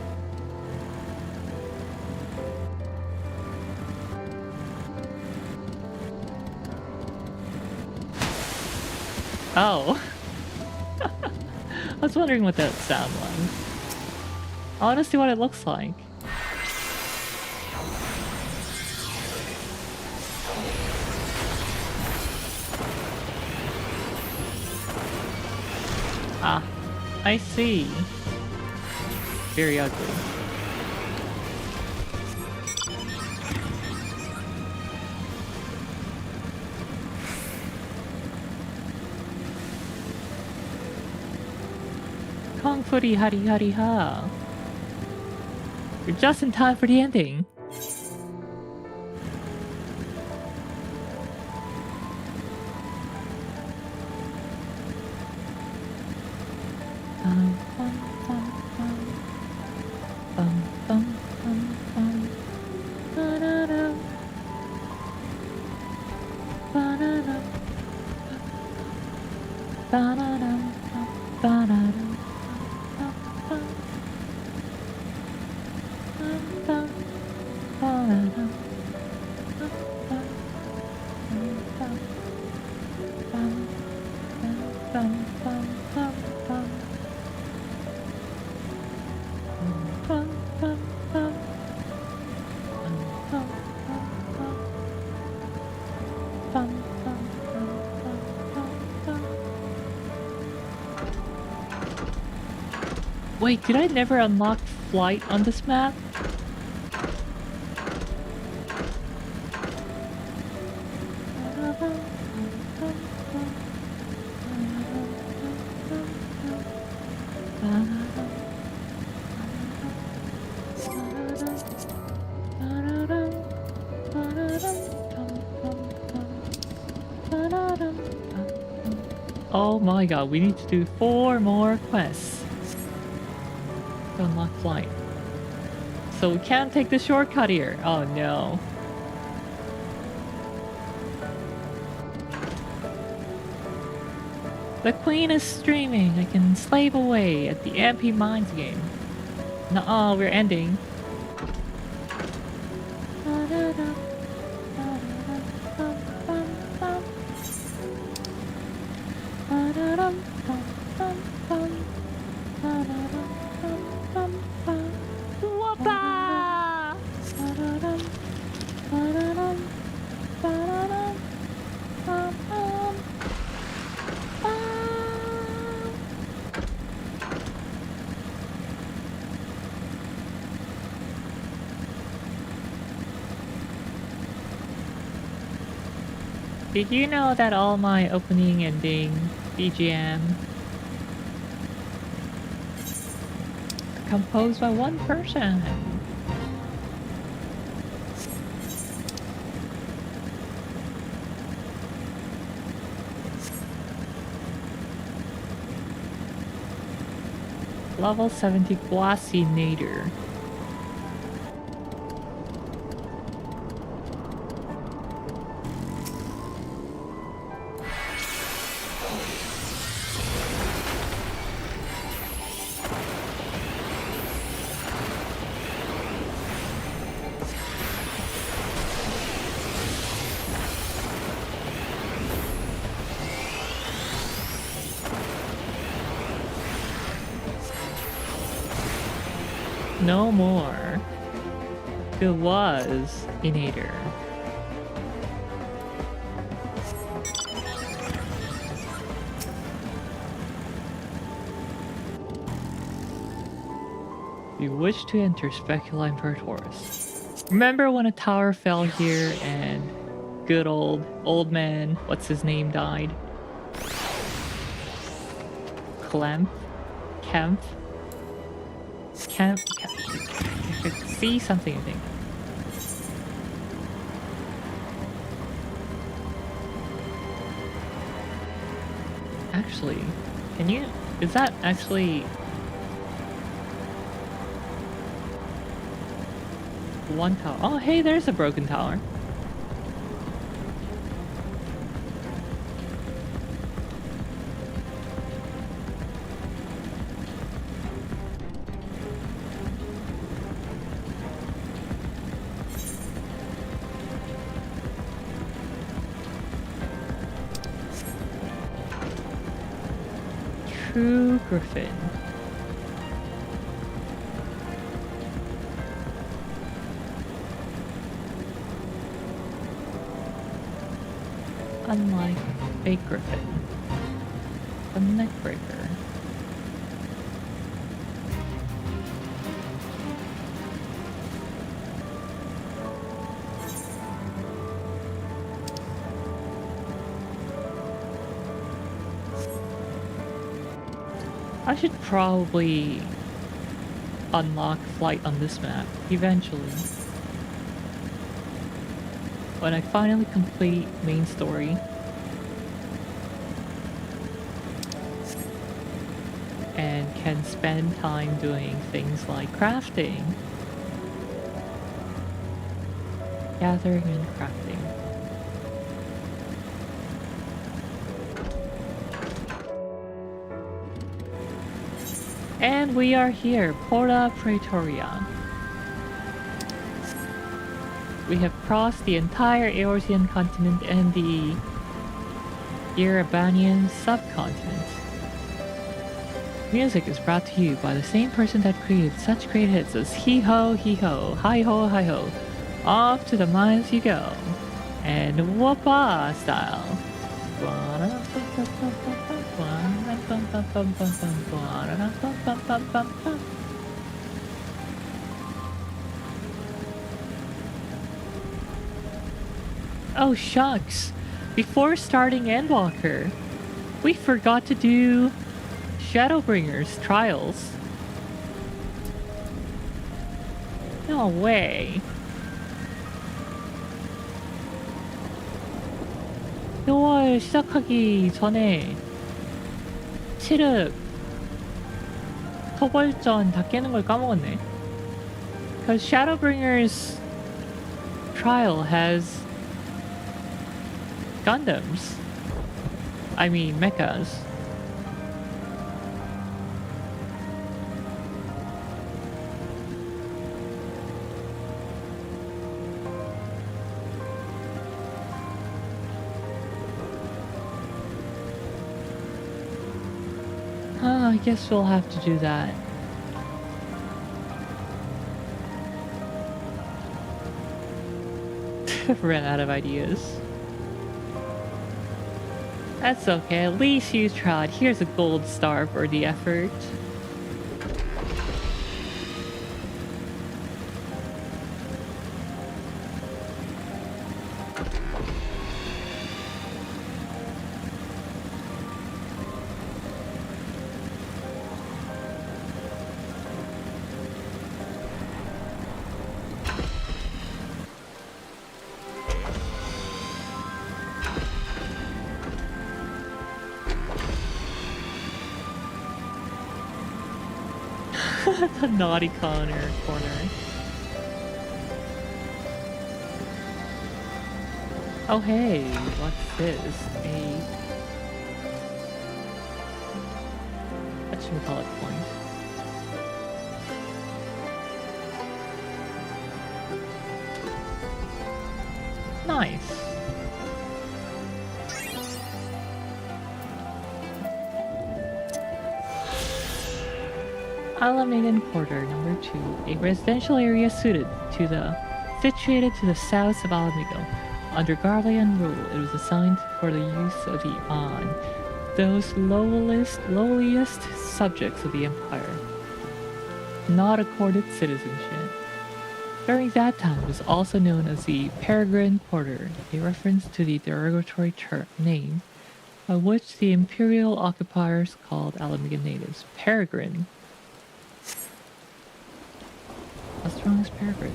Oh. I was wondering what that sound was. I want to see what it looks like. Ah, I see. Very ugly. Kung Footy Hari Hari Ha. You're just in time for the ending. Wait, did I never unlock flight on this map? Oh my god, we need to do 4 more quests to unlock flight. So we can't take the shortcut here. Oh no. The queen is streaming. I can slave away at the MP Mines game. Nuh-uh, we're ending. Did you know that all my opening, ending, BGM are composed by one person? Level 70 Guasinator. No more. It was Inator. You wish to enter Specula Imperatoris. Remember when a tower fell here and good old man, what's his name, died. Kemp? See something, I think. Actually, can you... Is that actually... one tower? Oh, hey, there's a broken tower. True Griffin. Unlike fake Griffin, the neckbreaker. I should probably unlock flight on this map eventually. When I finally complete main story. And can spend time doing things like crafting. Gathering and crafting. And we are here, Porta Praetoria. We have crossed the entire Eorzean continent and the Erebanian subcontinent. Music is brought to you by the same person that created such great hits as Hee Ho, Hi Ho, Hi Ho, Off to the Mines You Go, and Whoopah Style. Oh shucks, before starting Endwalker, we forgot to do Shadowbringers trials. No way. 6월 시작하기 전에 칠흑 토벌전 다 깨는 걸 까먹었네. Because Shadowbringers trial has Gundams. I mean mechas. I guess we'll have to do that. Ran out of ideas. That's okay, at least you tried. Here's a gold star for the effort. The naughty corner. Oh hey, what's this? What should we call it? Point. Nice. Alamaden Quarter number 2, a residential area situated to the south of Alamigo. Under Garlean rule, it was assigned for the use of the An, those lowliest subjects of the Empire, not accorded citizenship. During that time, it was also known as the Peregrine Quarter, a reference to the derogatory name by which the imperial occupiers called Alamigan natives Peregrine. How strong is Peregrine?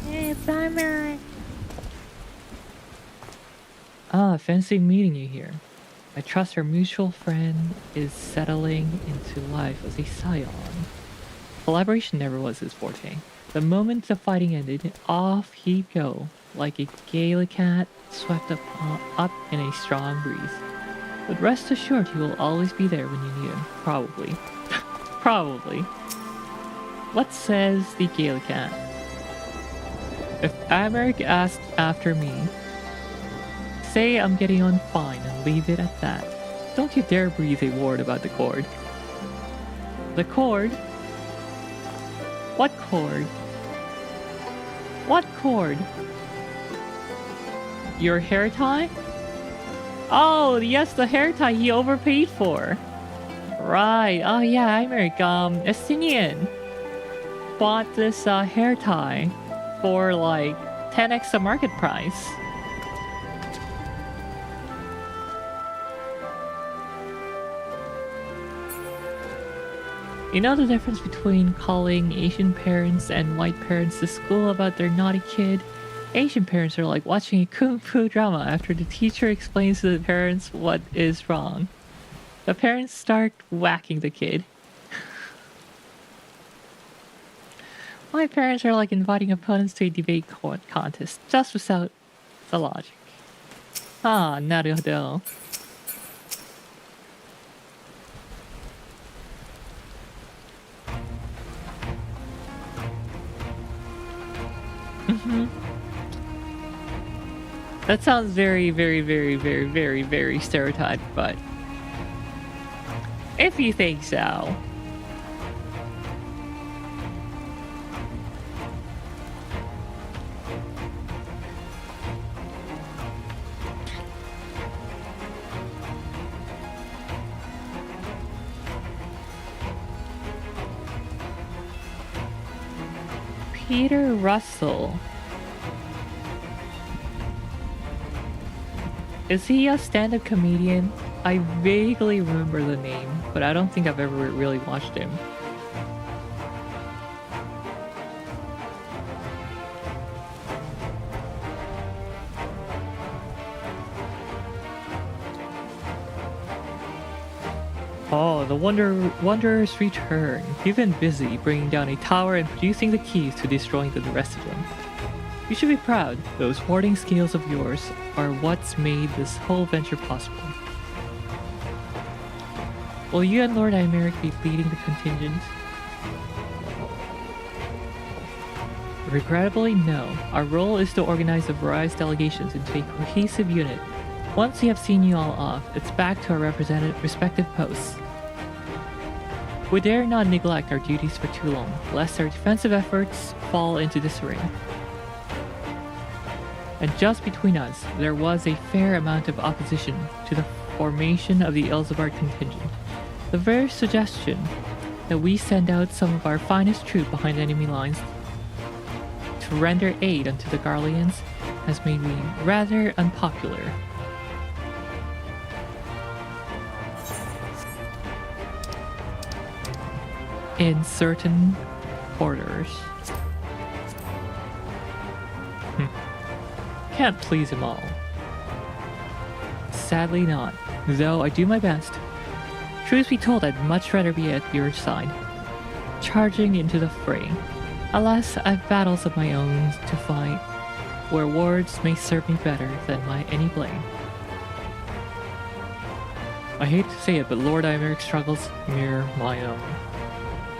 Hey, Primer! Ah, fancy meeting you here. I trust our mutual friend is settling into life as a scion. Collaboration never was his forte. The moment the fighting ended, off he'd go, like a Gallicat swept up in a strong breeze. But rest assured he will always be there when you need him. Probably. Probably. What says the Gallicat? If Americ asked after me, say I'm getting on fine and leave it at that. Don't you dare breathe a word about the cord. The cord? What cord? What cord? Your hair tie? Oh, yes, the hair tie he overpaid for. Right. Oh, yeah, Americ. Estinian bought this hair tie for like 10x the market price. You know the difference between calling Asian parents and white parents to school about their naughty kid? Asian parents are like watching a kung fu drama after the teacher explains to the parents what is wrong. The parents start whacking the kid. White parents are like inviting opponents to a debate contest, just without the logic. Ah, naruhodo. That sounds very, very, very, very, very, very stereotyped, but if you think so. Peter Russell. Is he a stand-up comedian? I vaguely remember the name, but I don't think I've ever really watched him. Oh, the Wanderer's return. You've been busy bringing down a tower and producing the keys to destroying the rest of them. You should be proud. Those hoarding skills of yours are what's made this whole venture possible. Will you and Lord Imeric be leading the contingent? Regrettably, no. Our role is to organize the various delegations into a cohesive unit. Once we have seen you all off, it's back to our respective posts. We dare not neglect our duties for too long, lest our defensive efforts fall into disarray. And just between us, there was a fair amount of opposition to the formation of the Eorzea contingent. The very suggestion that we send out some of our finest troops behind enemy lines to render aid unto the Garleans has made me rather unpopular. In certain quarters. Can't please them all. Sadly not, though I do my best. Truth be told, I'd much rather be at your side, charging into the fray. Alas, I've battles of my own to fight, where words may serve me better than any blame. I hate to say it, but Lord Imeric's struggles mirror my own.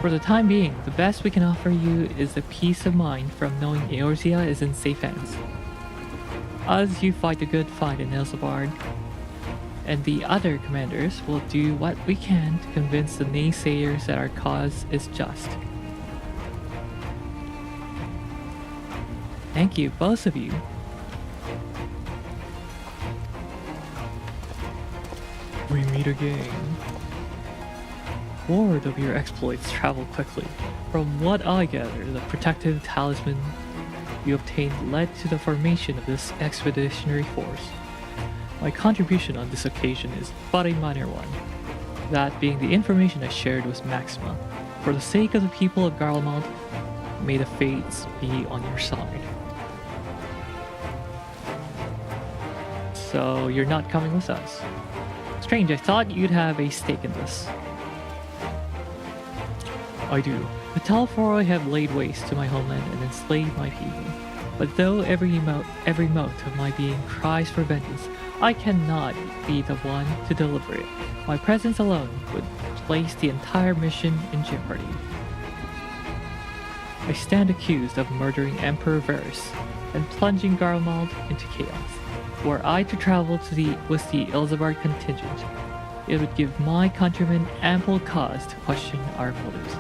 For the time being, the best we can offer you is the peace of mind from knowing Eorzea is in safe hands. As you fight the good fight in Eorzea, and the other commanders will do what we can to convince the naysayers that our cause is just. Thank you, both of you. We meet again. Word of your exploits traveled quickly. From what I gather, the protective talisman you obtained led to the formation of this expeditionary force. My contribution on this occasion is but a minor one, that being the information I shared with Maxima. For the sake of the people of Garlemald, may the fates be on your side. So you're not coming with us? Strange, I thought you'd have a stake in this. I do. The Telforoi have laid waste to my homeland and enslaved my people. But though every mote of my being cries for vengeance, I cannot be the one to deliver it. My presence alone would place the entire mission in jeopardy. I stand accused of murdering Emperor Varus and plunging Garlemald into chaos. Were I to travel with the Eorzea contingent, it would give my countrymen ample cause to question our motives.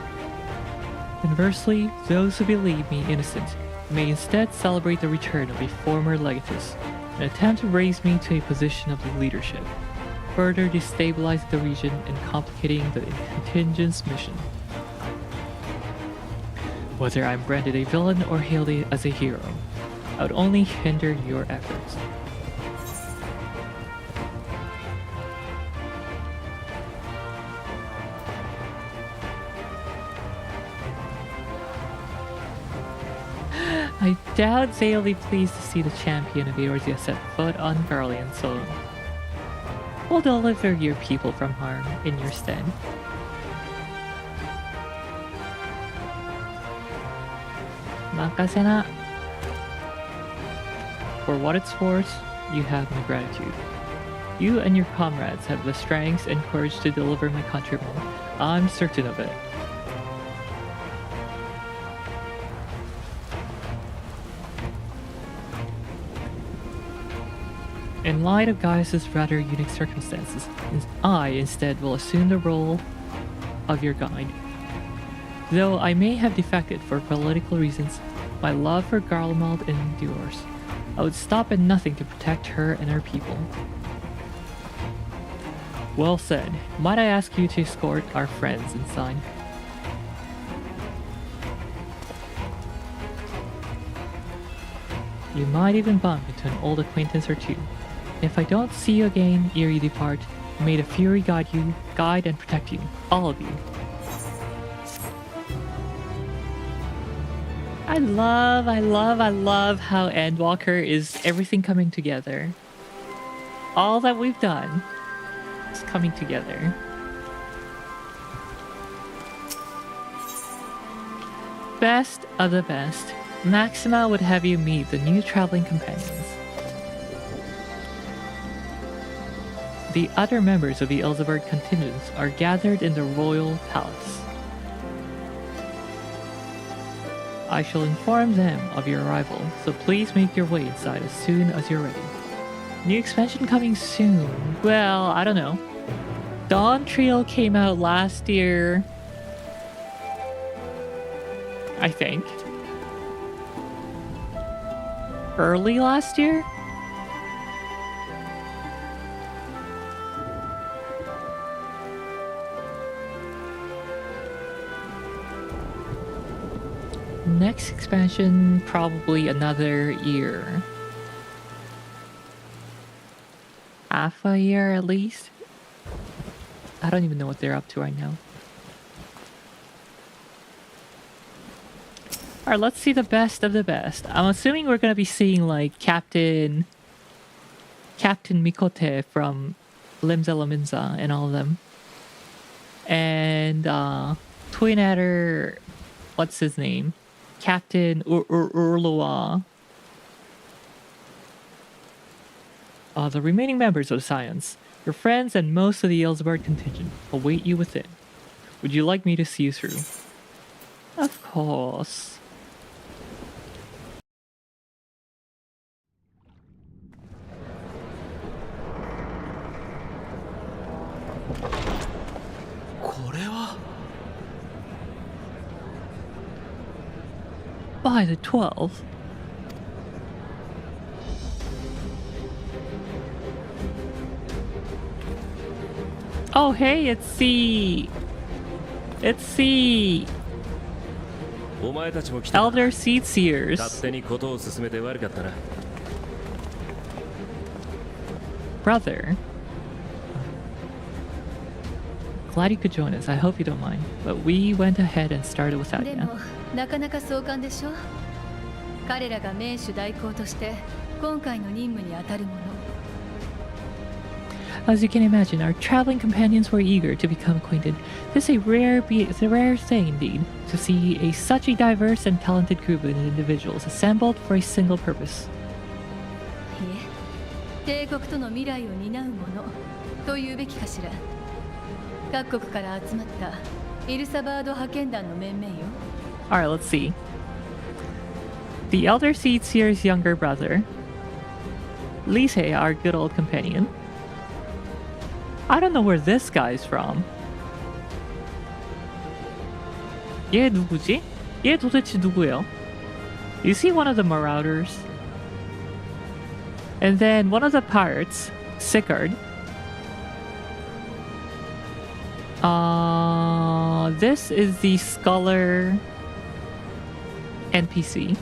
Conversely, those who believe me innocent may instead celebrate the return of a former legatus and attempt to raise me to a position of leadership, further destabilizing the region and complicating the contingent's mission. Whether I'm branded a villain or hailed as a hero, I would only hinder your efforts. I doubt they'll be pleased to see the champion of Eorzea set foot on Garlean soil. We'll deliver your people from harm in your stead. Makasena. For what it's worth, you have my gratitude. You and your comrades have the strength and courage to deliver my countrymen. I'm certain of it. In light of Gaius's rather unique circumstances, I instead will assume the role of your guide. Though I may have defected for political reasons, my love for Garlemald endures. I would stop at nothing to protect her and her people. Well said. Might I ask you to escort our friends inside? You might even bump into an old acquaintance or two. If I don't see you again ere you depart, may the Fury guide and protect you, all of you. I love how Endwalker is everything coming together. All that we've done is coming together. Best of the best. Maxima would have you meet the new traveling companions. The other members of the Eorzea contingents are gathered in the royal palace. I shall inform them of your arrival, so please make your way inside as soon as you're ready. New expansion coming soon. Well, I don't know. Dawn Trio came out last year, I think. Early last year? Next expansion, probably another year. Half a year at least? I don't even know what they're up to right now. Alright, let's see the best of the best. I'm assuming we're gonna be seeing like Captain Mikote from Limza Laminza and all of them. And Twin-Adder, what's his name? Captain Urlua. The remaining members of the Science, your friends and most of the Eorzea contingent, await you within. Would you like me to see you through? Of course. By the 12th. Oh, hey, it's C. It's C. お前たちも来た。 Elder Seed 勝 Seers. 手にことを進めて悪かったな。 Brother. Glad you could join us. I hope you don't mind. But we went ahead and started without で you. もなかなか壮観でしょ。彼らが名手代行として今回の任務に当たるもの。 As you can imagine, our traveling companions were eager to become acquainted. This is it's a rare thing indeed to see such a diverse and talented group of individuals assembled for a single purpose. いえ、帝国との未来を担うものと言うべきかしら。各国から集まったイルサバード派遣団の面々よ。 Alright, let's see. The Elder Seed Seer's younger brother, Lise, our good old companion. I don't know where this guy's from. 얘 누구지? 얘 도대체 누구예요? You see one of the marauders? And then one of the pirates, Sickard. This is the scholar NPC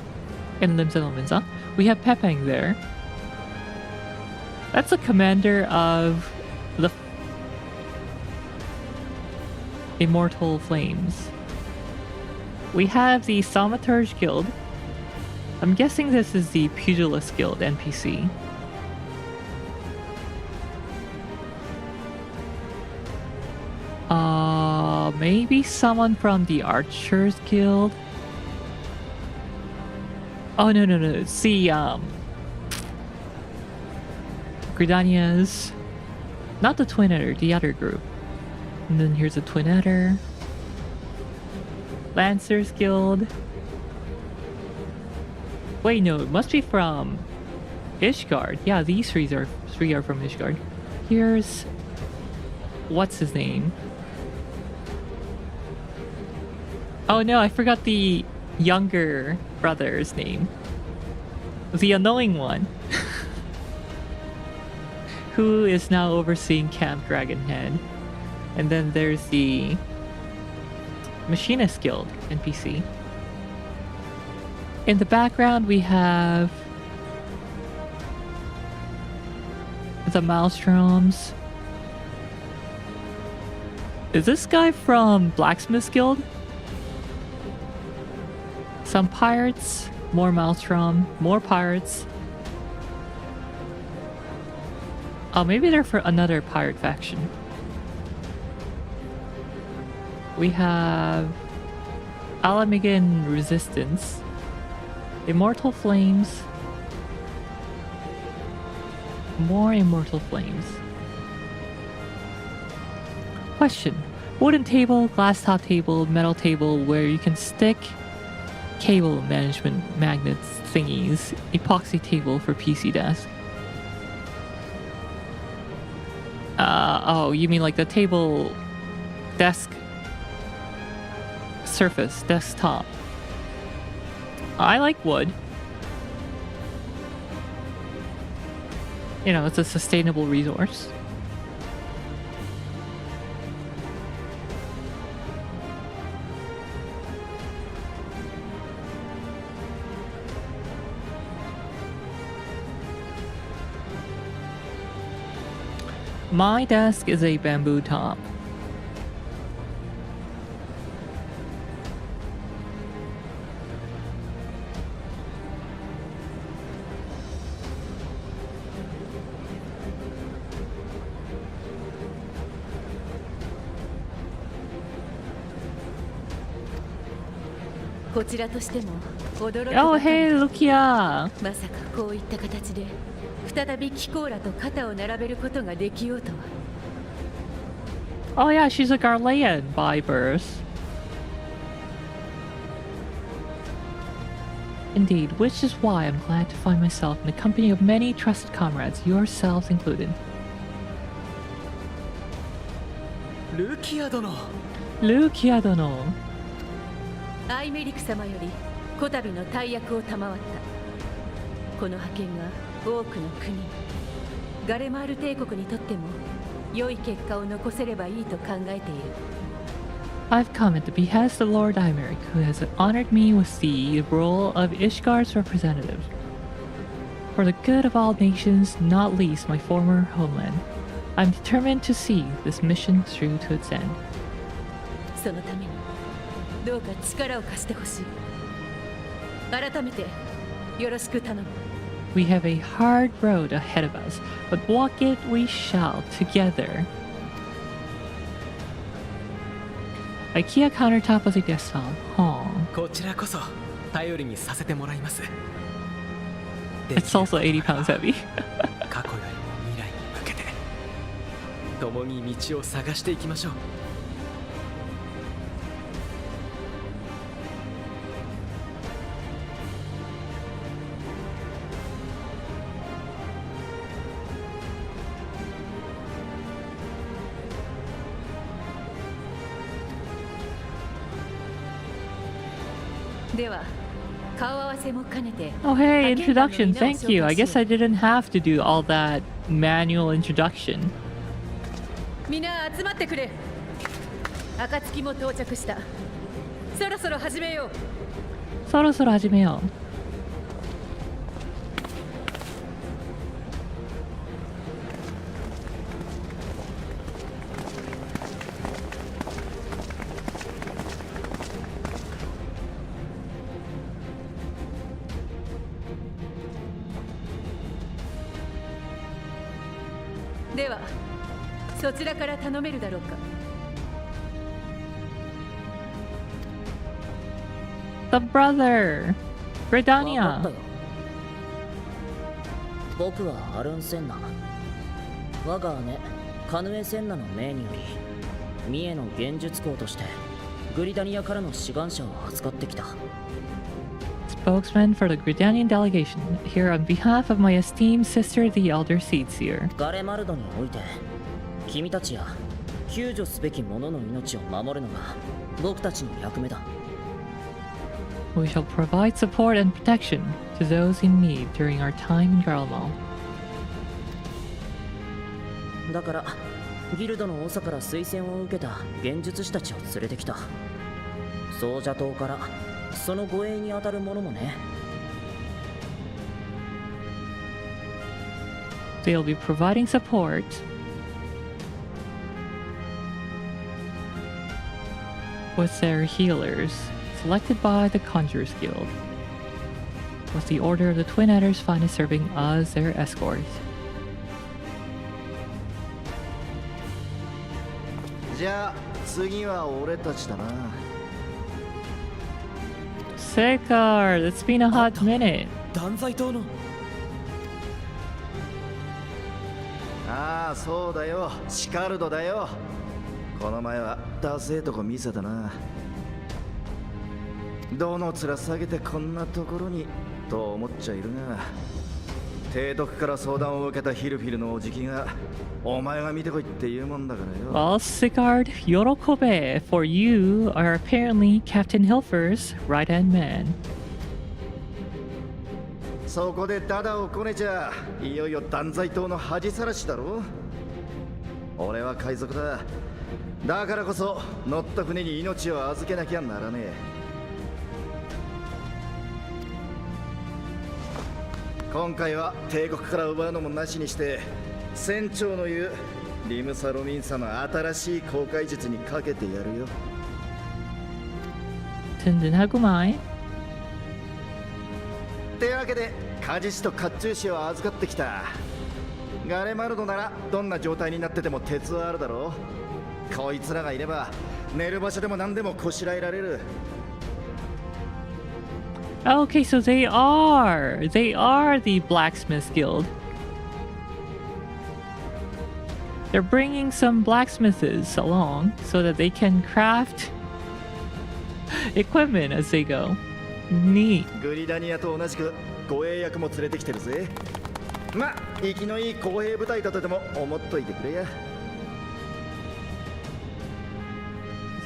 in Limsa. We have Pepeng there. That's the commander of the Immortal Flames. We have the Thaumaturge Guild. I'm guessing this is the Pugilist Guild NPC. Maybe someone from the Archers Guild. Oh no, it's the Gridania's, not the Twin Editor, the other group. And then here's a Twin Editor. Lancers Guild. Wait, no, it must be from Ishgard. Yeah, these three are from Ishgard. Here's what's his name? Oh no, I forgot the younger brother's name. The annoying one. Who is now overseeing Camp Dragonhead. And then there's the Machinist Guild NPC. In the background we have the Maelstroms. Is this guy from Blacksmith Guild? Some pirates, more Maelstrom, more pirates. Oh, maybe they're for another pirate faction. We have Alamigan Resistance, Immortal Flames, more Immortal Flames. Question: wooden table, glass top table, metal table where you can stick cable management magnets thingies, epoxy table for PC desk. Oh, you mean like the table desk surface, desktop. I like wood. You know, it's a sustainable resource. My desk is a bamboo top. Oh, hey, Lukia! まさかこういった形で再びキコーラと肩を並べることができようとは。 Oh yeah, she's a Garlean by birth. Indeed, which is why I'm glad to find myself in the company of many trusted comrades, yourselves included. Lukia dono. Lukia dono. アイメリク様よりこたびの大役を賜った。この派遣が多くの国、ガレマール帝国にとっても良い結果を残せればいいと考えている。 I've come at the behest of Lord Imeric, who has honored me with the role of Ishgar's representative. For the good of all nations, not least my former homeland, I'm determined to see this mission through to its end. そのためにどうか力を貸してほしい。改めてよろしく頼む。 We have a hard road ahead of us, but walk it we shall together. IKEA countertop was a guest home. こちらこそ頼りにさせてもらいます。 It's also 80 pounds heavy. 過去よりも未来に向けて共に道を探していきましょう。では顔合わせも兼ねて。 Oh hey, introduction, thank you. I guess I didn't have to do all that manual introduction. みんな集まってくれ。暁も到着した。そろそろ始めよう。そろそろ始めよう。ではそちらから頼めるだろうか。 The brother, わか Gridania. ったよ。僕はアルン・センナ。我が姉カヌエ・センナの命により三重の幻術校としてグリダニアからの志願者を扱ってきた。 Spokesman for the Gridanian delegation, here on behalf of my esteemed sister, the Elder Seedseer. ガレマルドにおいて君たちや救助すべき者の命を守るのが僕たちの役目だ。 We shall provide support and protection to those in need during our time in Garlemald. だからギルドの長から推薦を受けた幻術師たちを連れてきた。総者島からその護衛に当たる者もね。 They'll be providing support with their healers, selected by the Conjurers Guild, with the Order of the Twin Adders finally serving as their escort. じゃあ次は俺たちだな。 Sekar, it's been a hot minute. 断罪島のああそうだよ、シカルドだよ。この前はダセえとこ見せたな。どの面下げてこんなところにと思っちゃいるが、提督から相談を受けたヒルフィルのおじきがお前が見てこいって言うもんだからよ。 Well, Sigurd, Yorokobe, for you are apparently Captain Hilfer's right-hand man. そこでダダをこねちゃいよいよ断罪島の恥さらしだろ。俺は海賊だ。だからこそ乗った船に命を預けなきゃならねえ。今回は帝国から奪うのもなしにして船長の言うリムサロミンサの新しい航海術にかけてやるよ。 Tindinagumai. ってわけでカジシと甲冑師を預かってきた。ガレマルドならどんな状態になってても鉄はあるだろう。こいつらがいれば寝る場所でも何でもこしらえられる。 Okay, so they are the Blacksmith Guild. They're bringing some blacksmiths along so that they can craft equipment as they go. Neat. グリダニアと同じく護衛役も連れてきてるぜ。ま、生きのいい公兵部隊だとでも思っといてくれや。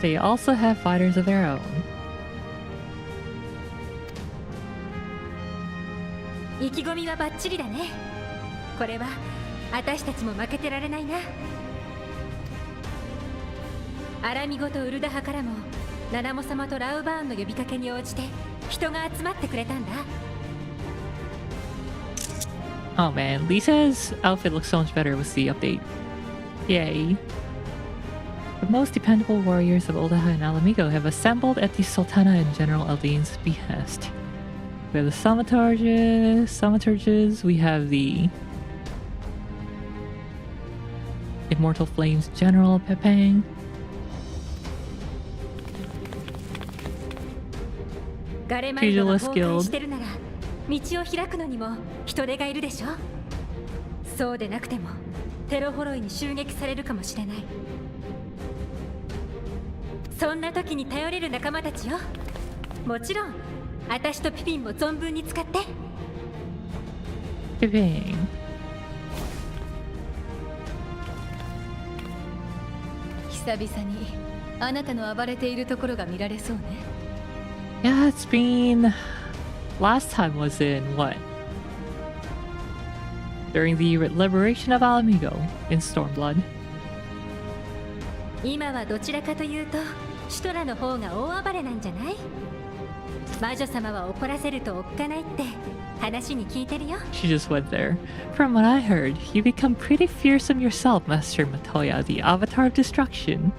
They also have fighters of their own. 意気込みはバッチリだね。これは私たちも負けてられないな。アラミゴとウルダ派からもナナモ様とラウバーンの呼びかけに応じて人が集まってくれたんだ。 Oh man, Lisa's outfit looks so much better with the update. Yay. The most dependable warriors of Oldaha and Alamigo have assembled at the Sultana and General Eldine's behest. We have the Thaumaturges, we have the Immortal Flames General Pepang. ガレマルドが崩壊してるなら道を開くのにも人手がいるでしょ。そうでなくてもテロ呪いに襲撃されるかもしれない。そんな時に頼れる仲間たちよ。もちろん私とピピンも存分に使って。ピピン。久々にあなたの暴れているところが見られそうね。Yeah, it's been... Last time was in what? During the liberation of Alamigo in Stormblood. 今はどちらかというとシュトラの方が大暴れなんじゃない？魔女様は怒らせるとおっかないって話に聞いてるよ。 She just went there. From what I heard, you become pretty fearsome yourself, Master Matoya, the Avatar of Destruction.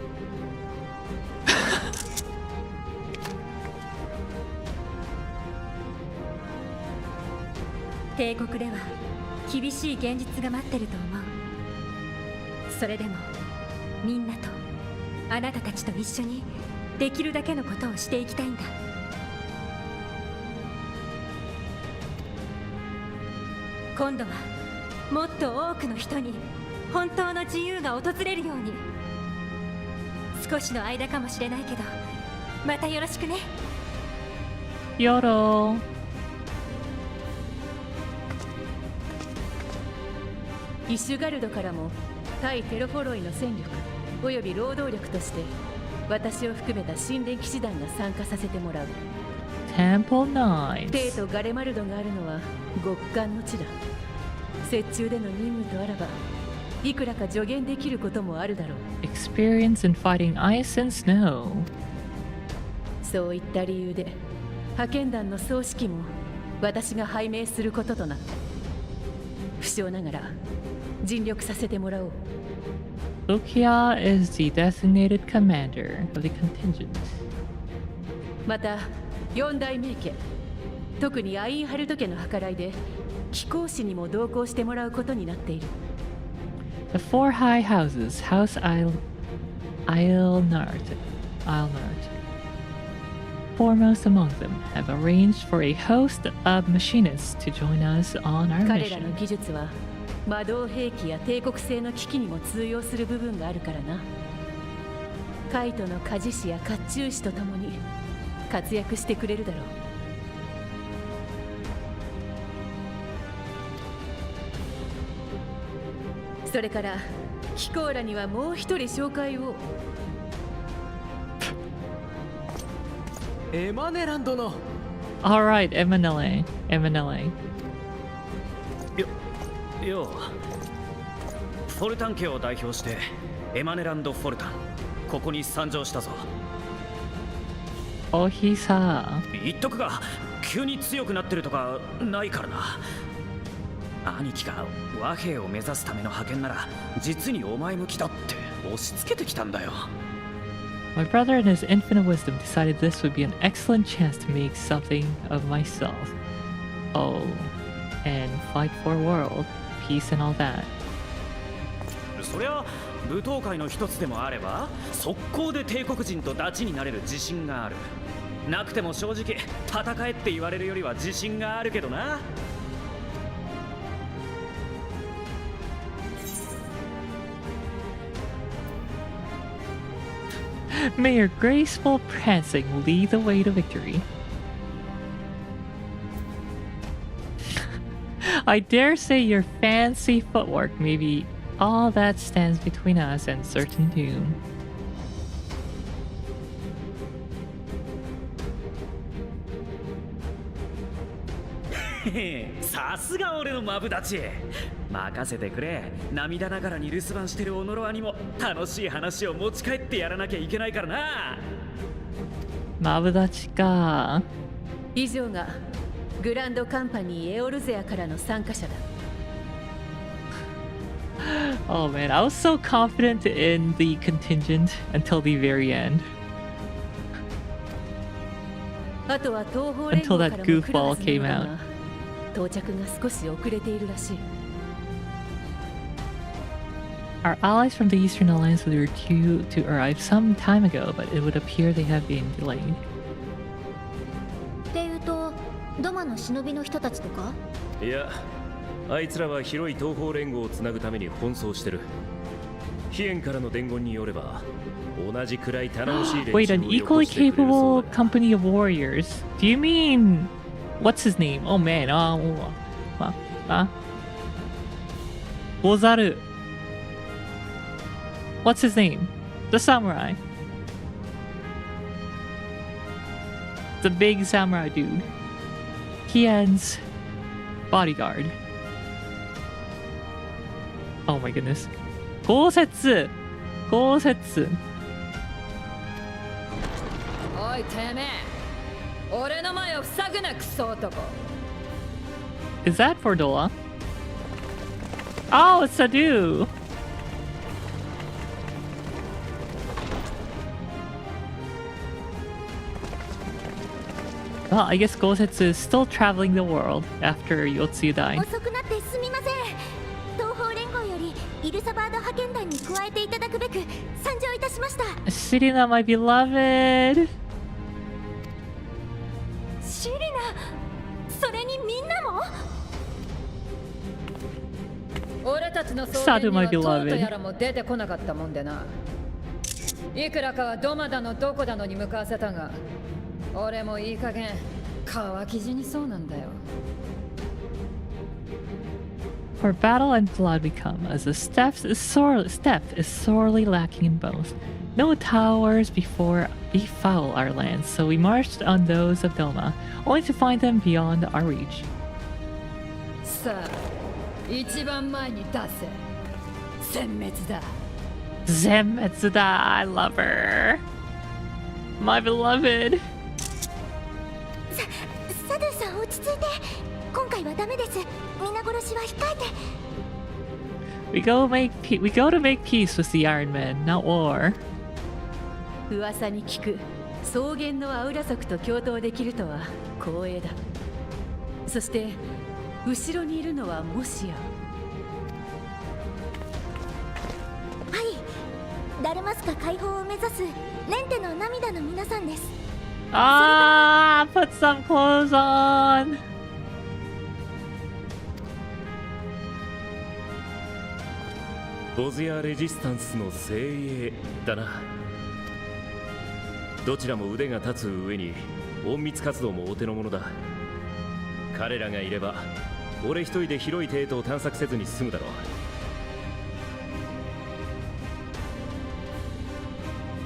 帝国では厳しい現実が待ってると思う。それでもみんなとあなたたちと一緒にできるだけのことをしていきたいんだ。今度はもっと多くの人に本当の自由が訪れるように。少しの間かもしれないけどまたよろしくね。ヨロー。イシュガルドからも対テロフォロイの戦力および労働力として私を含めた神殿騎士団が参加させてもらう。 Temple Knights. テイとガレマルドがあるのは極寒の地だ。雪中での任務とあらばいくらか助言できることもあるだろう。 Experience in fighting ice and snow. そういった理由で派遣団の総指揮も私が拝命することとなった。不詳ながら尽力させてもらおう。 Lucia is the designated commander of the contingent. また四大名家、特にアインハルト家の計らいで貴公子にも同行してもらうことになっている。 The four high houses, House Islenard. Foremost among them have arranged for a host of machinists to join us on our 彼らの mission. 技術は魔導兵器や帝国製の機器にも通用する部分があるからな。カイトの鍛冶師や甲冑師と共に活躍してくれるだろう。それからキコーラにはもう一人紹介を。エマネランドの Alright, Emanele. ようフォルタン家を代表してエマネランド・フォルタンここに参上したぞ。おひさ。言っとくが急に強くなってるとかないからな。兄貴が和平を目指すための派遣なら実にお前向きだって押し付けてきたんだよ。 My brother in his infinite wisdom decided this would be an excellent chance to make something of myself. Oh, and fight for world peace and all that. そりゃ舞踏会の一つでもあれば速攻で帝国人とダチになれる自信がある。なくても正直戦えって言われるよりは自信があるけどな。 May your graceful prancing lead the way to victory. I dare say your fancy footwork may be all that stands between us and certain doom. さすが俺のマブダチ。任せてくれ。涙ながらに留守番してるオノロアにも楽しい話を持ち帰ってやらなきゃいけないからな。マブダチか。以上がグランドカンパニーエオルゼアからの参加者だ。Oh man, I was so confident in the contingent until the very end. あとは東方連 Until 合から that も来る goofball はずな came のだ out. が、到着が少し遅れているらしい。Our allies from the Eastern Alliance were due to arrive some time ago, but it would appear they have been delayed. っていうとドマの忍びの人たちとか？いや、あいつらは広い東方連合をつなぐために奔走してる。飛燕からの伝言によれば、同じくらい頼もしい連中を Wait, an よこ equally してくれるそう capable だ。 company of warriors? Do you mean what's his name? Oh man, Gozaru. What's his name? The samurai. The big samurai dude. Kian's bodyguard. Oh my goodness. Gosetsu! おいてめえ、俺の前を塞ぐなクソ男。 Is that for Dola? Oh, it's Sadu! Well, I guess Gosetsu is still traveling the world after Yotsuyu died. 遅くなってすみません。東方連合よりイルサバード派遣団に加えていただくべく参上いたしました。 Shirina, my beloved! シリナ、それにみんなも？俺たちの送 Sadu, 迎に my はトート beloved. やらも出てこなかったもんでな。いくらかはドマだのどこだのに向かわせたが、俺もいい加減乾き死にそうなんだよ。 For battle and blood we come, as the steppe is sorely lacking in both. No towers befoul our lands, so we marched on those of Doma, only to find them beyond our reach. さあ、一番前に出せ。殲滅だ。 Zenmetsuda, I love her. My beloved. サドゥさん落ち着いて。今回はダメです。皆殺しは控えて。We go to make peace with the Iron Men, not war. 噂に聞く草原のアウラ族と共闘できるとは光栄だ。そして後ろにいるのはもしや。はい、ダルマスカ解放を目指すレンテの涙の皆さんです。 Ah, put some clothes on. ボズヤ・レジスタンスの精鋭だな。どちらも腕が立つ上に隠密活動もお手の物だ。彼らがいれば俺一人で広い帝都を探索せずに済むだろう。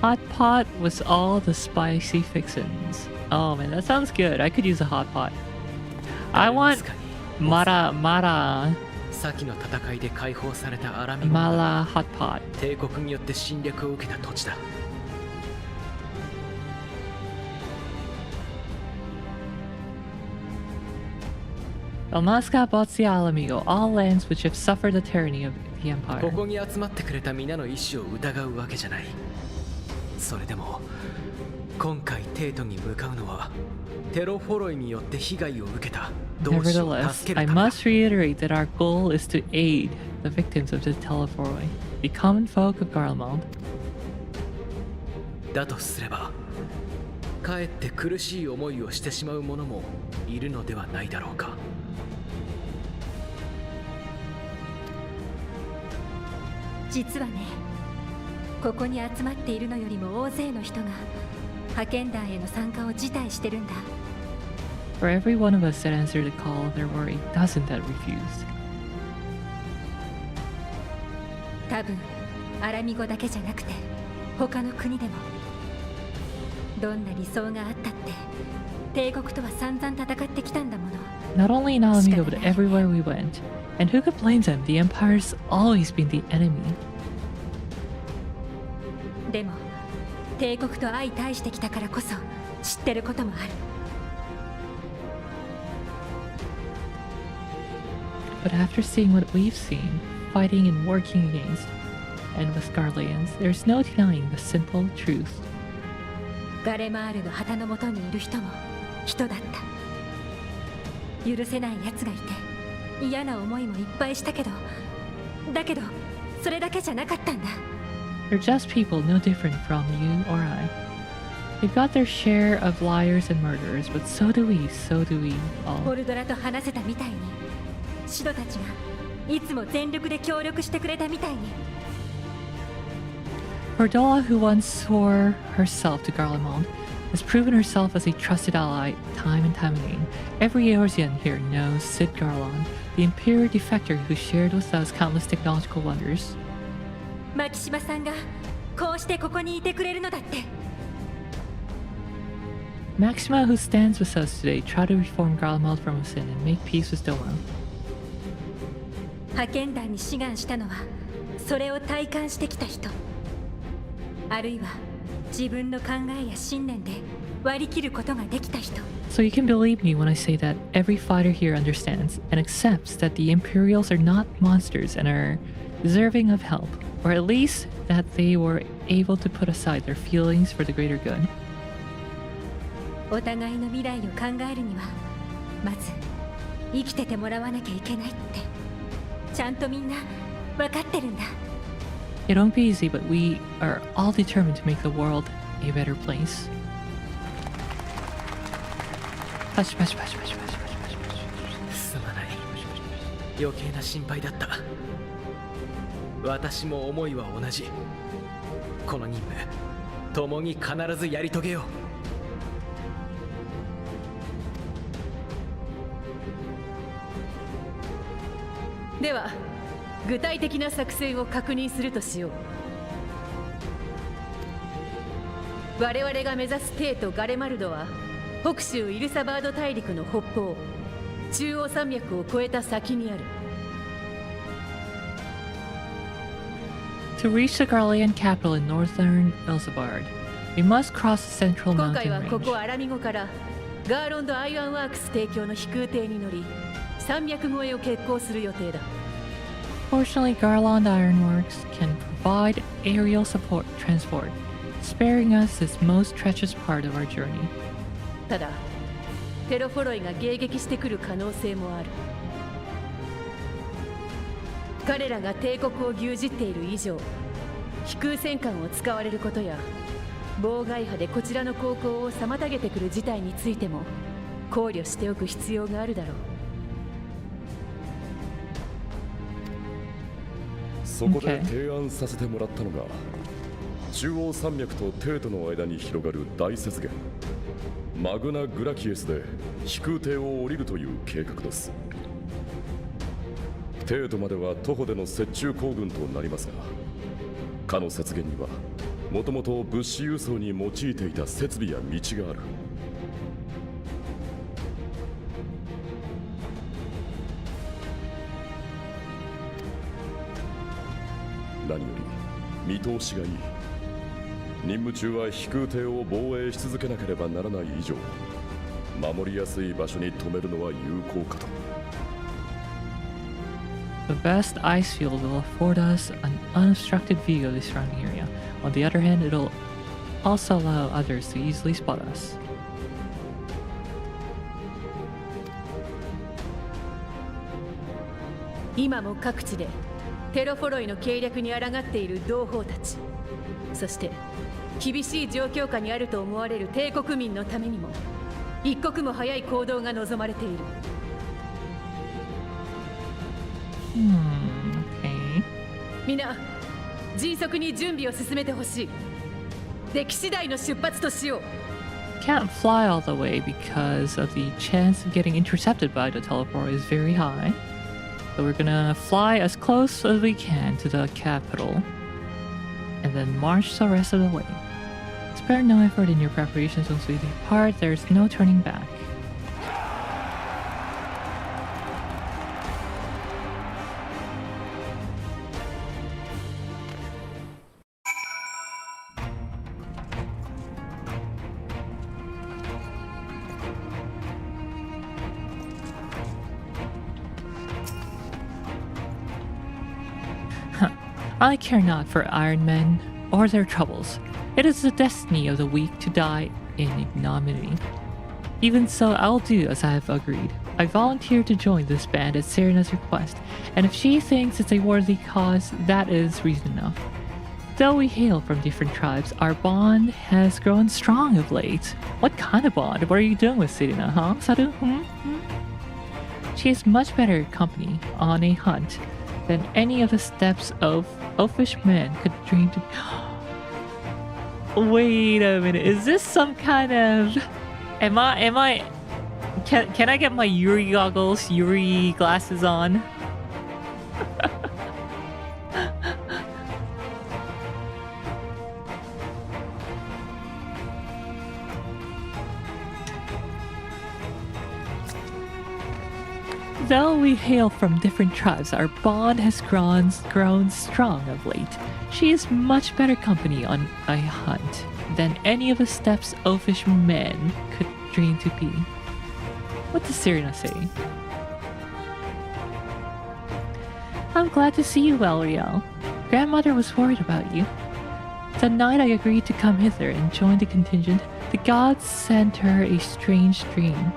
Hot pot was all the spicy fixins. Oh man, that sounds good. I could use a hot pot. I want Mara 先の戦いで解放されたアラミゴ Mala hot pot. 帝国によって侵略を受けた土地だ。 Almasca Botsia Alamigo, all lands which have suffered the tyranny of the こ Empire. こに集まってくれた皆の意志を疑うわけじゃない。それでも今回帝都に向かうのはテロフォロイによって被害を受けた同志を Nevertheless, 助け I るためだ。 must reiterate that our goal is to aid the victims of the Teleforoi, the common folk of Garlemald. だとすればかえって苦しい思いをしてしまう者もいるのではないだろうか。実はね、ここに集まっているのよりも大勢の人が派遣団への参加を辞退してるんだ。 For every one of us that answered the call, there were a dozen that refused. 多分アラミゴだけじゃなくて他の国でも。どんな理想があったって帝国とは散々戦ってきたんだもの。Not only in Alameda, but everywhere we went. And who could blame them? The Empire's always been the enemy. でも帝国と相対してきたからこそ知ってることもある。 But after seeing what we've seen, fighting and working against, and with Garleans, there's no denying the simple truth. ガレマールの旗の下にいる人も人だった。許せない奴がいて嫌な思いもいっぱいしたけど、だけどそれだけじゃなかったんだ。 They're just people no different from you or I. They've got their share of liars and murderers, but so do we all. ボルドラと話せたみたいに、シドたちがいつも全力で協力してくれたみたいに。 Cordola, who once swore herself to Garlemald, has proven herself as a trusted ally time and time again. Every Eorzean here knows Sid Garland, the Imperial defector who shared with us countless technological wonders. マキシマさんがこうしてここにいてくれるのだって。 Maxima, who stands with us today, tried to reform Garlemald from within and make peace with Dolan. 派遣団に志願したのはそれを体感してきた人、あるいは自分の考えや信念で割り切ることができた人。 So you can believe me when I say that every fighter here understands and accepts that the Imperials are not monsters and are deserving of help, or at least that they were able to put aside their feelings for the greater good. お互いの未来を考えるにはまず生きててもらわなきゃいけないってちゃんとみんな分かってるんだ。 It won't be easy, but we are all determined to make the world a better place. パシパシパシパシパシパシパシパシ。すまない。余計な心配だった。私も思いは同じ。この任務、共に必ずやり遂げよう。では具体的な作戦を確認するとしよう。我々が目指すテイとガレマルドは北州イルサバード大陸の北方、中央山脈を越えた先にある。 To reach the Garlean capital in northern Elsabard, we must cross the central 今 mountain 回はこ range. こアラミゴからガーロンド・アイアンワークス提供の飛空艇に乗り山脈越えを決行する予定だ。 Fortunately, Garland Ironworks can provide aerial support transport, sparing us this most treacherous part of our journey. ただテロフォロイが迎撃してくる可能性もある。彼らが帝国を牛耳っている以上、飛空戦艦を使われることや妨害波でこちらの航行を妨げてくる事態についても考慮しておく必要があるだろう。そこで提案させてもらったのが、中央山脈とテートの間に広がる大雪原マグナ・グラキエスで飛空艇を降りるという計画です。テートまでは徒歩での雪中行軍となりますが、かの雪原にはもともと物資輸送に用いていた設備や道がある。何より見通しがいい。任務中は飛空艇を防衛し続けなければならない以上、守りやすい場所に止めるのは有効かと。The best ice field will afford us an unobstructed view of the surrounding area. On the other hand, it'll also allow others to easily spot us. 今も各地でテロフォロイの計略に抗っている同胞たち、そして厳しい状況下にあると思われる帝国民のためにも一刻も早い行動が望まれている。Okay. みんな迅速に準備を進めてほしい。出来次第の出発としよう。 Can't fly all the way because of the chance of getting intercepted by the teleport is very high. So we're gonna fly as close as we can to the capital and then march the rest of the way. Spare no effort in your preparations once we depart. There's no turning back. I care not for Iron Men or their troubles. It is the destiny of the weak to die in ignominy. Even so, I'll do as I have agreed. I volunteer to join this band at Serena's request, and if she thinks it's a worthy cause, that is reason enough. Though we hail from different tribes, our bond has grown strong of late. What kind of bond? What are you doing with Serena, huh, Sadu? She is much better company on a hunt than any of the steps of oafish men could dream to... Wait a minute, is this some kind of... Am I... Can I get my Yuri goggles, Yuri glasses on? Though we hail from different tribes, our bond has grown strong of late. She is much better company on a hunt than any of the steps oafish men could dream to be. What does Serena say? I'm glad to see you well, Riel. Grandmother was worried about you. The night I agreed to come hither and join the contingent, the gods sent her a strange dream.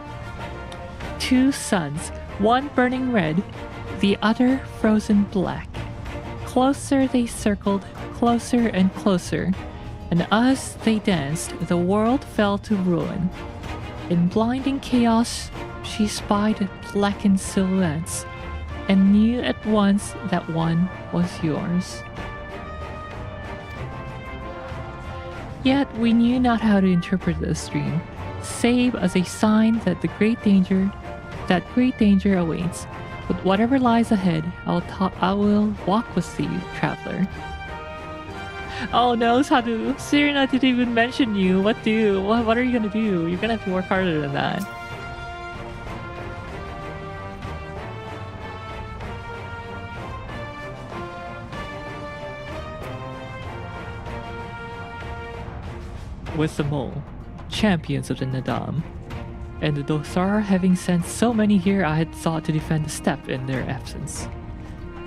2 suns, one burning red, the other frozen black. Closer they circled, closer and closer, and as they danced, the world fell to ruin. In blinding chaos, she spied blackened silhouettes, and knew at once that one was yours. Yet we knew not how to interpret this dream, save as a sign that great danger awaits. But whatever lies ahead, I will walk with you, traveler. Oh no, Sadu, Serena didn't even mention you. What are you gonna do? You're gonna have to work harder than that. With the mole, champions of the Nadam, and the Dosar having sent so many here, I had sought to defend the steppe in their absence.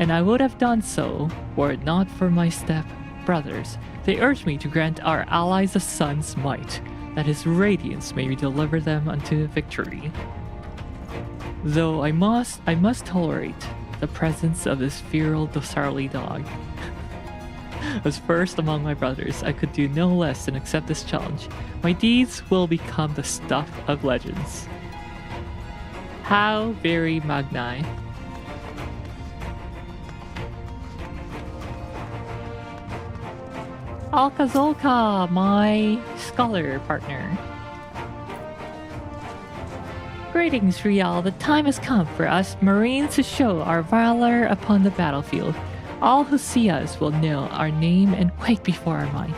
And I would have done so, were it not for my steppe brothers. They urged me to grant our allies the sun's might, that his radiance may deliver them unto victory. Though I must tolerate the presence of this feral Dosarly dog. As first among my brothers, I could do no less than accept this challenge. My deeds will become the stuff of legends. How very magni. Alka-Zolka, my scholar partner. Greetings, Rial. The time has come for us Marines to show our valor upon the battlefield. All who see us will know our name and quake before our might.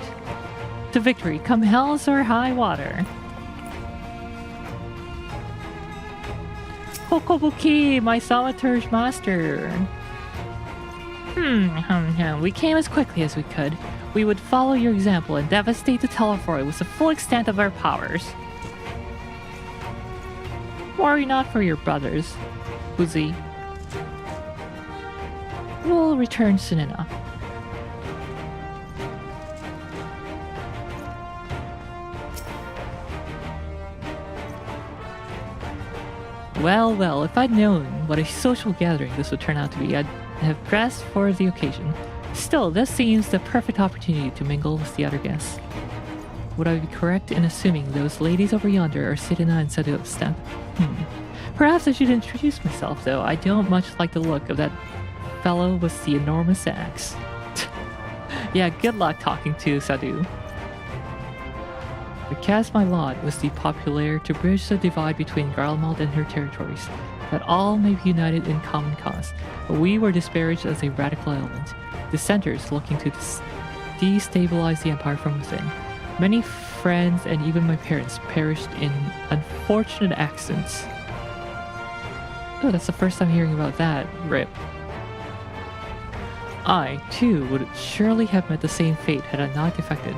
To victory, come hells or high water. Kokobuki, my Thaumaturge master. We came as quickly as we could. We would follow your example and devastate the Telephoroid with the full extent of our powers. Worry not for your brothers, Uzi. We'll return soon enough. Well, if I'd known what a social gathering this would turn out to be, I'd have dressed for the occasion. Still, this seems the perfect opportunity to mingle with the other guests. Would I be correct in assuming those ladies over yonder are Serena and Sadu of Steppe? Perhaps I should introduce myself, though. I don't much like the look of that fellow with the enormous axe. Yeah, good luck talking to Sadu. I cast my lot with the popular to bridge the divide between Garlemald and her territories, that all may be united in common cause. But we were disparaged as a radical element, dissenters looking to destabilize the empire from within. Many friends and even my parents perished in unfortunate accidents. Oh, that's the first time hearing about that. Rip. I, too, would surely have met the same fate had I not defected.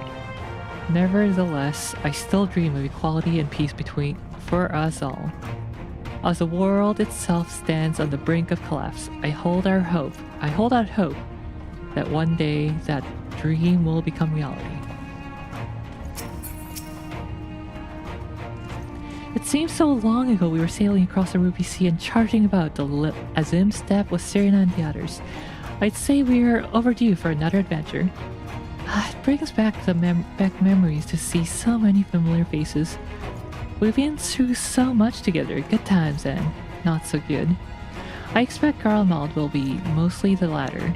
Nevertheless, I still dream of equality and peace for us all. As the world itself stands on the brink of collapse, I hold out hope that one day that dream will become reality. It seems so long ago we were sailing across the Ruby Sea and charging about the Azim Steppe with Serena and the others. I'd say we're overdue for another adventure. It brings back memories to see so many familiar faces. We've been through so much together, good times and not so good. I expect Garlemald will be mostly the latter.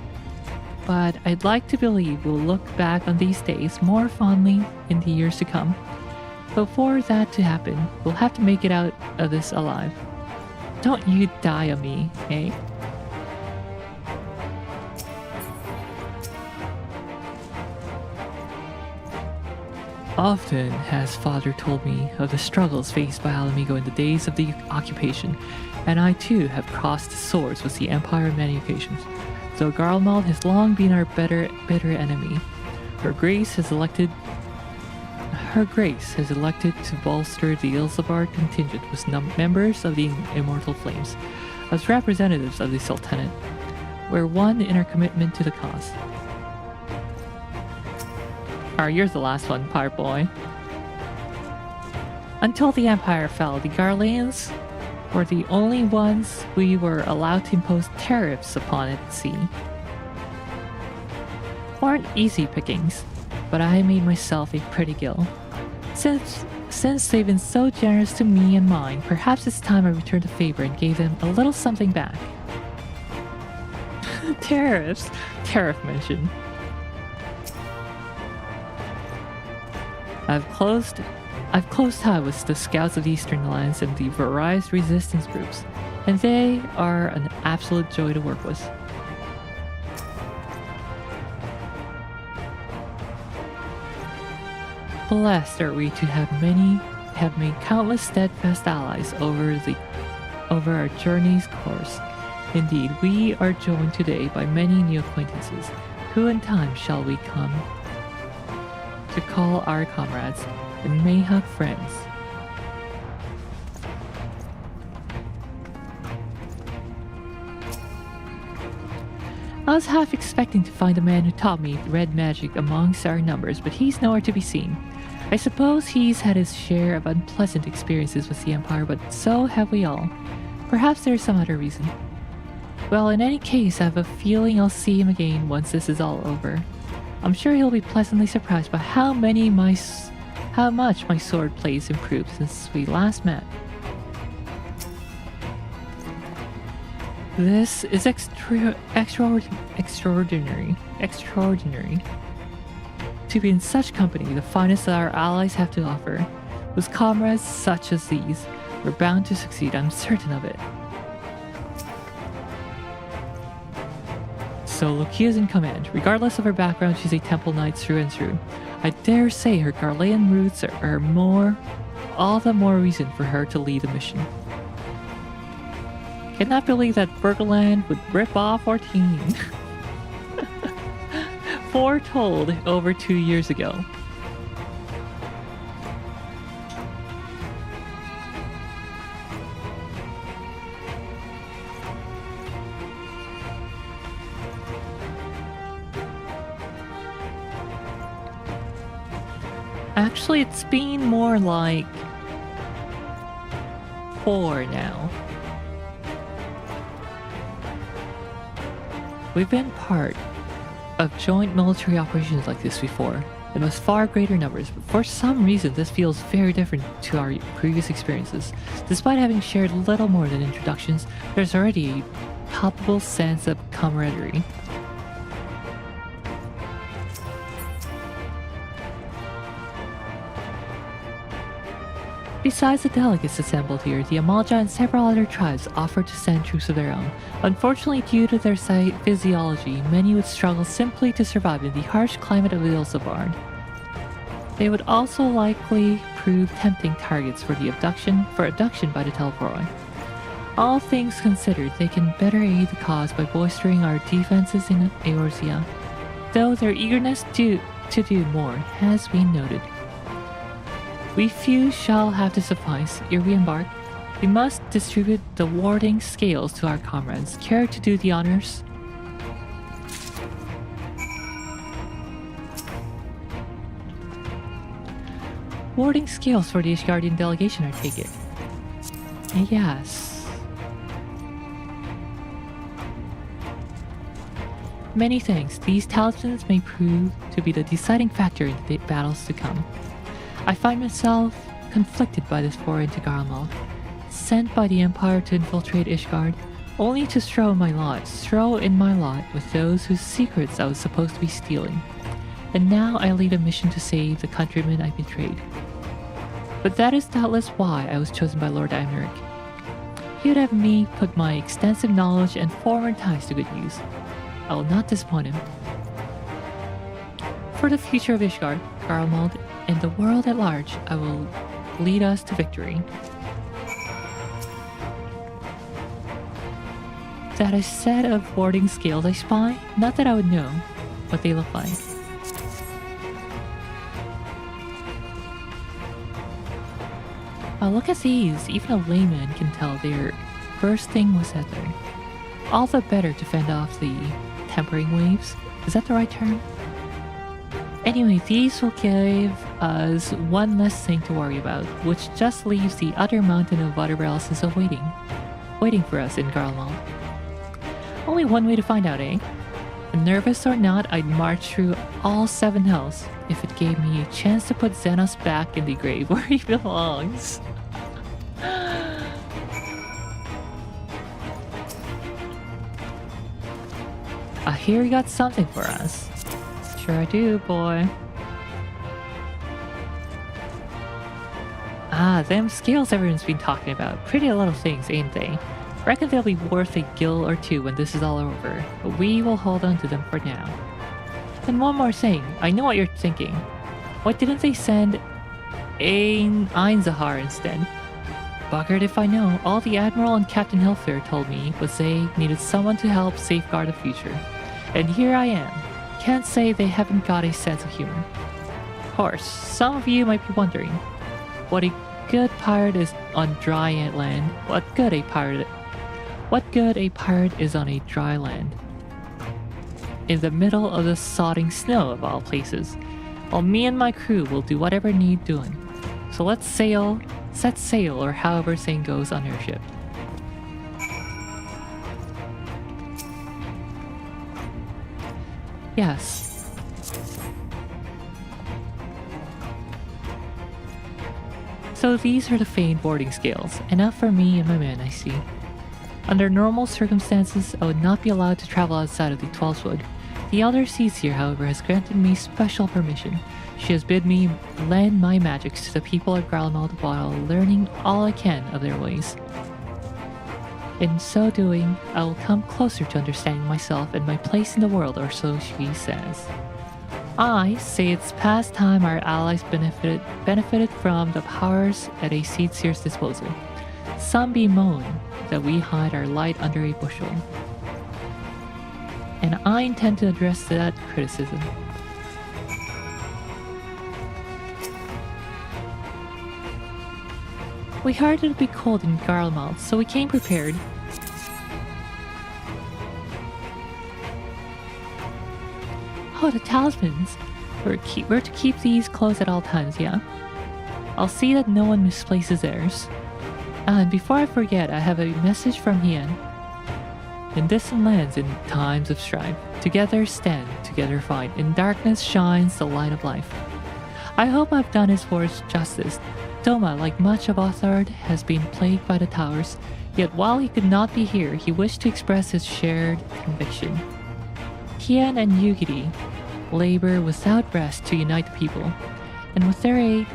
But I'd like to believe we'll look back on these days more fondly in the years to come. But for that to happen, we'll have to make it out of this alive. Don't you die on me, eh? Often has Father told me of the struggles faced by Alamigo in the days of the occupation, and I too have crossed swords with the Empire on many occasions. Though Garlemald has long been our bitter enemy, Her Grace has elected to bolster the Ilsabard contingent with members of the Immortal Flames. As representatives of the Sultanate, we're one in our commitment to the cause. Alright, you're the last one, Pirate Boy. Until the Empire fell, the Garleans were the only ones we were allowed to impose tariffs upon at sea. Weren't easy pickings, but I made myself a pretty gill. Since they've been so generous to me and mine, perhaps it's time I returned the favor and gave them a little something back. Tariffs? Tariff mention. I've closed ties with the Scouts of the Eastern Alliance and the various resistance groups, and they are an absolute joy to work with. Blessed are we to have made countless steadfast allies over our journey's course. Indeed, we are joined today by many new acquaintances, who in time shall we come to call our comrades and Mayhawk friends. I was half expecting to find the man who taught me red magic amongst our numbers, but he's nowhere to be seen. I suppose he's had his share of unpleasant experiences with the Empire, but so have we all. Perhaps there's some other reason. Well, in any case, I have a feeling I'll see him again once this is all over. I'm sure he'll be pleasantly surprised by how much my sword plays improved since we last met. This is extraordinary. To be in such company, the finest that our allies have to offer. With comrades such as these, we're bound to succeed, I'm certain of it. So Lucia's in command. Regardless of her background, she's a Temple Knight through and through. I dare say her Garlean roots are all the more reason for her to lead the mission. Cannot believe that Burgerland would rip off our team. Foretold over 2 years ago. Actually, it's been more like 4 now. We've been part of joint military operations like this before, and with far greater numbers, but for some reason this feels very different to our previous experiences. Despite having shared little more than introductions, there's already a palpable sense of camaraderie. Besides the delegates assembled here, the Amalja and several other tribes offered to send troops of their own. Unfortunately, due to their physiology, many would struggle simply to survive in the harsh climate of Ilsabard. They would also likely prove tempting targets for abduction by the Telvoroi. All things considered, they can better aid the cause by bolstering our defenses in Eorzea, though their eagerness to do more has been noted. We few shall have to suffice ere we embark. We must distribute the warding scales to our comrades. Care to do the honors? warding skills for the Ishgardian delegation, I take it. Yes. Many thanks. These talismans may prove to be the deciding factor in the battles to come. I find myself conflicted by this foray to Garlemald, sent by the Empire to infiltrate Ishgard, only to throw in my lot with those whose secrets I was supposed to be stealing. And now I lead a mission to save the countrymen I betrayed. But that is doubtless why I was chosen by Lord Amneric. He would have me put my extensive knowledge and former ties to good use. I will not disappoint him. For the future of Ishgard, Garlemald, and the world at large, I will lead us to victory. That a set of warding skills I spy? Not that I would know what they look like. Look at these. Even a layman can tell their first thing was Ether. All the better to fend off the tempering waves. Is that the right term? Anyway, these will give us one less thing to worry about, which just leaves the other mountain of water balances waiting for us in Garlemald. Only one way to find out, eh? Nervous or not, I'd march through all 7 hells if it gave me a chance to put Xenos back in the grave where he belongs. I hear you got something for us. Sure I do, boy. Them skills everyone's been talking about. Pretty little things, ain't they? Reckon they'll be worth a gil or 2 when this is all over, but we will hold on to them for now. And one more thing, I know what you're thinking. Why didn't they send Einzahar instead? Buggered if I know. All the Admiral and Captain Hilfer told me was they needed someone to help safeguard the future. And here I am. Can't say they haven't got a sense of humor. Of course, some of you might be wondering what a good pirate is on dry land. What good a pirate is on a dry land. In the middle of the sodding snow of all places. While me and my crew will do whatever need doing. So let's set sail, or however saying goes on your ship. Yes. So these are the feigned boarding scales. Enough for me and my men, I see. Under normal circumstances, I would not be allowed to travel outside of the 12th Wood. The Elder Seas here, however, has granted me special permission. She has bid me lend my magics to the people of Garlemald while learning all I can of their ways. In so doing, I will come closer to understanding myself and my place in the world, or so she says. I say it's past time our allies benefited from the powers at a seed seer's disposal. Some bemoan that we hide our light under a bushel. And I intend to address that criticism. We heard it would be cold in Garlemald, so we came prepared. Oh, the talismans. We're to keep these close at all times, yeah? I'll see that no one misplaces theirs. And before I forget, I have a message from Hien. In distant lands, in times of strife, together stand, together fight. In darkness shines the light of life. I hope I've done his words justice. Doma, like much of Othard, has been plagued by the towers, yet while he could not be here, he wished to express his shared conviction. Hien and Yugiri labor without rest to unite the people, and with their aid,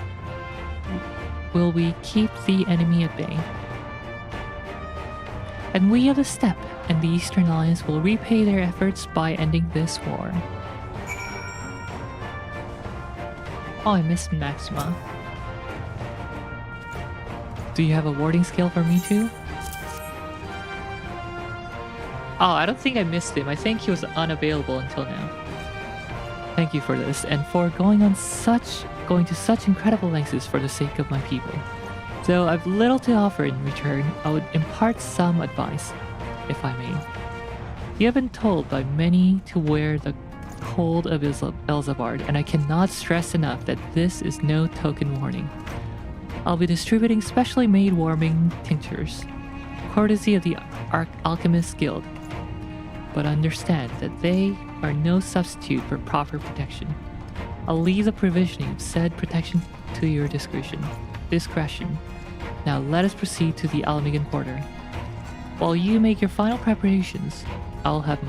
will we keep the enemy at bay. And we of the Steppe and the Eastern Alliance will repay their efforts by ending this war. Oh, I missed Maxima. Do you have a warding skill for me too? Oh, I don't think I missed him. I think he was unavailable until now. Thank you for this, and for going to such incredible lengths for the sake of my people. Though I've little to offer in return, I would impart some advice, if I may. You have been told by many to wear the hold of Elzabard, and I cannot stress enough that this is no token warning. I'll be distributing specially made warming tinctures, courtesy of the Alchemist Guild. But understand that they are no substitute for proper protection. I'll leave the provisioning of said protection to your discretion. Now let us proceed to the Alamigan Quarter. While you make your final preparations, I'll have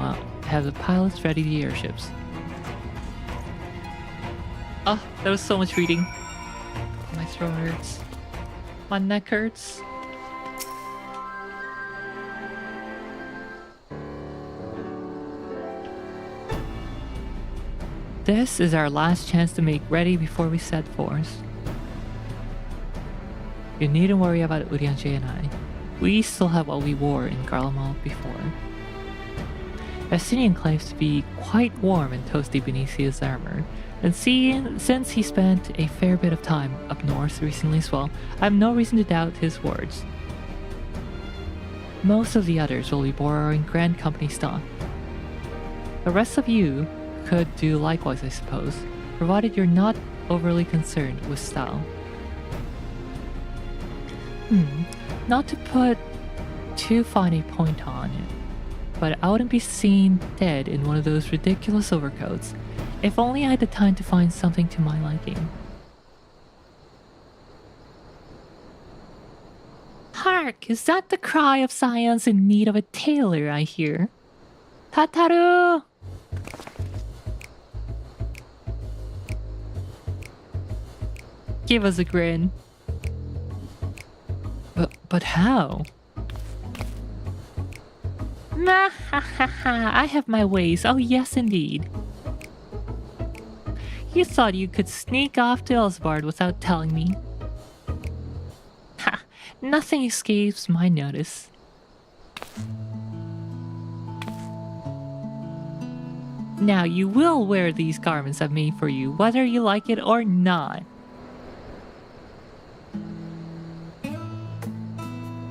the pilots ready the airships. Oh, that was so much reading. My throat hurts. My neck hurts. This is our last chance to make ready before we set forth. You needn't worry about Eorzea and I. We still have what we wore in Garlemald before. Estinian claims to be quite warm and toasty beneath his armor, and since he spent a fair bit of time up north recently as well, I have no reason to doubt his words. Most of the others will be borrowing Grand Company stock. The rest of you could do likewise, I suppose, provided you're not overly concerned with style. Not to put too fine a point on it, but I wouldn't be seen dead in one of those ridiculous overcoats, if only I had the time to find something to my liking. Hark! Is that the cry of scions in need of a tailor, I hear? Tataru! Give us a grin. But how? Nah, ha ha ha, I have my ways. Oh yes, indeed. You thought you could sneak off to Elzabard without telling me. Ha, nothing escapes my notice. Now you will wear these garments I've made for you, whether you like it or not.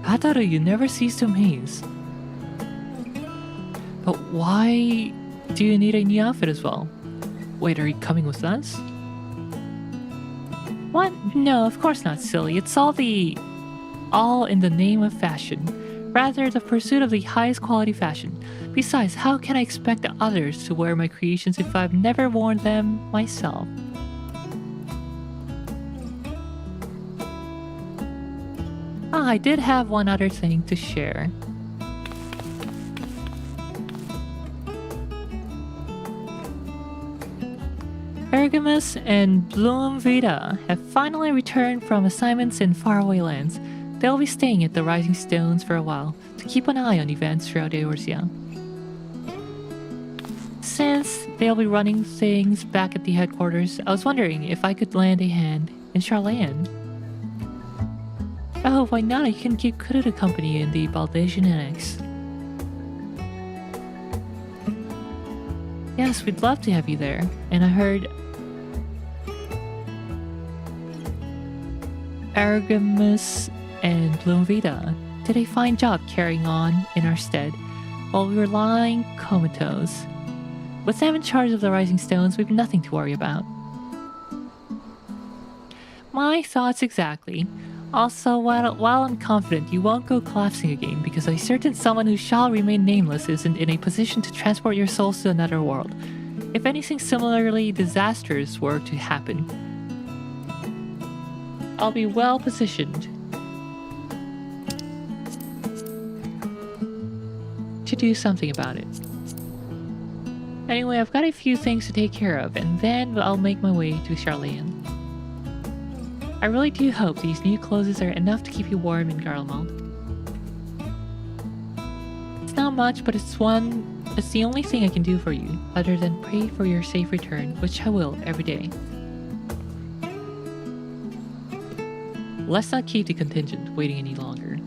Hataru, you never cease to amaze. But why do you need a new outfit as well? Wait, are you coming with us? What? No, of course not, silly. It's all in the name of fashion. Rather, the pursuit of the highest quality fashion. Besides, how can I expect others to wear my creations if I've never worn them myself? I did have one other thing to share. Ergamus and Bloomvita have finally returned from assignments in faraway lands. They'll be staying at the Rising Stones for a while to keep an eye on events throughout Eorzea. Since they'll be running things back at the headquarters, I was wondering if I could lend a hand in Charlayan. Oh, why not? You can keep Kuruda company in the Baldasian Annex. Yes, we'd love to have you there. And I heard Aragamus and Bloomvita did a fine job carrying on in our stead while we were lying comatose. With them in charge of the Rising Stones, we've nothing to worry about. My thoughts exactly. Also, while I'm confident you won't go collapsing again because a certain someone who shall remain nameless isn't in a position to transport your souls to another world, if anything similarly disastrous were to happen, I'll be well positioned to do something about it. Anyway, I've got a few things to take care of, and then I'll make my way to Charlayan. I really do hope these new clothes are enough to keep you warm in Garlemald. It's not much, but it's the only thing I can do for you, other than pray for your safe return, which I will every day. Let's not keep the contingent waiting any longer.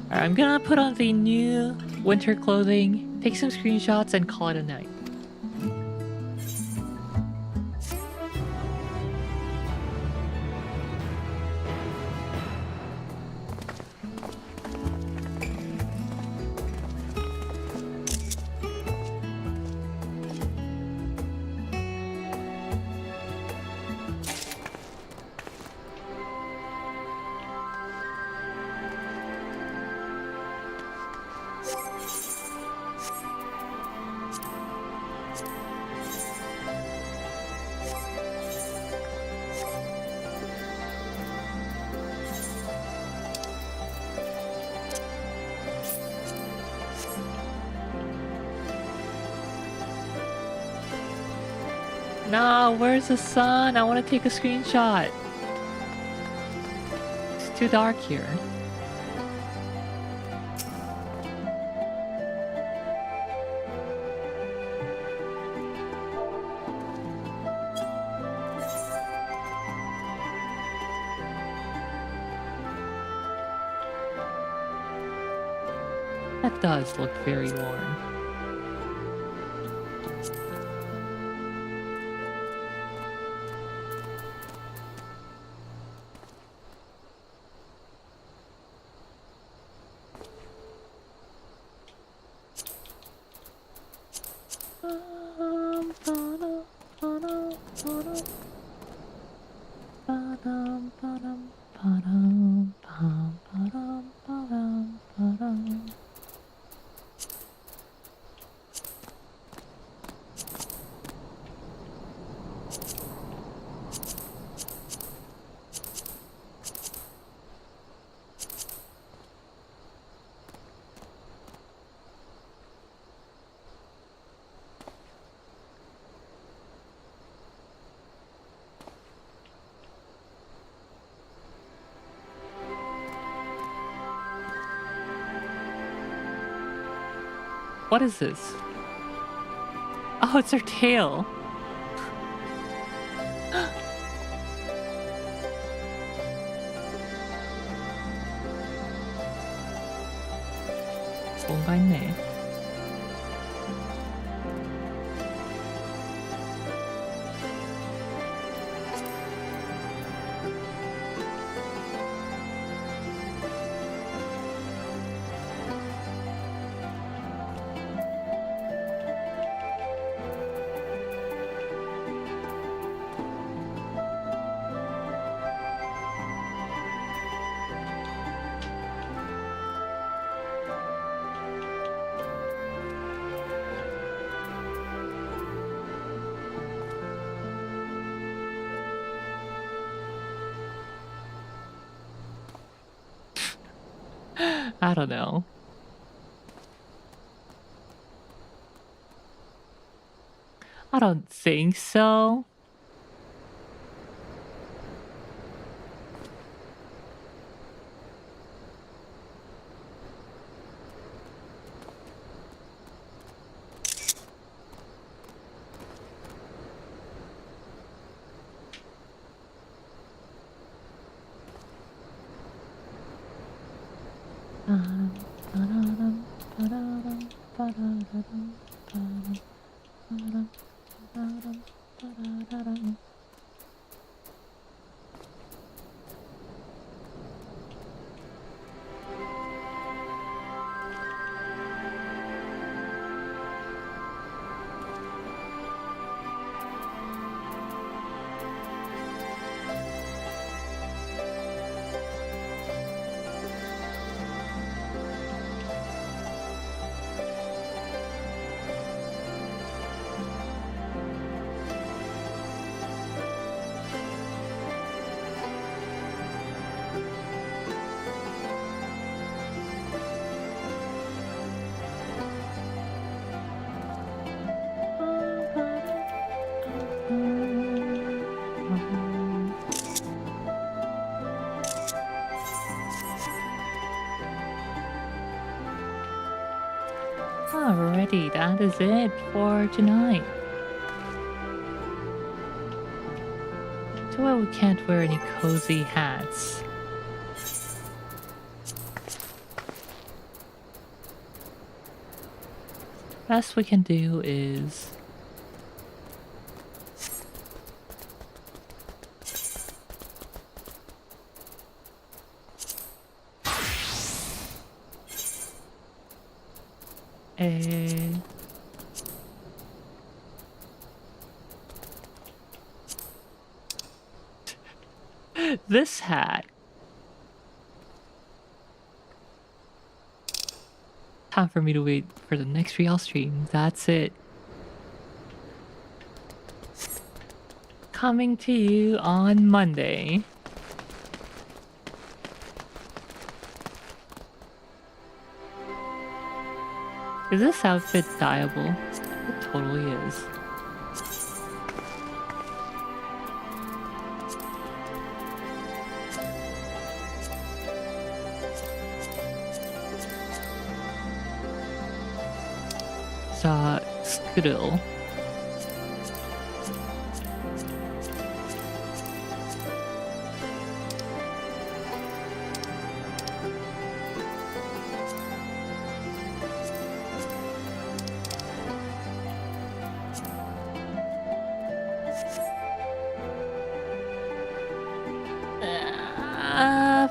Alright, I'm gonna put on the new winter clothing, take some screenshots, and call it a night. No, where's the sun? I want to take a screenshot. It's too dark here. That does look very warm. What is this? Oh, it's her tail. 뭔가 있네. I don't know. I don't think so. Alrighty, that is it for tonight. Too bad we can't wear any cozy hats. Best we can do is this hat. Time for me to wait for the next real stream. That's it. Coming to you on Monday. Is this outfit dyeable? It totally is. Skrill.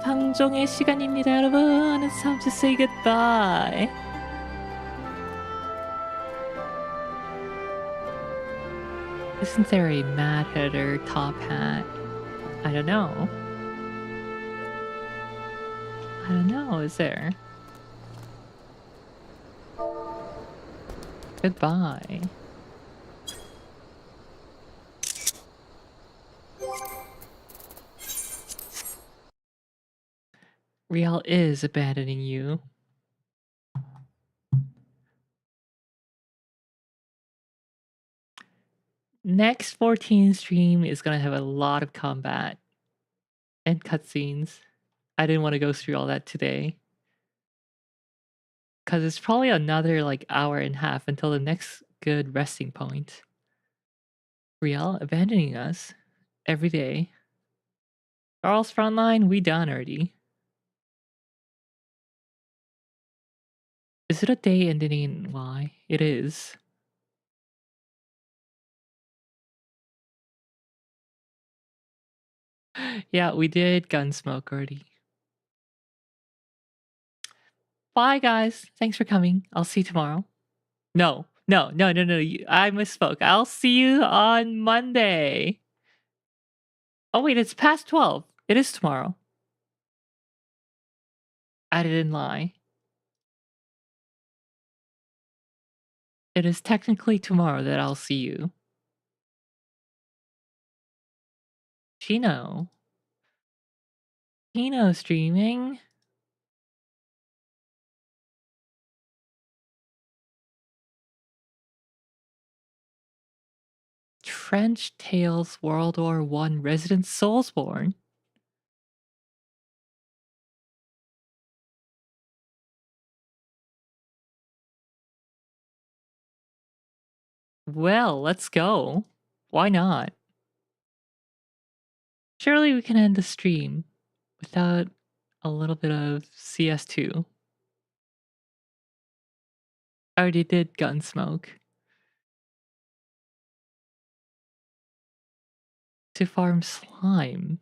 방종의 시간입니다, 여러분. It's time to say goodbye. Isn't there a Mad Hatter top hat? I don't know. I don't know, is there? Goodbye. Riel is abandoning you. Next 14 stream is gonna have a lot of combat and cutscenes. I didn't want to go through all that today. Cause it's probably another like hour and a half until the next good resting point. Riel abandoning us every day. Charles Frontline, we done already. Is it a day ending in Y? It is. Yeah, we did Gunsmoke already. Bye, guys. Thanks for coming. I'll see you tomorrow. No. I misspoke. I'll see you on Monday. Oh, wait, it's past 12. It is tomorrow. I didn't lie. It is technically tomorrow that I'll see you. Chino streaming. Trench Tales World War I Resident Soulsborne. Well, let's go. Why not? Surely we can end the stream without a little bit of CS2. I already did Gunsmoke. To farm slime.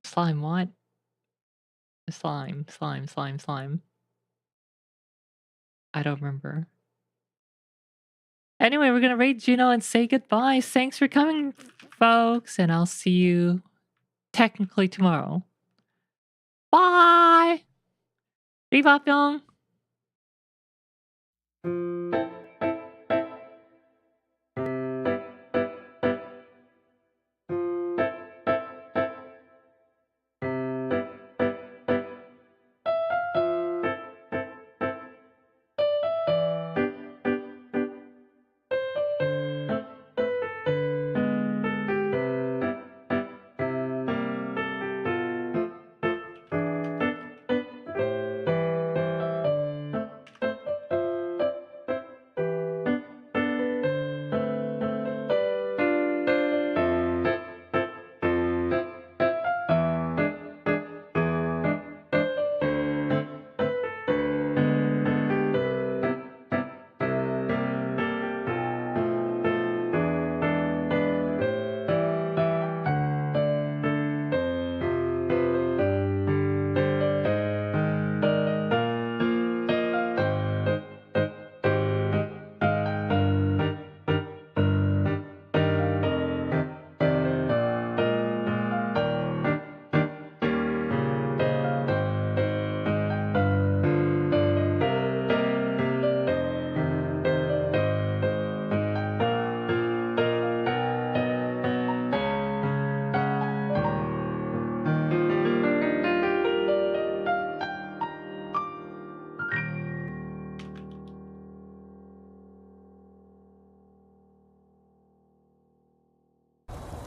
Slime what? Slime. I don't remember. Anyway, we're gonna raid Juno and say goodbye. Thanks for coming, folks, and I'll see you technically tomorrow. Bye! Riva Pyong!